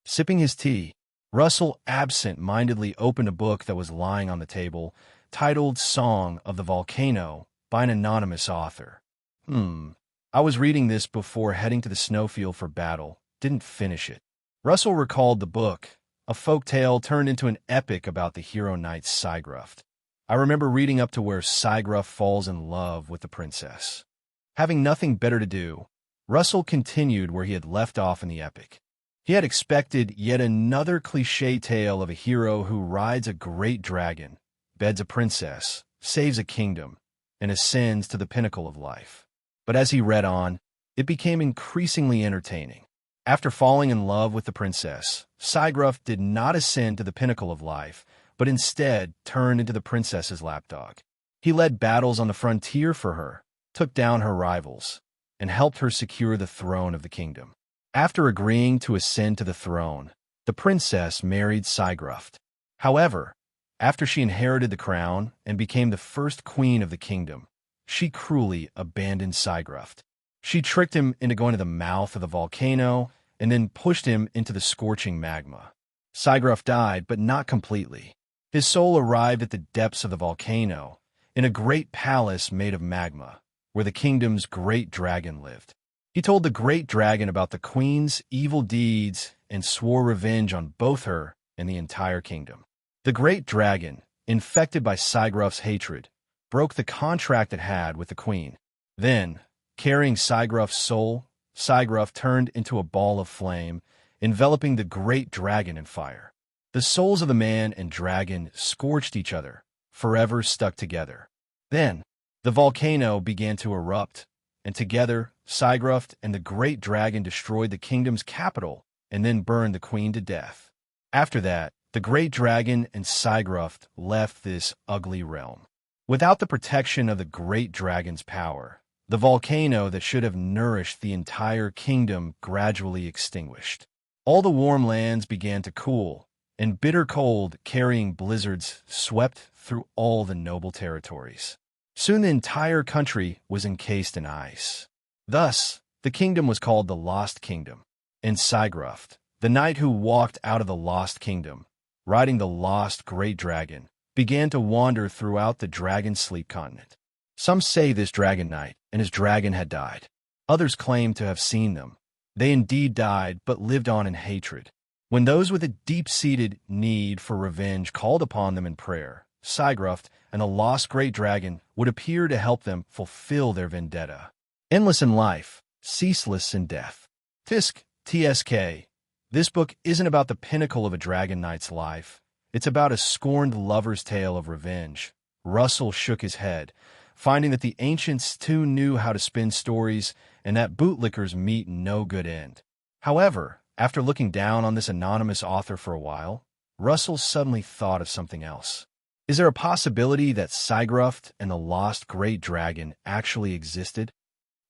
Sipping his tea, Russell absent-mindedly opened a book that was lying on the table, titled Song of the Volcano by an anonymous author. I was reading this before heading to the snowfield for battle, didn't finish it. Russell recalled the book, a folk tale turned into an epic about the hero knight Sigruft. I remember reading up to where Sigruft falls in love with the princess. Having nothing better to do, Russell continued where he had left off in the epic. He had expected yet another cliché tale of a hero who rides a great dragon, beds a princess, saves a kingdom, and ascends to the pinnacle of life. But as he read on, it became increasingly entertaining. After falling in love with the princess, Sigruft did not ascend to the pinnacle of life, but instead turned into the princess's lapdog. He led battles on the frontier for her, took down her rivals, and helped her secure the throne of the kingdom. After agreeing to ascend to the throne, the princess married Sigruft. However, after she inherited the crown and became the first queen of the kingdom, she cruelly abandoned Sigruft. She tricked him into going to the mouth of the volcano and then pushed him into the scorching magma. Sigruft died, but not completely. His soul arrived at the depths of the volcano, in a great palace made of magma, where the kingdom's great dragon lived. He told the great dragon about the queen's evil deeds and swore revenge on both her and the entire kingdom. The great dragon, infected by Sigruft's hatred, broke the contract it had with the queen. Then, carrying Sigruft's soul, Sigruft turned into a ball of flame, enveloping the great dragon in fire. The souls of the man and dragon scorched each other, forever stuck together. Then, the volcano began to erupt, and together, Sigruft and the great dragon destroyed the kingdom's capital and then burned the queen to death. After that, the great dragon and Sigruft left this ugly realm. Without the protection of the great dragon's power, the volcano that should have nourished the entire kingdom gradually extinguished. All the warm lands began to cool, and bitter cold carrying blizzards swept through all the noble territories. Soon the entire country was encased in ice. Thus, the kingdom was called the Lost Kingdom, and Sigruft, the knight who walked out of the Lost Kingdom, riding the lost great dragon, began to wander throughout the dragon sleep continent. Some say this dragon knight and his dragon had died. Others claim to have seen them. They indeed died, but lived on in hatred. When those with a deep-seated need for revenge called upon them in prayer, Sigruft and the lost great dragon would appear to help them fulfill their vendetta. Endless in life, ceaseless in death. Tisk, TSK. This book isn't about the pinnacle of a dragon knight's life. It's about a scorned lover's tale of revenge. Russell shook his head, finding that the ancients too knew how to spin stories and that bootlickers meet no good end. However, after looking down on this anonymous author for a while, Russell suddenly thought of something else. Is there a possibility that Sigruft and the lost great dragon actually existed?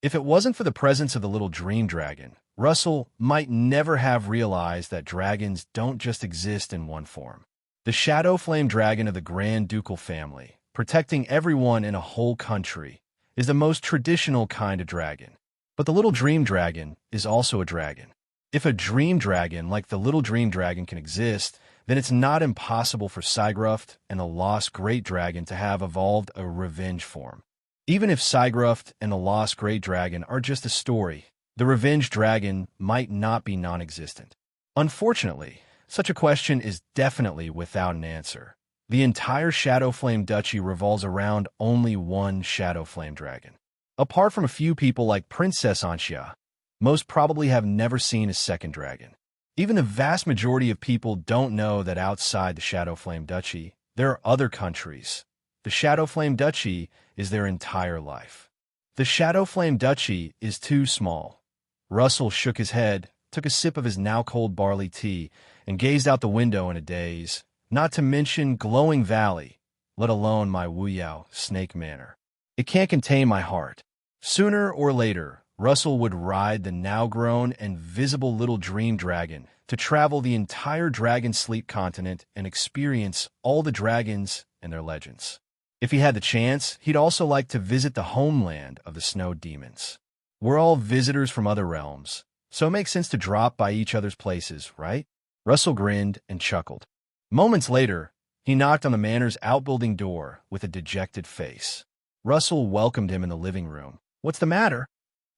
If it wasn't for the presence of the little dream dragon, Russell might never have realized that dragons don't just exist in one form. The shadow flame dragon of the Grand Ducal family, protecting everyone in a whole country, is the most traditional kind of dragon. But the little dream dragon is also a dragon. If a dream dragon like the little dream dragon can exist, then it's not impossible for Sigruft and the lost great dragon to have evolved a revenge form. Even if Sigruft and the lost great dragon are just a story, the revenge dragon might not be non-existent. Unfortunately, such a question is definitely without an answer. The entire Shadow Flame Duchy revolves around only one Shadow Flame dragon. Apart from a few people like Princess Anxia, most probably have never seen a second dragon. Even the vast majority of people don't know that outside the Shadow Flame Duchy, there are other countries. The Shadow Flame Duchy is their entire life. The Shadow Flame Duchy is too small. Russell shook his head, took a sip of his now-cold barley tea, and gazed out the window in a daze, not to mention Glowing Valley, let alone my Wuyao snake manner. It can't contain my heart. Sooner or later, Russell would ride the now-grown and visible little dream dragon to travel the entire Dragon Sleep continent and experience all the dragons and their legends. If he had the chance, he'd also like to visit the homeland of the snow demons. We're all visitors from other realms, so it makes sense to drop by each other's places, right? Russell grinned and chuckled. Moments later, he knocked on the manor's outbuilding door with a dejected face. Russell welcomed him in the living room. "What's the matter?"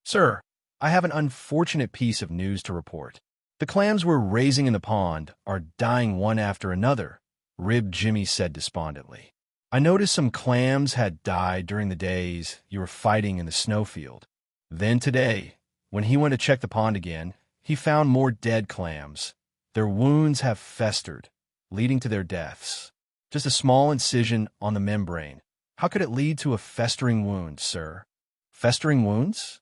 "Sir, I have an unfortunate piece of news to report. The clams we're raising in the pond are dying one after another," Rib Jimmy said despondently. "I noticed some clams had died during the days you were fighting in the snowfield. Then today, when he went to check the pond again, he found more dead clams. Their wounds have festered, leading to their deaths. Just a small incision on the membrane. How could it lead to a festering wound, sir?" "Festering wounds?"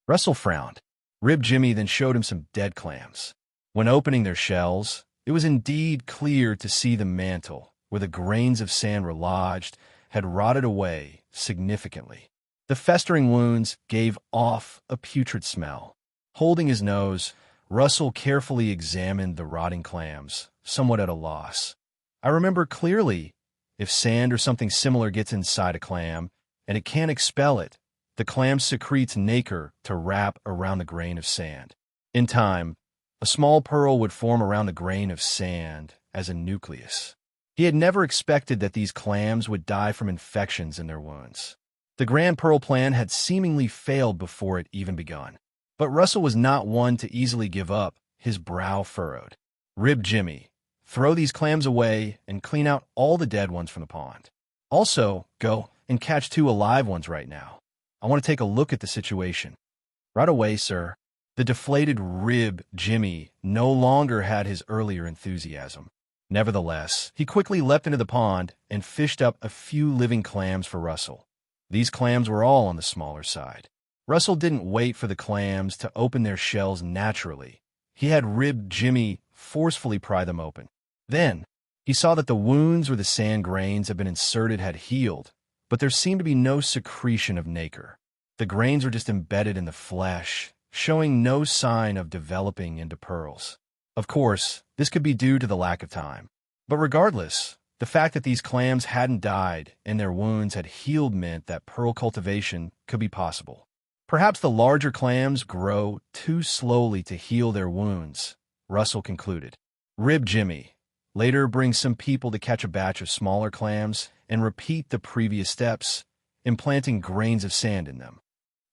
Russell frowned. Rib Jimmy then showed him some dead clams. When opening their shells, it was indeed clear to see the mantle, where the grains of sand were lodged, had rotted away significantly. The festering wounds gave off a putrid smell. Holding his nose, Russell carefully examined the rotting clams, somewhat at a loss. "I remember clearly, if sand or something similar gets inside a clam, and it can't expel it, the clam secretes nacre to wrap around the grain of sand. In time, a small pearl would form around the grain of sand as a nucleus." He had never expected that these clams would die from infections in their wounds. The Grand Pearl plan had seemingly failed before it even begun. But Russell was not one to easily give up, his brow furrowed. "Rib Jimmy, throw these clams away and clean out all the dead ones from the pond. Also, go and catch 2 alive ones right now. I want to take a look at the situation." "Right away, sir." The deflated Rib Jimmy no longer had his earlier enthusiasm. Nevertheless, he quickly leapt into the pond and fished up a few living clams for Russell. These clams were all on the smaller side. Russell didn't wait for the clams to open their shells naturally. He had Rib Jimmy forcefully pry them open. Then, he saw that the wounds where the sand grains had been inserted had healed, but there seemed to be no secretion of nacre. The grains were just embedded in the flesh, showing no sign of developing into pearls. Of course, this could be due to the lack of time. But regardless, the fact that these clams hadn't died and their wounds had healed meant that pearl cultivation could be possible. Perhaps the larger clams grow too slowly to heal their wounds, Russell concluded. Rib Jimmy, later bring some people to catch a batch of smaller clams and repeat the previous steps, implanting grains of sand in them.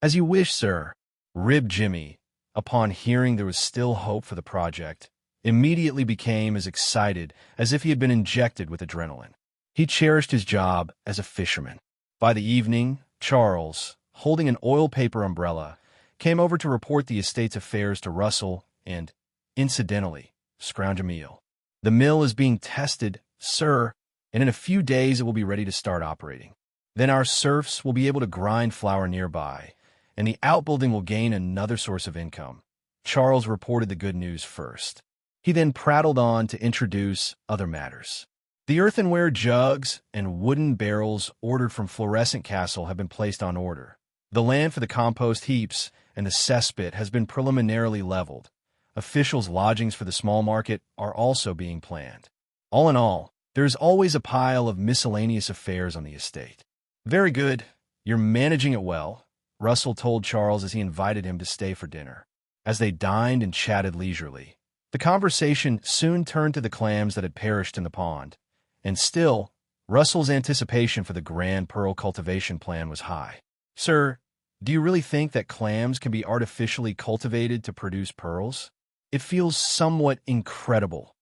"As you wish, sir." Rib Jimmy, upon hearing there was still hope for the project, immediately became as excited as if he had been injected with adrenaline. He cherished his job as a fisherman. By the evening, Charles, holding an oil paper umbrella, came over to report the estate's affairs to Russell and, incidentally, scrounge a meal. "The mill is being tested, sir, and in a few days it will be ready to start operating. Then our serfs will be able to grind flour nearby, and the outbuilding will gain another source of income." Charles reported the good news first. He then prattled on to introduce other matters. "The earthenware jugs and wooden barrels ordered from Fluorescent Castle have been placed on order. The land for the compost heaps and the cesspit has been preliminarily leveled. Officials' lodgings for the small market are also being planned. All in all, there is always a pile of miscellaneous affairs on the estate." "Very good. You're managing it well," Russell told Charles as he invited him to stay for dinner. As they dined and chatted leisurely, the conversation soon turned to the clams that had perished in the pond. And still, Russell's anticipation for the Grand Pearl cultivation plan was high. "Sir, do you really think that clams can be artificially cultivated to produce pearls? It feels somewhat incredible."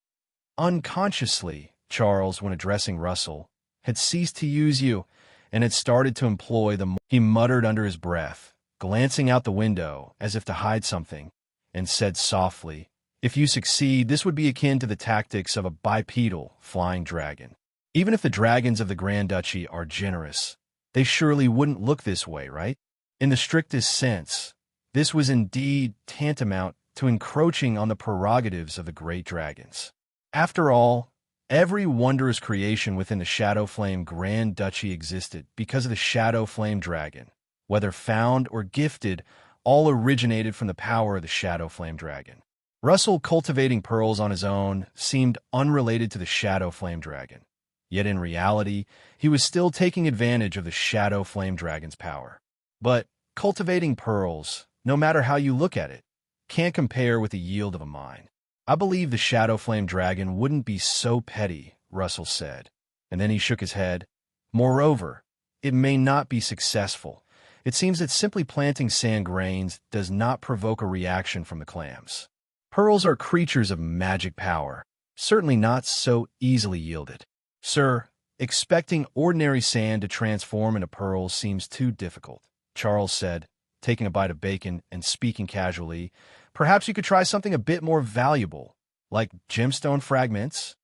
Unconsciously, Charles, when addressing Russell, had ceased to use you and had started to employ the... He muttered under his breath, glancing out the window as if to hide something, and said softly, "If you succeed, this would be akin to the tactics of a bipedal flying dragon. Even if the dragons of the Grand Duchy are generous, they surely wouldn't look this way, right? In the strictest sense, this was indeed tantamount to encroaching on the prerogatives of the great dragons. After all, Every wondrous creation within the Shadow Flame Grand Duchy existed because of the Shadow Flame Dragon. Whether found or gifted, all originated from the power of the Shadow Flame Dragon. Russell cultivating pearls on his own seemed unrelated to the Shadow Flame Dragon. Yet in reality, he was still taking advantage of the Shadow Flame Dragon's power. But cultivating pearls, no matter how you look at it, can't compare with the yield of a mine. I believe the Shadow Flame Dragon wouldn't be so petty, Russell said. And then he shook his head. Moreover, it may not be successful. It seems that simply planting sand grains does not provoke a reaction from the clams. Pearls are creatures of magic power, certainly not so easily yielded. Sir, expecting ordinary sand to transform into pearls seems too difficult, Charles said, taking a bite of bacon and speaking casually. Perhaps you could try something a bit more valuable, like gemstone fragments?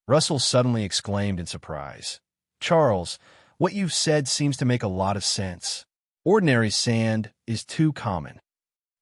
Russell suddenly exclaimed in surprise. Charles, what you've said seems to make a lot of sense. Ordinary sand is too common.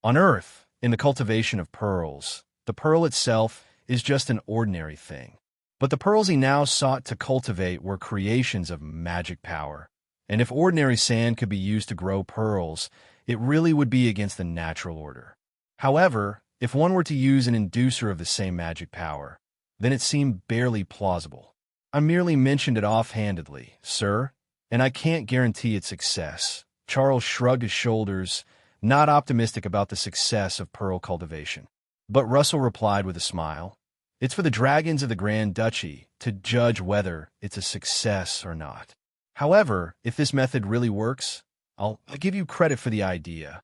On Earth, in the cultivation of pearls, the pearl itself is just an ordinary thing. But the pearls he now sought to cultivate were creations of magic power. And if ordinary sand could be used to grow pearls, it really would be against the natural order. However, if one were to use an inducer of the same magic power, then it seemed barely plausible. I merely mentioned it offhandedly, sir, and I can't guarantee its success. Charles shrugged his shoulders, not optimistic about the success of pearl cultivation. But Russell replied with a smile, it's for the dragons of the Grand Duchy to judge whether it's a success or not. However, if this method really works, I'll give you credit for the idea.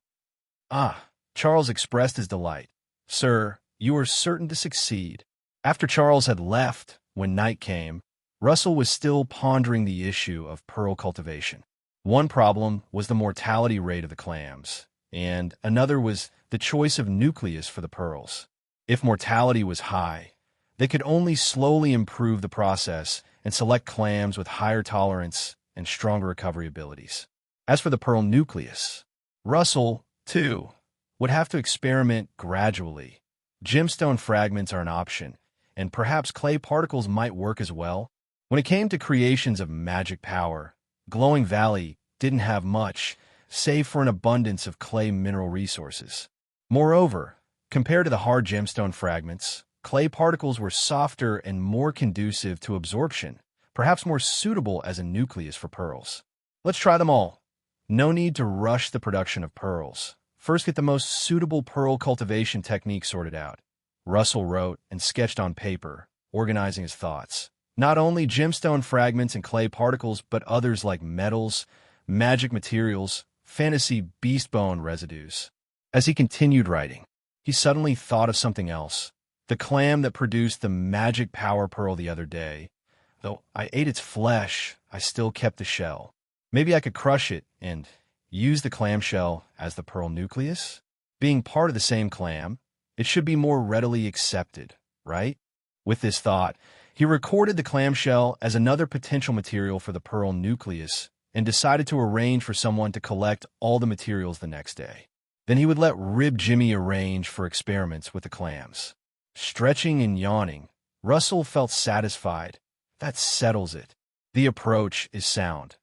Charles expressed his delight. Sir, you are certain to succeed. After Charles had left, when night came, Russell was still pondering the issue of pearl cultivation. One problem was the mortality rate of the clams, and another was the choice of nucleus for the pearls. If mortality was high, they could only slowly improve the process and select clams with higher tolerance and stronger recovery abilities. As for the pearl nucleus, Russell, too, would have to experiment gradually. Gemstone fragments are an option, and perhaps clay particles might work as well. When it came to creations of magic power, Glowing Valley didn't have much, save for an abundance of clay mineral resources. Moreover, compared to the hard gemstone fragments, clay particles were softer and more conducive to absorption, perhaps more suitable as a nucleus for pearls. Let's try them all. No need to rush the production of pearls. First, get the most suitable pearl cultivation technique sorted out. Russell wrote and sketched on paper, organizing his thoughts. Not only gemstone fragments and clay particles, but others like metals, magic materials, fantasy beast bone residues. As he continued writing, he suddenly thought of something else. The clam that produced the magic power pearl the other day. Though I ate its flesh, I still kept the shell. Maybe I could crush it and use the clamshell as the pearl nucleus? Being part of the same clam, it should be more readily accepted, right? With this thought, he recorded the clamshell as another potential material for the pearl nucleus and decided to arrange for someone to collect all the materials the next day. Then he would let Rib Jimmy arrange for experiments with the clams. Stretching and yawning, Russell felt satisfied. That settles it. The approach is sound.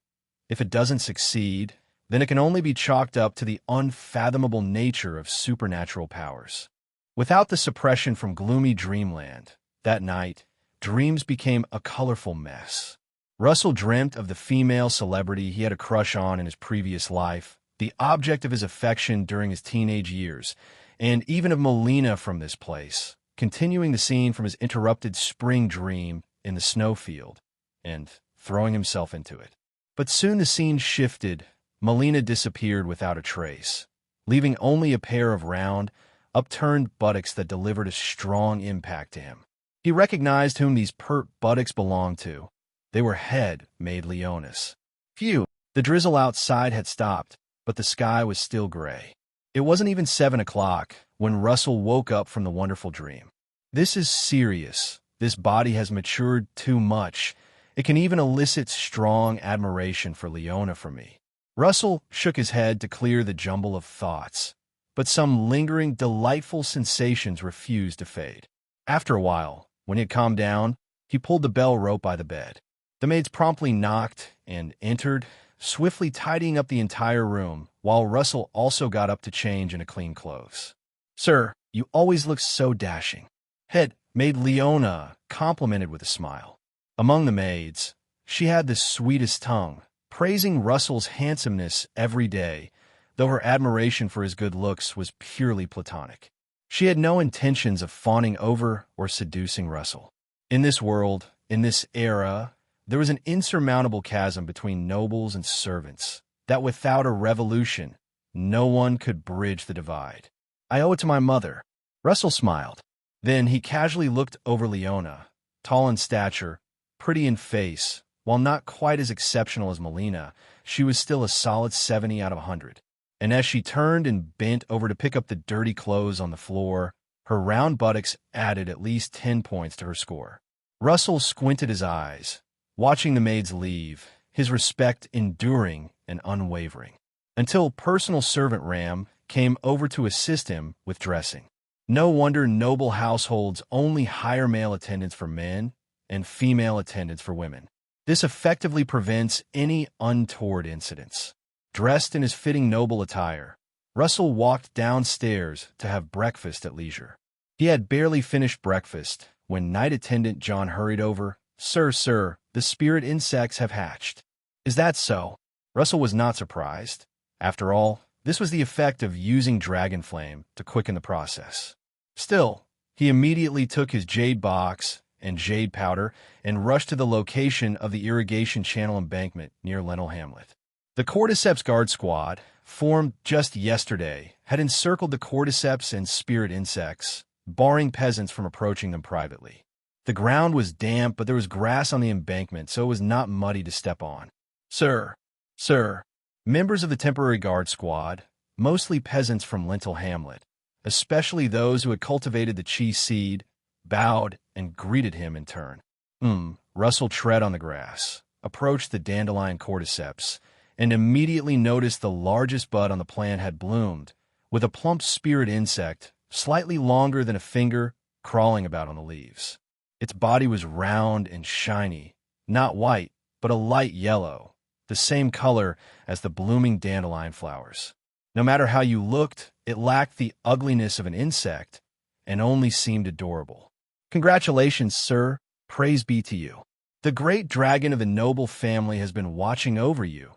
If it doesn't succeed, then it can only be chalked up to the unfathomable nature of supernatural powers. Without the suppression from gloomy dreamland, that night, dreams became a colorful mess. Russell dreamt of the female celebrity he had a crush on in his previous life, the object of his affection during his teenage years, and even of Melina from this place, continuing the scene from his interrupted spring dream in the snowfield, and throwing himself into it. But soon the scene shifted. Melina disappeared without a trace, leaving only a pair of round, upturned buttocks that delivered a strong impact to him. He recognized whom these pert buttocks belonged to. They were head-made Leonis. Phew! The drizzle outside had stopped, but the sky was still gray. It wasn't even 7 o'clock when Russell woke up from the wonderful dream. This is serious. This body has matured too much. It can even elicit strong admiration for Leona from me. Russell shook his head to clear the jumble of thoughts, but some lingering, delightful sensations refused to fade. After a while, when he had calmed down, He pulled the bell rope by the bed. The maids promptly knocked and entered, swiftly tidying up the entire room, while Russell also got up to change into clean clothes. "Sir, you always look so dashing." Head maid Leona complimented with a smile. Among the maids, she had the sweetest tongue, praising Russell's handsomeness every day, though her admiration for his good looks was purely platonic. She had no intentions of fawning over or seducing Russell. In this world, in this era, there was an insurmountable chasm between nobles and servants that without a revolution, no one could bridge the divide. "I owe it to my mother." Russell smiled. Then he casually looked over Leona, tall in stature, pretty in face. While not quite as exceptional as Melina, she was still a solid 70 out of 100. And as she turned and bent over to pick up the dirty clothes on the floor, her round buttocks added at least 10 points to her score. Russell squinted his eyes, watching the maids leave, his respect enduring and unwavering, until personal servant Ram came over to assist him with dressing. No wonder noble households only hire male attendants for men and female attendants for women. This effectively prevents any untoward incidents. Dressed in his fitting noble attire, Russell walked downstairs to have breakfast at leisure. He had barely finished breakfast when night attendant John hurried over. Sir, the spirit insects have hatched." "Is that so?" Russell was not surprised. After all, this was the effect of using dragon flame to quicken the process. Still, he immediately took his jade box and jade powder and rushed to the location of the irrigation channel embankment near Lennell Hamlet. The cordyceps guard squad, formed just yesterday, had encircled the cordyceps and spirit insects, barring peasants from approaching them privately. The ground was damp, but there was grass on the embankment, so it was not muddy to step on. Sir, members of the temporary guard squad, mostly peasants from Lennell Hamlet, especially those who had cultivated the chi seed, bowed and greeted him in turn. Russell tread on the grass, approached the dandelion cordyceps, and immediately noticed the largest bud on the plant had bloomed, with a plump spirit insect, slightly longer than a finger, crawling about on the leaves. Its body was round and shiny, not white, but a light yellow, the same color as the blooming dandelion flowers. No matter how you looked, it lacked the ugliness of an insect and only seemed adorable. "Congratulations, sir. Praise be to you. The great dragon of the noble family has been watching over you.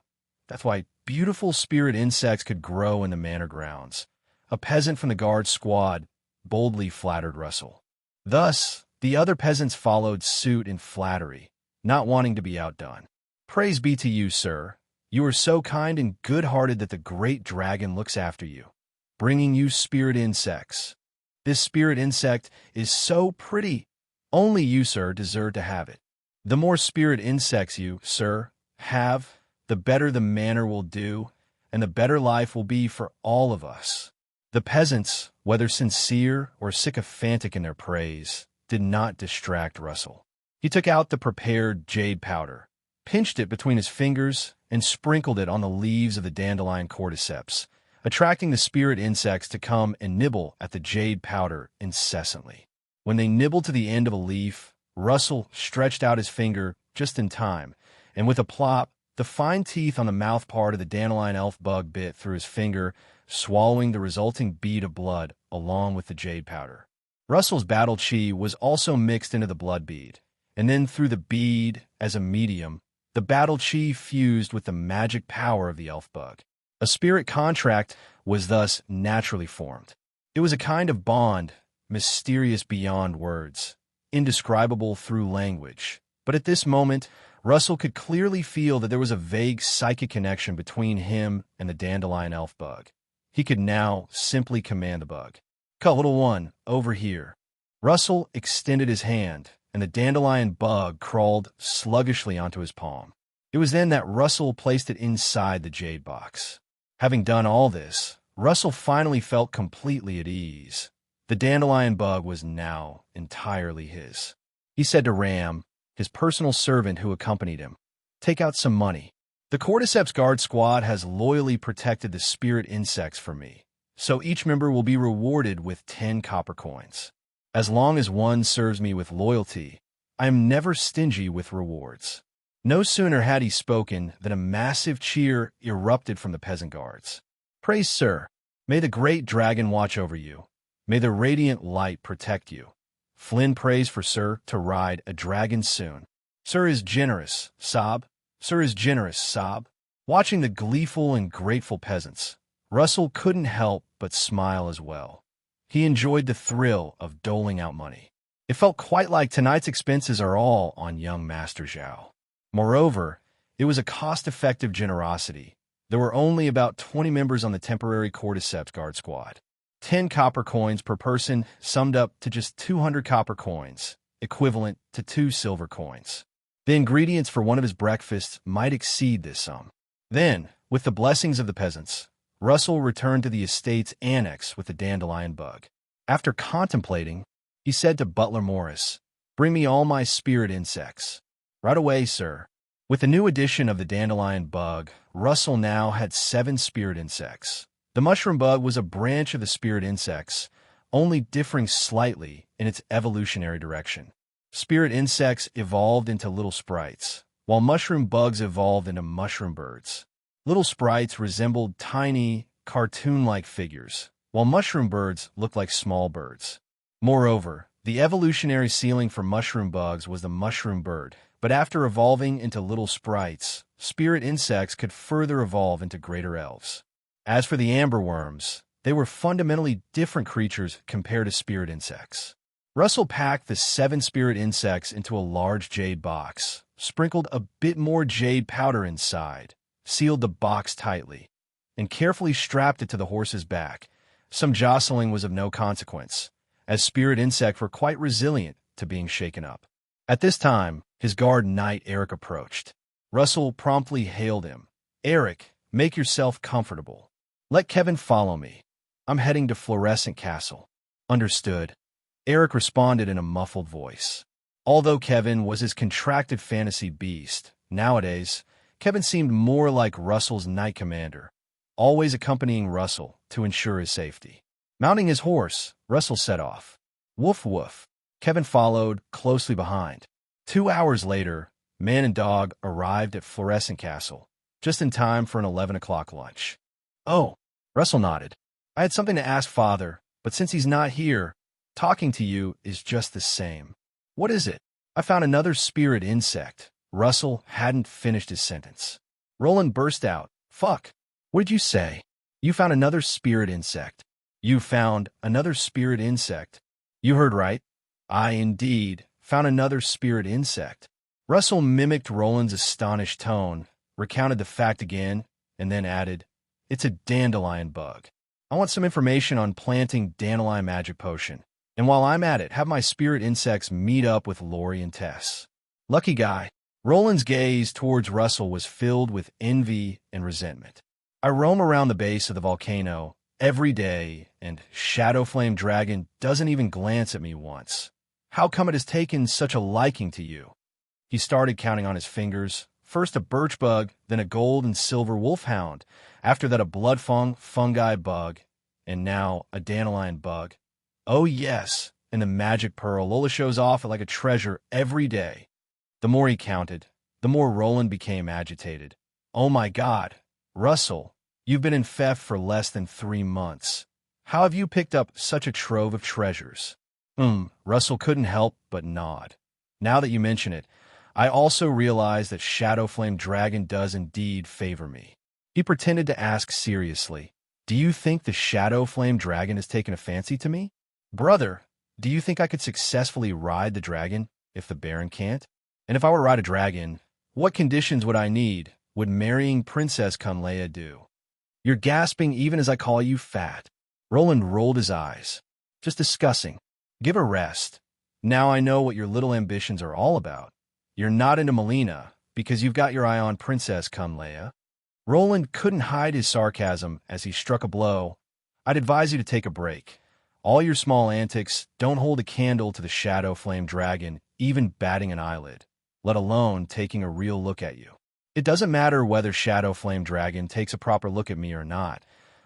That's why beautiful spirit insects could grow in the manor grounds." A peasant from the guard squad boldly flattered Russell. Thus, the other peasants followed suit in flattery, not wanting to be outdone. "Praise be to you, sir. You are so kind and good-hearted that the great dragon looks after you, bringing you spirit insects. This spirit insect is so pretty. Only you, sir, deserve to have it. The more spirit insects you, sir, have, the better the manor will do, and the better life will be for all of us." The peasants, whether sincere or sycophantic in their praise, did not distract Russell. He took out the prepared jade powder, pinched it between his fingers, and sprinkled it on the leaves of the dandelion cordyceps, attracting the spirit insects to come and nibble at the jade powder incessantly. When they nibbled to the end of a leaf, Russell stretched out his finger just in time, and with a plop, the fine teeth on the mouth part of the dandelion elf bug bit through his finger, swallowing the resulting bead of blood along with the jade powder. Russell's battle chi was also mixed into the blood bead, and then through the bead, as a medium, the battle chi fused with the magic power of the elf bug. A spirit contract was thus naturally formed. It was a kind of bond, mysterious beyond words, indescribable through language. But at this moment, Russell could clearly feel that there was a vague psychic connection between him and the dandelion elf bug. He could now simply command the bug. "Cut, little one, over here." Russell extended his hand, and the dandelion bug crawled sluggishly onto his palm. It was then that Russell placed it inside the jade box. Having done all this, Russell finally felt completely at ease. The dandelion bug was now entirely his. He said to Ram, his personal servant who accompanied him, "Take out some money. The cordyceps guard squad has loyally protected the spirit insects for me, so each member will be rewarded with 10 copper coins. As long as one serves me with loyalty, I am never stingy with rewards." No sooner had he spoken than a massive cheer erupted from the peasant guards. "Praise, sir. May the great dragon watch over you. May the radiant light protect you. Flynn prays for sir to ride a dragon soon. Sir is generous, sob. Sir is generous, sob." Watching the gleeful and grateful peasants, Russell couldn't help but smile as well. He enjoyed the thrill of doling out money. It felt quite like tonight's expenses are all on young Master Zhao. Moreover, it was a cost-effective generosity. There were only about 20 members on the temporary cordyceps guard squad. 10 copper coins per person summed up to just 200 copper coins, equivalent to 2 silver coins. The ingredients for one of his breakfasts might exceed this sum. Then, with the blessings of the peasants, Russell returned to the estate's annex with the dandelion bug. After contemplating, he said to Butler Morris, "Bring me all my spirit insects." "Right away, sir." With the new addition of the dandelion bug, Russell now had 7 spirit insects. The mushroom bug was a branch of the spirit insects, only differing slightly in its evolutionary direction. Spirit insects evolved into little sprites, while mushroom bugs evolved into mushroom birds. Little sprites resembled tiny, cartoon-like figures, while mushroom birds looked like small birds. Moreover, the evolutionary ceiling for mushroom bugs was the mushroom bird, but after evolving into little sprites, spirit insects could further evolve into greater elves. As for the amberworms, they were fundamentally different creatures compared to spirit insects. Russell packed the 7 spirit insects into a large jade box, sprinkled a bit more jade powder inside, sealed the box tightly, and carefully strapped it to the horse's back. Some jostling was of no consequence, as spirit insects were quite resilient to being shaken up. At this time, his guard knight Eric approached. Russell promptly hailed him. "Eric, make yourself comfortable. Let Kevin follow me. I'm heading to Fluorescent Castle." "Understood," Eric responded in a muffled voice. Although Kevin was his contracted fantasy beast, nowadays, Kevin seemed more like Russell's knight commander, always accompanying Russell to ensure his safety. Mounting his horse, Russell set off. Woof woof. Kevin followed closely behind. 2 hours later, man and dog arrived at Fluorescent Castle, just in time for an 11 o'clock lunch. "Oh," Russell nodded. "I had something to ask Father, but since he's not here, talking to you is just the same." "What is it?" "I found another spirit insect." Russell hadn't finished his sentence. Roland burst out. "Fuck. What did you say?" "You found another spirit insect." "You found another spirit insect." "You heard right. I, indeed, found another spirit insect." Russell mimicked Roland's astonished tone, recounted the fact again, and then added, "It's a dandelion bug. I want some information on planting dandelion magic potion. And while I'm at it, have my spirit insects meet up with Lori and Tess." Lucky guy. Roland's gaze towards Russell was filled with envy and resentment. "I roam around the base of the volcano every day, and Shadow Flame Dragon doesn't even glance at me once. How come it has taken such a liking to you?" He started counting on his fingers, first a birch bug, then a gold and silver wolfhound, after that a blood fungi bug, and now a dandelion bug. "Oh yes, and the magic pearl Lola shows off like a treasure every day." The more he counted, the more Roland became agitated. "Oh my God, Russell, you've been in theft for less than 3 months. How have you picked up such a trove of treasures?" Russell couldn't help but nod. "Now that you mention it, I also realize that Shadow Flame Dragon does indeed favor me." He pretended to ask seriously, "Do you think the Shadow Flame Dragon has taken a fancy to me?" "Brother, do you think I could successfully ride the dragon if the Baron can't? And if I were to ride a dragon, what conditions would I need? Would marrying Princess Kunleia do?" "You're gasping even as I call you fat." Roland rolled his eyes. "Just discussing. Give a rest. Now I know what your little ambitions are all about. You're not into Melina because you've got your eye on Princess Kunleia." Roland couldn't hide his sarcasm as he struck a blow. "I'd advise you to take a break. All your small antics don't hold a candle to the Shadow Flame Dragon, even batting an eyelid, let alone taking a real look at you. It doesn't matter whether Shadow Flame Dragon takes a proper look at me or not.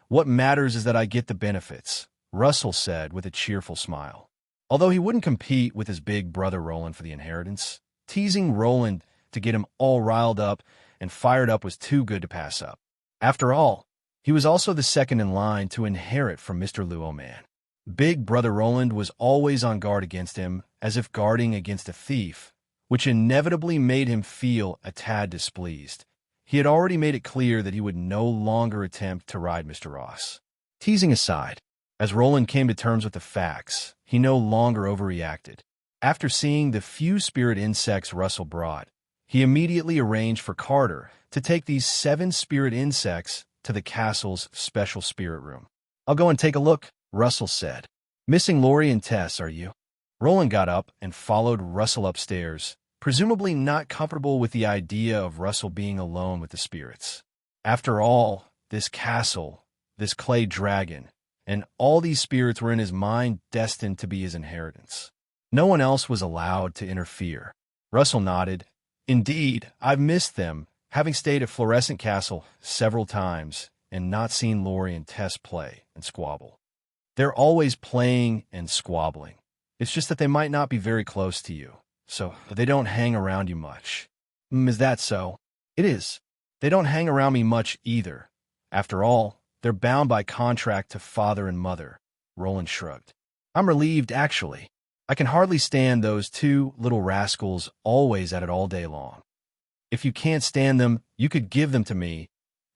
What matters is that I get the benefits," Russell said with a cheerful smile. Although he wouldn't compete with his big brother Roland for the inheritance, teasing Roland to get him all riled up and fired up was too good to pass up. After all, he was also the second in line to inherit from Mr. Luoman. Big brother Roland was always on guard against him, as if guarding against a thief, which inevitably made him feel a tad displeased. He had already made it clear that he would no longer attempt to ride Mr. Ross. Teasing aside, as Roland came to terms with the facts, he no longer overreacted. After seeing the few spirit insects Russell brought, he immediately arranged for Carter to take these 7 spirit insects to the castle's special spirit room. "I'll go and take a look," Russell said. "Missing Lori and Tess, are you?" Roland got up and followed Russell upstairs, presumably not comfortable with the idea of Russell being alone with the spirits. After all, this castle, this clay dragon, and all these spirits were in his mind destined to be his inheritance. No one else was allowed to interfere. Russell nodded. "Indeed, I've missed them, having stayed at Fluorescent Castle several times and not seen Lori and Tess play and squabble. They're always playing and squabbling. It's just that they might not be very close to you, so they don't hang around you much." Is that so?" "It is. They don't hang around me much either. After all, they're bound by contract to father and mother." Roland shrugged. "I'm relieved, actually. I can hardly stand those 2 little rascals always at it all day long. If you can't stand them, you could give them to me.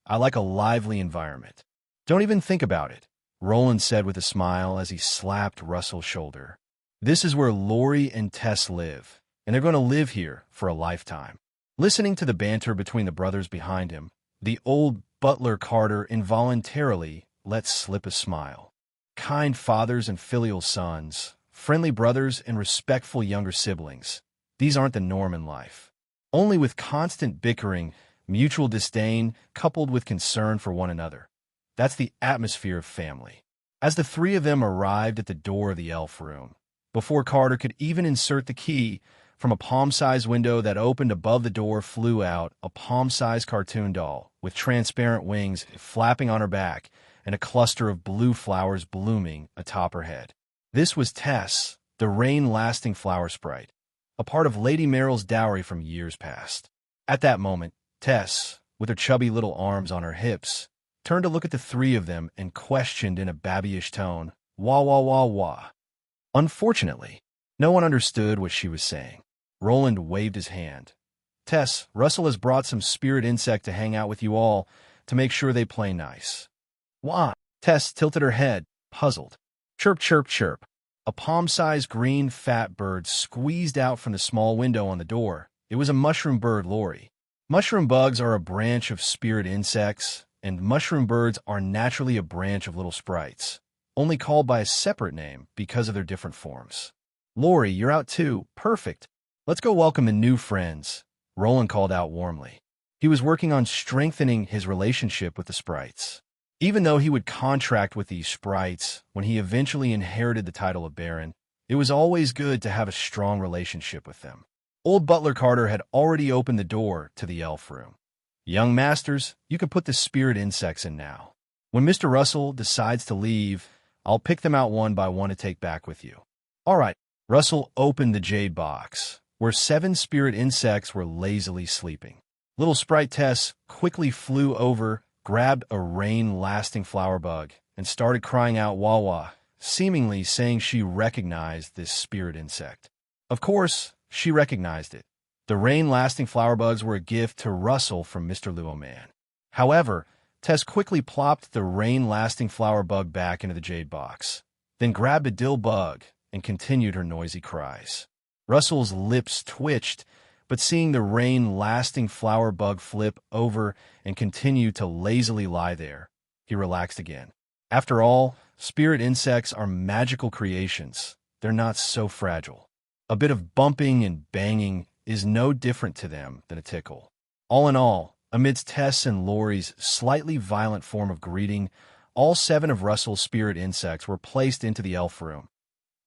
I like a lively environment." "Don't even think about it," Roland said with a smile as he slapped Russell's shoulder. "This is where Lori and Tess live, and they're going to live here for a lifetime." Listening to the banter between the brothers behind him, the old butler Carter involuntarily let slip a smile. Kind fathers and filial sons, friendly brothers and respectful younger siblings. These aren't the norm in life. Only with constant bickering, mutual disdain, coupled with concern for one another. That's the atmosphere of family. As the 3 of them arrived at the door of the elf room, before Carter could even insert the key, from a palm-sized window that opened above the door flew out a palm-sized cartoon doll with transparent wings flapping on her back and a cluster of blue flowers blooming atop her head. This was Tess, the rain-lasting flower sprite, a part of Lady Meryl's dowry from years past. At that moment, Tess, with her chubby little arms on her hips, turned to look at the 3 of them and questioned in a babyish tone, "Wah, wah, wah, wah." Unfortunately, no one understood what she was saying. Roland waved his hand. "Tess, Russell has brought some spirit insect to hang out with you all to make sure they play nice." "Wah?" Tess tilted her head, puzzled. Chirp, chirp, chirp. A palm-sized green fat bird squeezed out from the small window on the door. It was a mushroom bird, Lori. Mushroom bugs are a branch of spirit insects, and mushroom birds are naturally a branch of little sprites, only called by a separate name because of their different forms. "Lori, you're out too. Perfect. Let's go welcome the new friends," Roland called out warmly. He was working on strengthening his relationship with the sprites. Even though he would contract with these sprites when he eventually inherited the title of Baron, it was always good to have a strong relationship with them. Old Butler Carter had already opened the door to the elf room. "Young masters, you can put the spirit insects in now. When Mr. Russell decides to leave, I'll pick them out one by one to take back with you." "All right." Russell opened the jade box, where 7 spirit insects were lazily sleeping. Little sprite Tess quickly flew over, grabbed a rain-lasting flower bug, and started crying out "wah wah," seemingly saying she recognized this spirit insect. Of course, she recognized it. The rain-lasting flower bugs were a gift to Russell from Mr. Luoman. However, Tess quickly plopped the rain-lasting flower bug back into the jade box, then grabbed a dill bug and continued her noisy cries. Russell's lips twitched, but seeing the rain-lasting flower bug flip over and continue to lazily lie there, he relaxed again. After all, spirit insects are magical creations. They're not so fragile. A bit of bumping and banging is no different to them than a tickle. All in all, amidst Tess and Lori's slightly violent form of greeting, all 7 of Russell's spirit insects were placed into the elf room.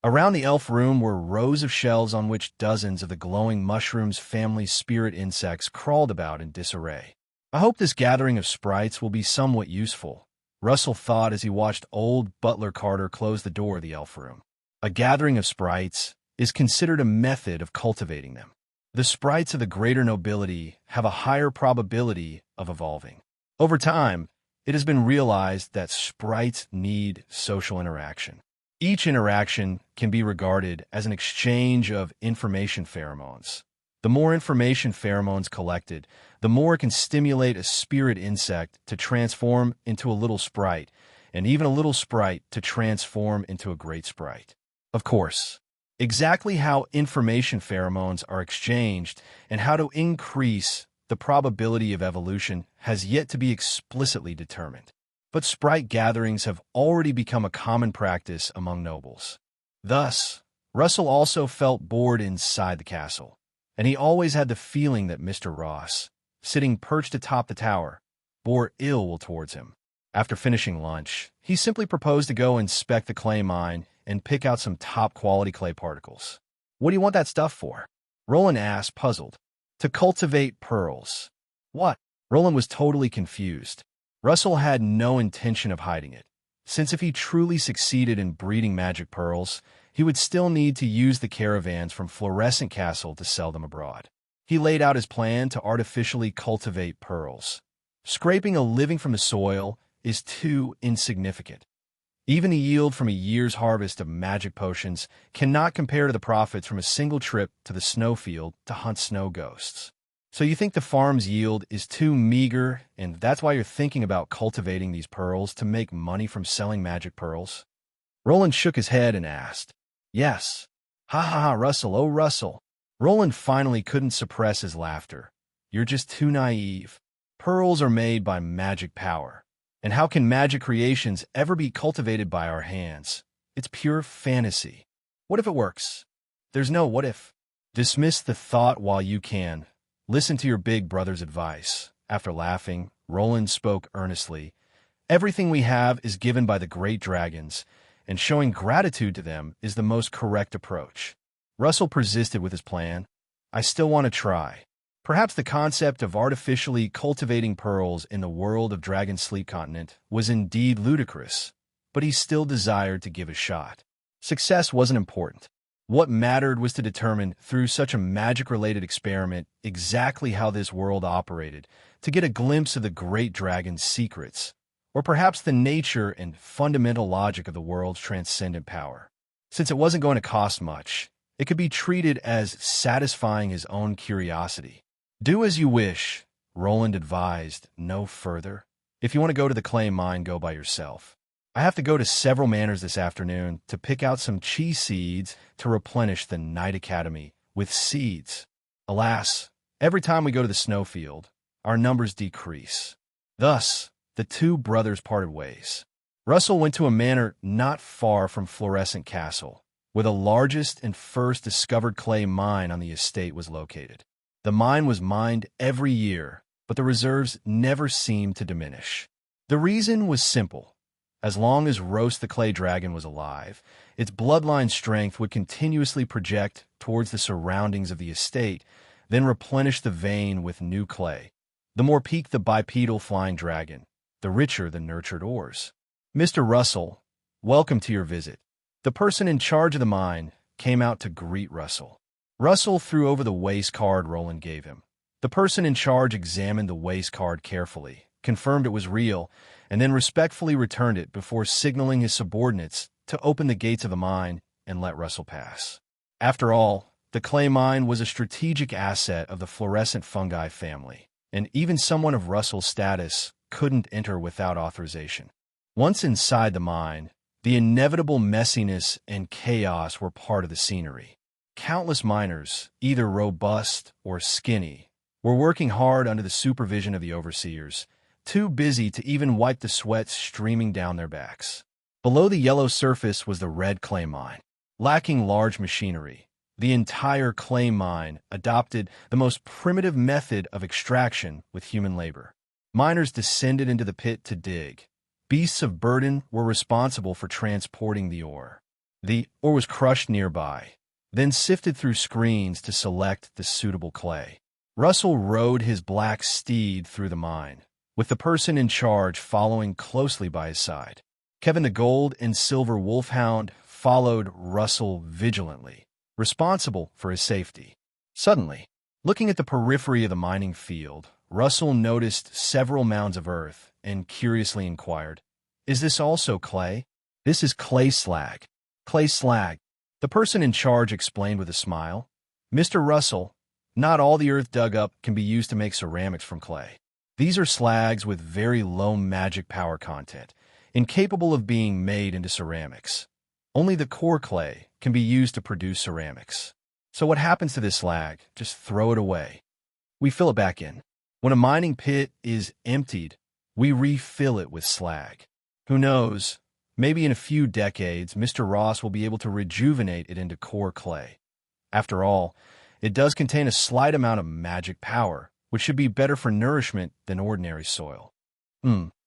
Around the elf room were rows of shelves on which dozens of the glowing mushrooms family spirit insects crawled about in disarray. "I hope this gathering of sprites will be somewhat useful," Russell thought as he watched old Butler Carter close the door of the elf room. A gathering of sprites is considered a method of cultivating them. The sprites of the greater nobility have a higher probability of evolving. Over time, it has been realized that sprites need social interaction. Each interaction can be regarded as an exchange of information pheromones. The more information pheromones collected, the more it can stimulate a spirit insect to transform into a little sprite, and even a little sprite to transform into a great sprite. Of course, exactly how information pheromones are exchanged and how to increase the probability of evolution has yet to be explicitly determined. But sprite gatherings have already become a common practice among nobles. Thus, Russell also felt bored inside the castle, and he always had the feeling that Mr. Ross, sitting perched atop the tower, bore ill will towards him. After finishing lunch, he simply proposed to go inspect the clay mine and pick out some top-quality clay particles. "What do you want that stuff for?" Roland asked, puzzled. "To cultivate pearls." "What?" Roland was totally confused. Russell had no intention of hiding it, since if he truly succeeded in breeding magic pearls, he would still need to use the caravans from Fluorescent Castle to sell them abroad. He laid out his plan to artificially cultivate pearls. Scraping a living from the soil is too insignificant. Even the yield from a year's harvest of magic potions cannot compare to the profits from a single trip to the snowfield to hunt snow ghosts. "So you think the farm's yield is too meager, and that's why you're thinking about cultivating these pearls to make money from selling magic pearls?" Roland shook his head and asked. "Yes." "Ha ha ha, Russell, oh Russell." Roland finally couldn't suppress his laughter. "You're just too naive. Pearls are made by magic power. And how can magic creations ever be cultivated by our hands? It's pure fantasy. What if it works? There's no what if. Dismiss the thought while you can. Listen to your big brother's advice." After laughing, Roland spoke earnestly. "Everything we have is given by the great dragons, and showing gratitude to them is the most correct approach." Russell persisted with his plan. "I still want to try." Perhaps the concept of artificially cultivating pearls in the world of Dragon Sleep Continent was indeed ludicrous, but he still desired to give a shot. Success wasn't important. What mattered was to determine, through such a magic-related experiment, exactly how this world operated, to get a glimpse of the great dragon's secrets, or perhaps the nature and fundamental logic of the world's transcendent power. Since it wasn't going to cost much, it could be treated as satisfying his own curiosity. "Do as you wish," Roland advised, "no further. If you want to go to the clay mine, go by yourself. I have to go to several manors this afternoon to pick out some cheese seeds to replenish the Knight Academy with seeds. Alas, every time we go to the snowfield, our numbers decrease." Thus, the two brothers parted ways. Russell went to a manor not far from Fluorescent Castle, where the largest and first discovered clay mine on the estate was located. The mine was mined every year, but the reserves never seemed to diminish. The reason was simple. As long as Roast the Clay Dragon was alive, its bloodline strength would continuously project towards the surroundings of the estate, then replenish the vein with new clay. The more peaked the bipedal flying dragon, the richer the nurtured ores. "Mr. Russell, welcome to your visit." The person in charge of the mine came out to greet Russell. Russell threw over the waste card Roland gave him. The person in charge examined the waste card carefully, confirmed it was real, and then respectfully returned it before signaling his subordinates to open the gates of the mine and let Russell pass. After all, the clay mine was a strategic asset of the Fluorescent Fungi family, and even someone of Russell's status couldn't enter without authorization. Once inside the mine, the inevitable messiness and chaos were part of the scenery. Countless miners, either robust or skinny, were working hard under the supervision of the overseers, too busy to even wipe the sweat streaming down their backs. Below the yellow surface was the red clay mine. Lacking large machinery, the entire clay mine adopted the most primitive method of extraction with human labor. Miners descended into the pit to dig. Beasts of burden were responsible for transporting the ore. The ore was crushed nearby, then sifted through screens to select the suitable clay. Russell rode his black steed through the mine, with the person in charge following closely by his side. Kevin the gold and silver wolfhound followed Russell vigilantly, responsible for his safety. Suddenly, looking at the periphery of the mining field, Russell noticed several mounds of earth and curiously inquired, "Is this also clay?" "This is clay slag." "Clay slag," the person in charge explained with a smile. "Mr. Russell, not all the earth dug up can be used to make ceramics from clay. These are slags with very low magic power content, incapable of being made into ceramics. Only the core clay can be used to produce ceramics. So what happens to this slag? Just throw it away. We fill it back in. When a mining pit is emptied, we refill it with slag. Who knows? Maybe in a few decades, Mr. Ross will be able to rejuvenate it into core clay. After all, it does contain a slight amount of magic power, which should be better for nourishment than ordinary soil."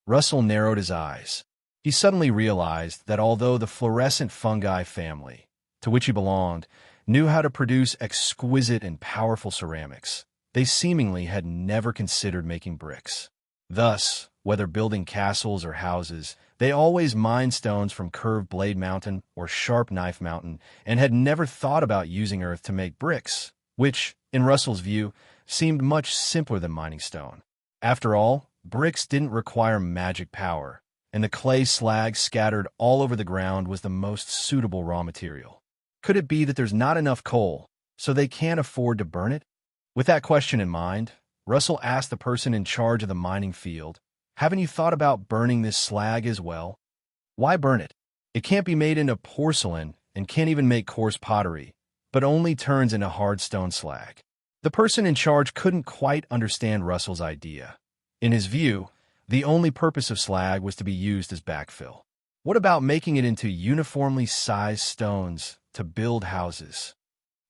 Russell narrowed his eyes. He suddenly realized that although the fluorescent fungi family, to which he belonged, knew how to produce exquisite and powerful ceramics, they seemingly had never considered making bricks. Thus, whether building castles or houses, they always mined stones from Curved Blade Mountain or Sharp Knife Mountain and had never thought about using earth to make bricks, which, in Russell's view, seemed much simpler than mining stone. After all, bricks didn't require magic power, and the clay slag scattered all over the ground was the most suitable raw material. Could it be that there's not enough coal, so they can't afford to burn it? With that question in mind, Russell asked the person in charge of the mining field, "Haven't you thought about burning this slag as well?" "Why burn it? It can't be made into porcelain and can't even make coarse pottery, but only turns into hard stone slag." The person in charge couldn't quite understand Russell's idea. In his view, the only purpose of slag was to be used as backfill. What about making it into uniformly sized stones to build houses?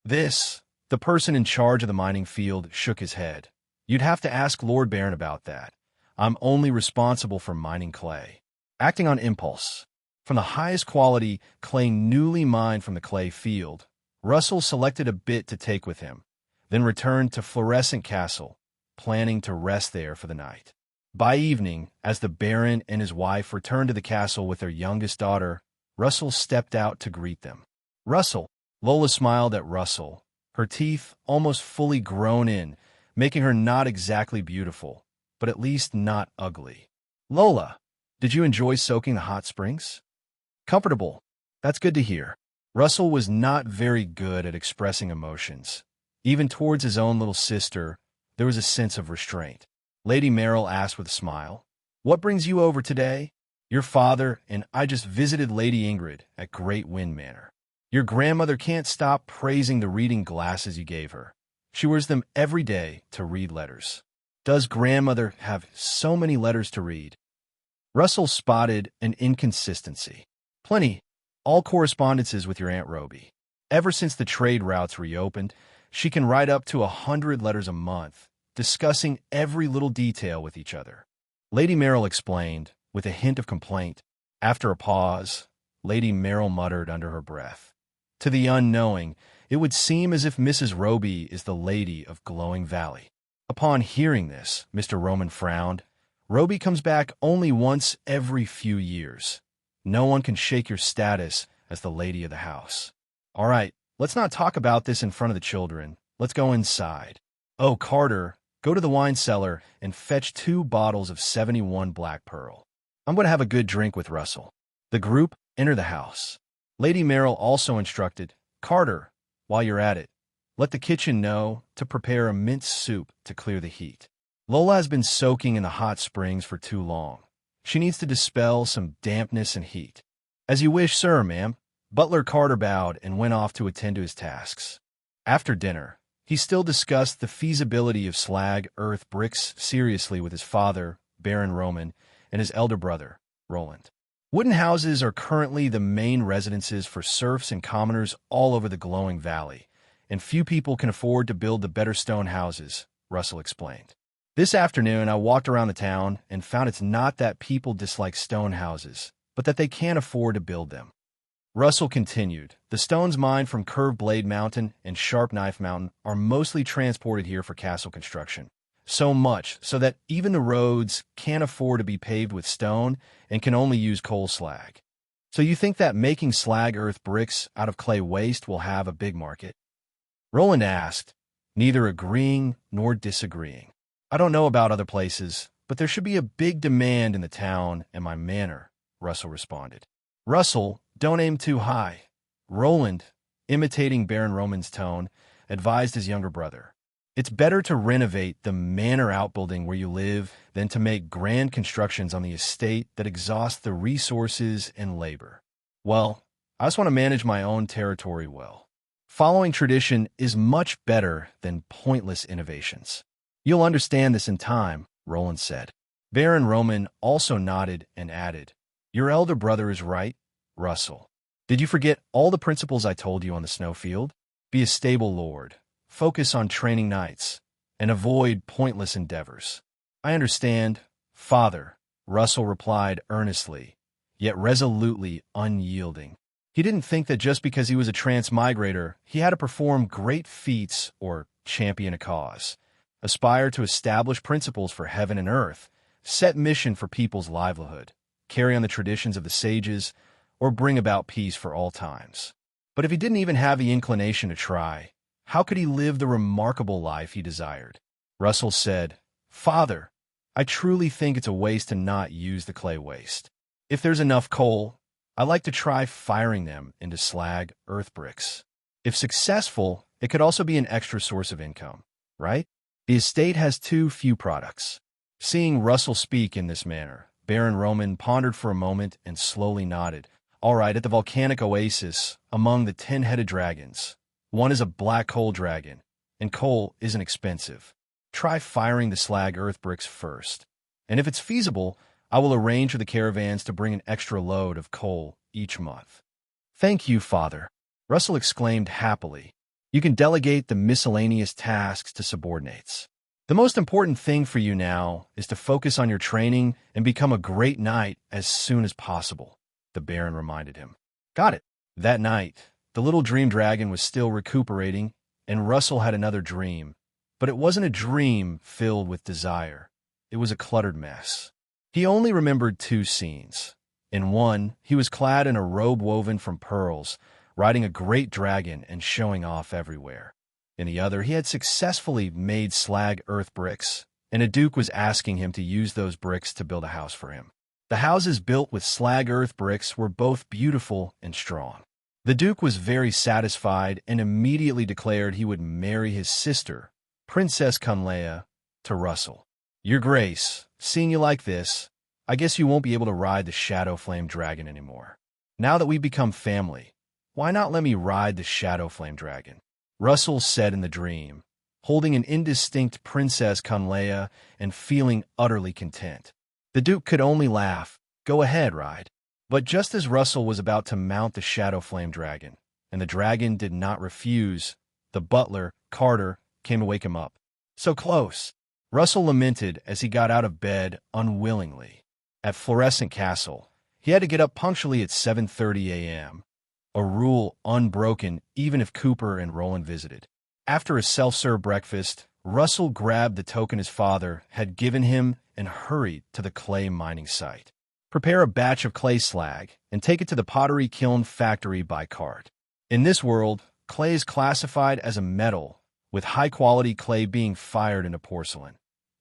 The person in charge of the mining field shook his head. "You'd have to ask Lord Baron about that. I'm only responsible for mining clay." Acting on impulse, from the highest quality clay newly mined from the clay field, Russell selected a bit to take with him, then returned to Fluorescent Castle, planning to rest there for the night. By evening, as the Baron and his wife returned to the castle with their youngest daughter, Russell stepped out to greet them. "Russell!" Lola smiled at Russell, her teeth almost fully grown in, making her not exactly beautiful, but at least not ugly. "Lola, did you enjoy soaking the hot springs?" "Comfortable. That's good to hear." Russell was not very good at expressing emotions. Even towards his own little sister, there was a sense of restraint. Lady Merrill asked with a smile, "What brings you over today?" "Your father and I just visited Lady Ingrid at Great Wind Manor. Your grandmother can't stop praising the reading glasses you gave her. She wears them every day to read letters." "Does grandmother have so many letters to read?" Russell spotted an inconsistency. "Plenty. All correspondences with your Aunt Roby. Ever since the trade routes reopened, she can write up to 100 letters a month, discussing every little detail with each other." Lady Merrill explained, with a hint of complaint. After a pause, Lady Merrill muttered under her breath, "To the unknowing, it would seem as if Mrs. Roby is the lady of Glowing Valley." Upon hearing this, Mr. Roman frowned. "Roby comes back only once every few years. No one can shake your status as the lady of the house." "All right, let's not talk about this in front of the children. Let's go inside. Oh, Carter, go to the wine cellar and fetch 2 bottles of 71 Black Pearl. I'm going to have a good drink with Russell." The group entered the house. Lady Merrill also instructed, "Carter, while you're at it, let the kitchen know to prepare a minced soup to clear the heat. Lola has been soaking in the hot springs for too long. She needs to dispel some dampness and heat." "As you wish, sir, ma'am." Butler Carter bowed and went off to attend to his tasks. After dinner, he still discussed the feasibility of slag earth bricks seriously with his father, Baron Roman, and his elder brother, Roland. Wooden houses are currently the main residences for serfs and commoners all over the Glowing Valley, and few people can afford to build the better stone houses, Russell explained. "This afternoon I walked around the town and found it's not that people dislike stone houses, but that they can't afford to build them." Russell continued, "The stones mined from Curved Blade Mountain and Sharp Knife Mountain are mostly transported here for castle construction. So much so that even the roads can't afford to be paved with stone and can only use coal slag. So you think that making slag earth bricks out of clay waste will have a big market? Roland asked, neither agreeing nor disagreeing. I don't know about other places, but there should be a big demand in the town and my manor, Russell responded. Russell, don't aim too high. Roland, imitating Baron Roman's tone, advised his younger brother. It's better to renovate the manor outbuilding where you live than to make grand constructions on the estate that exhaust the resources and labor. Well, I just want to manage my own territory well. Following tradition is much better than pointless innovations. You'll understand this in time, Roland said. Baron Roman also nodded and added, your elder brother is right, Russell. Did you forget all the principles I told you on the snowfield? Be a stable lord. Focus on training knights, and avoid pointless endeavors. I understand, father, Russell replied earnestly, yet resolutely unyielding. He didn't think that just because he was a transmigrator, he had to perform great feats or champion a cause, aspire to establish principles for heaven and earth, set mission for people's livelihood, carry on the traditions of the sages, or bring about peace for all times. But if he didn't even have the inclination to try, how could he live the remarkable life he desired? Russell said, Father, I truly think it's a waste to not use the clay waste. If there's enough coal, I like to try firing them into slag earth bricks. If successful, it could also be an extra source of income, right? The estate has too few products. Seeing Russell speak in this manner, Baron Roman pondered for a moment and slowly nodded. All right, at the volcanic oasis, among the 10-headed dragons, one is a black coal dragon, and coal isn't expensive. Try firing the slag earth bricks first. And if it's feasible, I will arrange for the caravans to bring an extra load of coal each month. Thank you, Father, Russell exclaimed happily. You can delegate the miscellaneous tasks to subordinates. The most important thing for you now is to focus on your training and become a great knight as soon as possible, the Baron reminded him. Got it. That night, the little dream dragon was still recuperating, and Russell had another dream. But it wasn't a dream filled with desire. It was a cluttered mess. He only remembered two scenes. In one, he was clad in a robe woven from pearls, riding a great dragon and showing off everywhere. In the other, he had successfully made slag earth bricks, and a duke was asking him to use those bricks to build a house for him. The houses built with slag earth bricks were both beautiful and strong. The Duke was very satisfied and immediately declared he would marry his sister, Princess Cunlea, to Russell. Your Grace, seeing you like this, I guess you won't be able to ride the Shadow Flame Dragon anymore. Now that we've become family, why not let me ride the Shadow Flame Dragon? Russell said in the dream, holding an indistinct Princess Cunlea and feeling utterly content. The Duke could only laugh. Go ahead, ride. But just as Russell was about to mount the Shadow Flame Dragon, and the dragon did not refuse, the butler, Carter, came to wake him up. So close! Russell lamented as he got out of bed unwillingly. At Fluorescent Castle, he had to get up punctually at 7:30 a.m., a rule unbroken even if Cooper and Roland visited. After a self-serve breakfast, Russell grabbed the token his father had given him and hurried to the clay mining site. Prepare a batch of clay slag and take it to the pottery kiln factory by cart. In this world, clay is classified as a metal, with high-quality clay being fired into porcelain.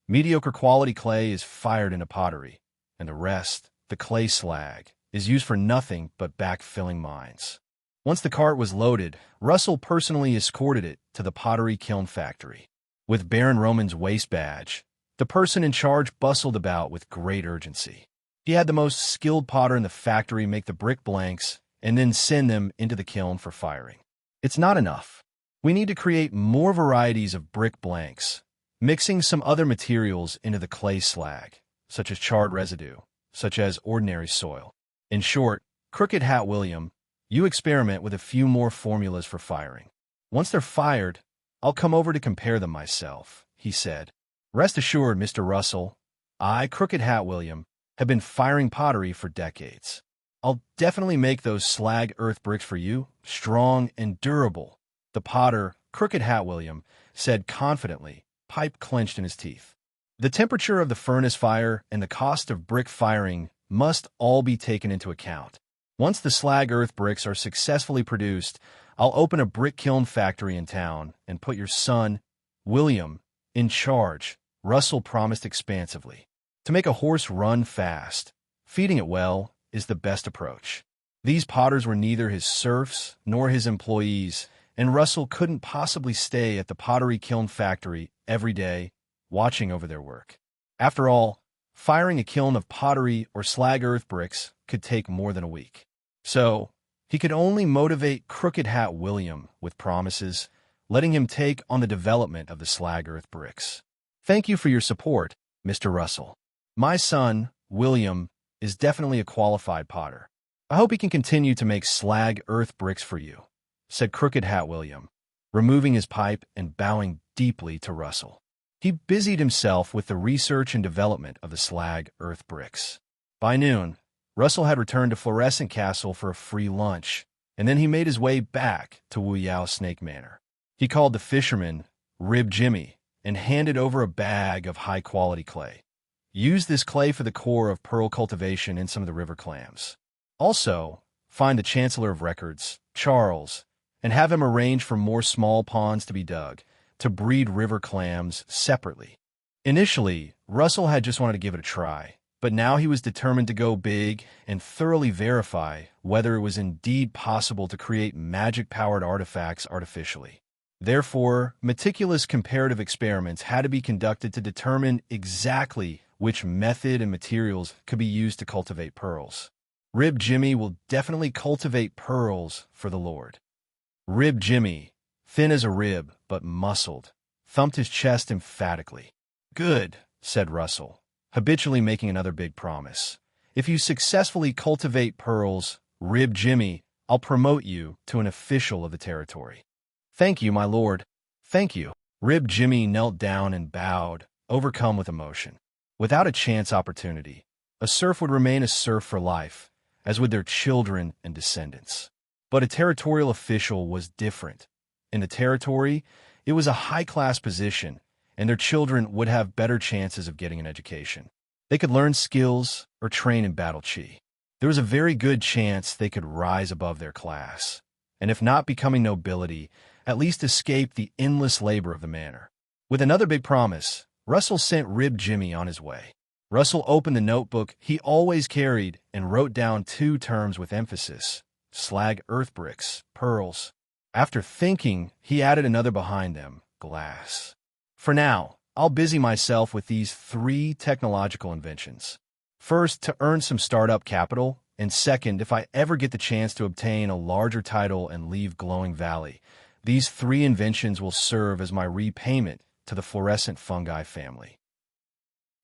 Mediocre quality clay is fired into pottery, and the rest, the clay slag, is used for nothing but backfilling mines. Once the cart was loaded, Russell personally escorted it to the pottery kiln factory. With Baron Roman's waist badge, the person in charge bustled about with great urgency. He had the most skilled potter in the factory make the brick blanks and then send them into the kiln for firing. It's not enough. We need to create more varieties of brick blanks, mixing some other materials into the clay slag, such as charred residue, such as ordinary soil. In short, Crooked Hat William, you experiment with a few more formulas for firing. Once they're fired, I'll come over to compare them myself, he said. Rest assured, Mr. Russell, I, Crooked Hat William, have been firing pottery for decades. I'll definitely make those slag earth bricks for you, strong and durable, the potter, Crooked Hat William, said confidently, pipe clenched in his teeth. The temperature of the furnace fire and the cost of brick firing must all be taken into account. Once the slag earth bricks are successfully produced, I'll open a brick kiln factory in town and put your son, William, in charge, Russell promised expansively. To make a horse run fast, feeding it well is the best approach. These potters were neither his serfs nor his employees, and Russell couldn't possibly stay at the pottery kiln factory every day, watching over their work. After all, firing a kiln of pottery or slag earth bricks could take more than a week. So, he could only motivate Crooked Hat William with promises, letting him take on the development of the slag earth bricks. Thank you for your support, Mr. Russell. My son, William, is definitely a qualified potter. I hope he can continue to make slag earth bricks for you, said Crooked Hat William, removing his pipe and bowing deeply to Russell. He busied himself with the research and development of the slag earth bricks. By noon, Russell had returned to Fluorescent Castle for a free lunch, and then he made his way back to Wu Yao Snake Manor. He called the fisherman, Rib Jimmy, and handed over a bag of high-quality clay. Use this clay for the core of pearl cultivation in some of the river clams. Also, find the Chancellor of Records, Charles, and have him arrange for more small ponds to be dug to breed river clams separately. Initially, Russell had just wanted to give it a try, but now he was determined to go big and thoroughly verify whether it was indeed possible to create magic-powered artifacts artificially. Therefore, meticulous comparative experiments had to be conducted to determine exactly which method and materials could be used to cultivate pearls. Rib Jimmy will definitely cultivate pearls for the Lord. Rib Jimmy, thin as a rib but muscled, thumped his chest emphatically. Good, said Russell, habitually making another big promise. If you successfully cultivate pearls, Rib Jimmy, I'll promote you to an official of the territory. Thank you, my lord. Thank you. Rib Jimmy knelt down and bowed, overcome with emotion. Without a chance opportunity, a serf would remain a serf for life, as would their children and descendants. But a territorial official was different. In the territory, it was a high-class position, and their children would have better chances of getting an education. They could learn skills or train in battle chi. There was a very good chance they could rise above their class, and if not becoming nobility, at least escape the endless labor of the manor. With another big promise, Russell sent Rib Jimmy on his way. Russell opened the notebook he always carried and wrote down 2 terms with emphasis: slag earth bricks, pearls. After thinking, he added another behind them: glass. For now, I'll busy myself with these 3 technological inventions. First, to earn some startup capital, and second, if I ever get the chance to obtain a larger title and leave Glowing Valley, these 3 inventions will serve as my repayment to the Fluorescent Fungi family.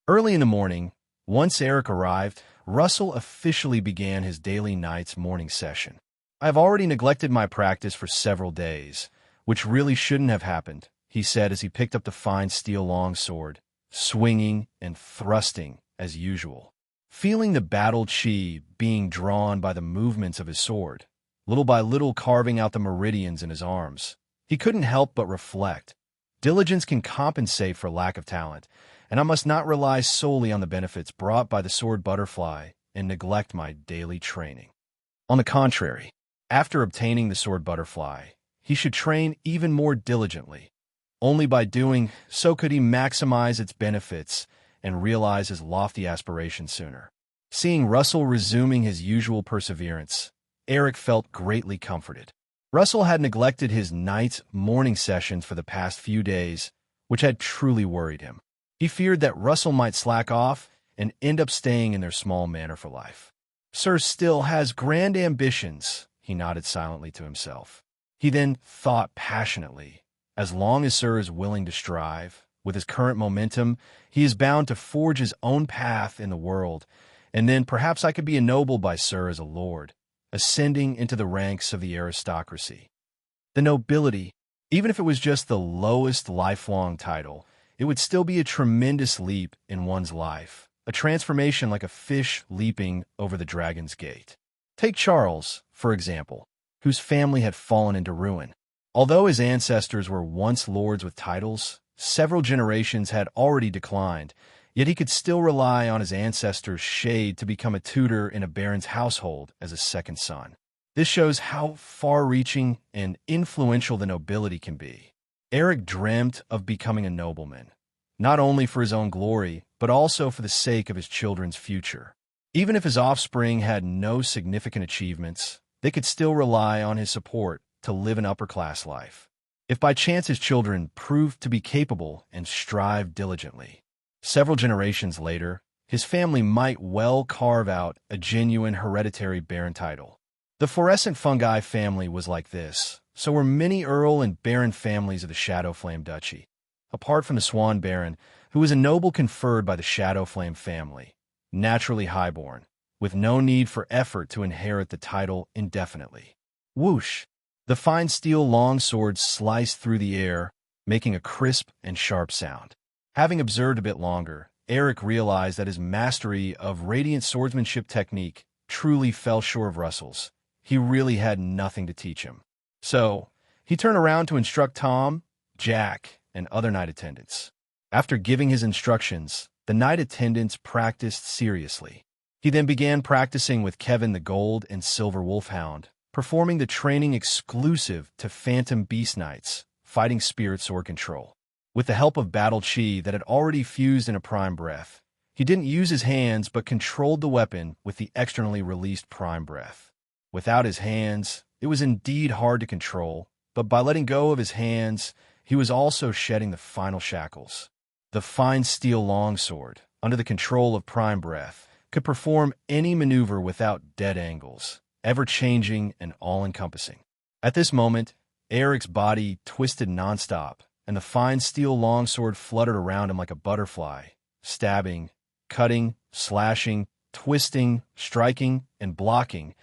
Early in the morning, once Eric arrived, Russell officially began his daily night's morning session. I have already neglected my practice for several days, which really shouldn't have happened, he said as he picked up the fine steel longsword, swinging and thrusting as usual. Feeling the battle chi being drawn by the movements of his sword, little by little carving out the meridians in his arms, he couldn't help but reflect. Diligence can compensate for lack of talent, and I must not rely solely on the benefits brought by the sword butterfly and neglect my daily training. On the contrary, after obtaining the sword butterfly, he should train even more diligently. Only by doing so could he maximize its benefits and realize his lofty aspirations sooner. Seeing Russell resuming his usual perseverance, Eric felt greatly comforted. Russell had neglected his night-morning sessions for the past few days, which had truly worried him. He feared that Russell might slack off and end up staying in their small manor for life. Sir still has grand ambitions, he nodded silently to himself. He then thought passionately, as long as Sir is willing to strive, with his current momentum, he is bound to forge his own path in the world, and then perhaps I could be ennobled by Sir as a lord, ascending into the ranks of the aristocracy. The nobility, even if it was just the lowest lifelong title, it would still be a tremendous leap in one's life, a transformation like a fish leaping over the dragon's gate. Take Charles, for example, whose family had fallen into ruin. Although his ancestors were once lords with titles, several generations had already declined, Yet he could still rely on his ancestors' shade to become a tutor in a baron's household as a second son. This shows how far-reaching and influential the nobility can be. Eric dreamt of becoming a nobleman, not only for his own glory, but also for the sake of his children's future. Even if his offspring had no significant achievements, they could still rely on his support to live an upper-class life. If by chance his children proved to be capable and strive diligently, several generations later, his family might well carve out a genuine hereditary baron title. The Fluorescent Fungi family was like this, so were many earl and baron families of the Shadowflame Duchy. Apart from the Swan Baron, who was a noble conferred by the Shadowflame family, naturally highborn, with no need for effort to inherit the title indefinitely. Whoosh! The fine steel longsword sliced through the air, making a crisp and sharp sound. Having observed a bit longer, Eric realized that his mastery of radiant swordsmanship technique truly fell short of Russell's. He really had nothing to teach him. So, he turned around to instruct Tom, Jack, and other knight attendants. After giving his instructions, the knight attendants practiced seriously. He then began practicing with Kevin the Gold and Silver Wolfhound, performing the training exclusive to Phantom Beast Knights, fighting spirit sword control. With the help of Battle Chi that had already fused in a prime breath, he didn't use his hands but controlled the weapon with the externally released prime breath. Without his hands, it was indeed hard to control, but by letting go of his hands, he was also shedding the final shackles. The fine steel longsword, under the control of prime breath, could perform any maneuver without dead angles, ever-changing and all-encompassing. At this moment, Eric's body twisted nonstop, and the fine steel longsword fluttered around him like a butterfly, stabbing, cutting, slashing, twisting, striking, and blocking,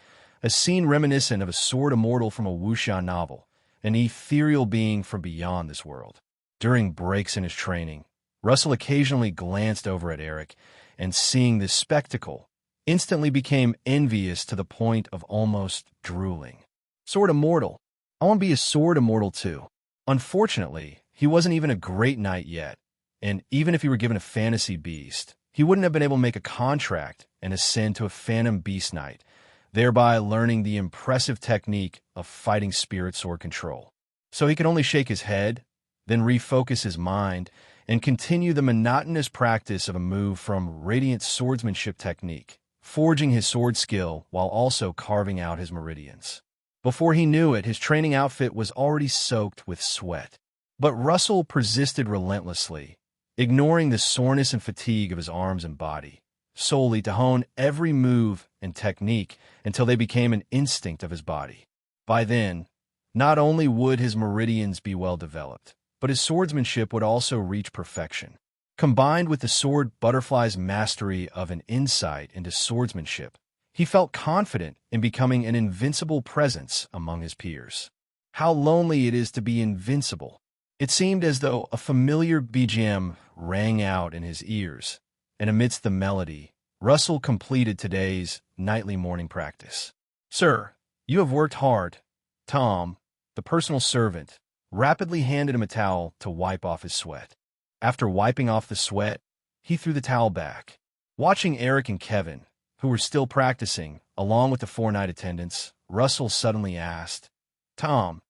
a scene reminiscent of a sword immortal from a wuxia novel, an ethereal being from beyond this world. During breaks in his training, Russell occasionally glanced over at Eric, and seeing this spectacle, instantly became envious to the point of almost drooling. Sword immortal. I want to be a sword immortal too. Unfortunately, he wasn't even a great knight yet, and even if he were given a fantasy beast, he wouldn't have been able to make a contract and ascend to a Phantom Beast Knight, thereby learning the impressive technique of fighting spirit sword control. So he could only shake his head, then refocus his mind, and continue the monotonous practice of a move from radiant swordsmanship technique, forging his sword skill while also carving out his meridians. Before he knew it, his training outfit was already soaked with sweat. But Russell persisted relentlessly, ignoring the soreness and fatigue of his arms and body, solely to hone every move and technique until they became an instinct of his body. By then, not only would his meridians be well developed, but his swordsmanship would also reach perfection. Combined with the sword butterfly's mastery of an insight into swordsmanship, he felt confident in becoming an invincible presence among his peers. How lonely it is to be invincible. It seemed as though a familiar BGM rang out in his ears, and amidst the melody, Russell completed today's nightly morning practice. "Sir, you have worked hard." Tom, the personal servant, rapidly handed him a towel to wipe off his sweat. After wiping off the sweat, he threw the towel back. Watching Eric and Kevin, who were still practicing, along with the 4 knight attendants, Russell suddenly asked, "Tom,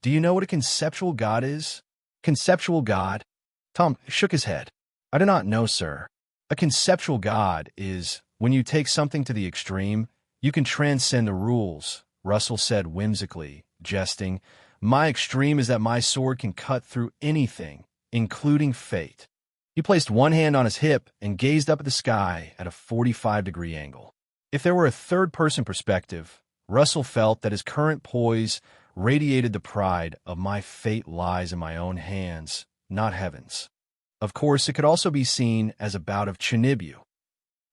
do you know what a conceptual god is?" "Conceptual god?" Tom shook his head. "I do not know, sir. A conceptual god is, when you take something to the extreme, you can transcend the rules," Russell said whimsically, jesting. "My extreme is that my sword can cut through anything, including fate." He placed one hand on his hip and gazed up at the sky at a 45-degree angle. If there were a third-person perspective, Russell felt that his current poise radiated the pride of "my fate lies in my own hands, not heaven's." Of course, it could also be seen as a bout of Chinibu.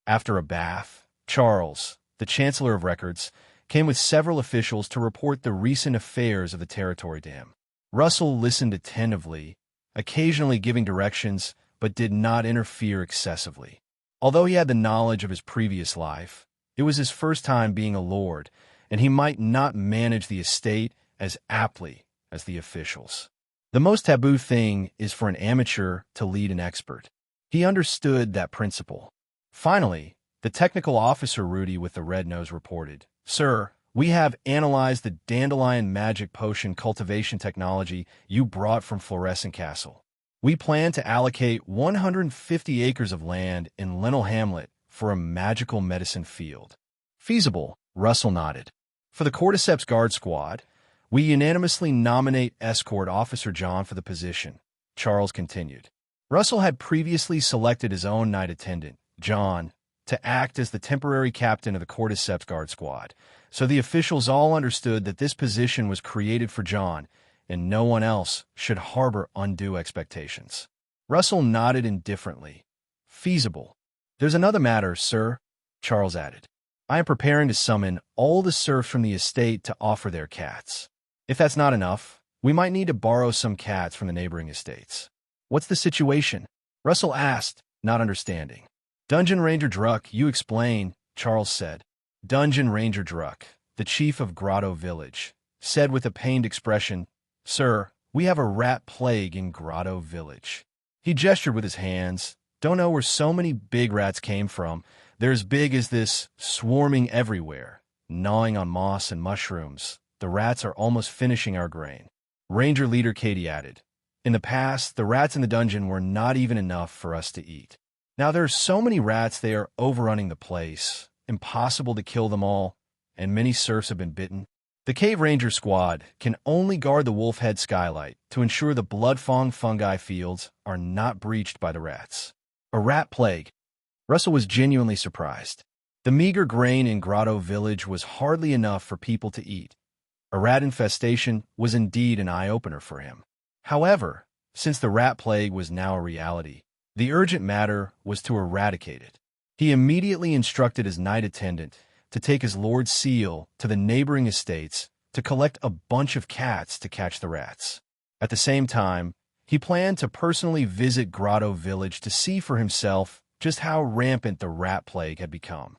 After a bath, Charles, the Chancellor of Records, came with several officials to report the recent affairs of the Territory Dam. Russell listened attentively, occasionally giving directions, but did not interfere excessively. Although he had the knowledge of his previous life, it was his first time being a lord, and he might not manage the estate as aptly as the officials. The most taboo thing is for an amateur to lead an expert. He understood that principle. Finally, the technical officer Rudy with the red nose reported, "Sir, we have analyzed the dandelion magic potion cultivation technology you brought from Fluorescent Castle. We plan to allocate 150 acres of land in Linnell Hamlet for a magical medicine field." "Feasible," Russell nodded. "For the Cordyceps Guard Squad, we unanimously nominate Escort Officer John for the position," Charles continued. Russell had previously selected his own knight attendant, John, to act as the temporary captain of the Cordyceps Guard Squad, so the officials all understood that this position was created for John, and no one else should harbor undue expectations. Russell nodded indifferently. "Feasible." "There's another matter, sir," Charles added. "I am preparing to summon all the serfs from the estate to offer their cats. If that's not enough, we might need to borrow some cats from the neighboring estates." "What's the situation?" Russell asked, not understanding. "Dungeon Ranger Druck, you explain," Charles said. Dungeon Ranger Druck, the chief of Grotto Village, said with a pained expression, "Sir, we have a rat plague in Grotto Village." He gestured with his hands. "Don't know where so many big rats came from. They're as big as this, swarming everywhere, gnawing on moss and mushrooms. The rats are almost finishing our grain." Ranger leader Katie added, "In the past, the rats in the dungeon were not even enough for us to eat. Now there are so many rats they are overrunning the place. Impossible to kill them all, and many serfs have been bitten. The Cave Ranger Squad can only guard the Wolfhead Skylight to ensure the blood-fong fungi fields are not breached by the rats." A rat plague. Russell was genuinely surprised. The meager grain in Grotto Village was hardly enough for people to eat. A rat infestation was indeed an eye-opener for him. However, since the rat plague was now a reality, the urgent matter was to eradicate it. He immediately instructed his knight attendant to take his lord's seal to the neighboring estates to collect a bunch of cats to catch the rats. At the same time, he planned to personally visit Grotto Village to see for himself just how rampant the rat plague had become.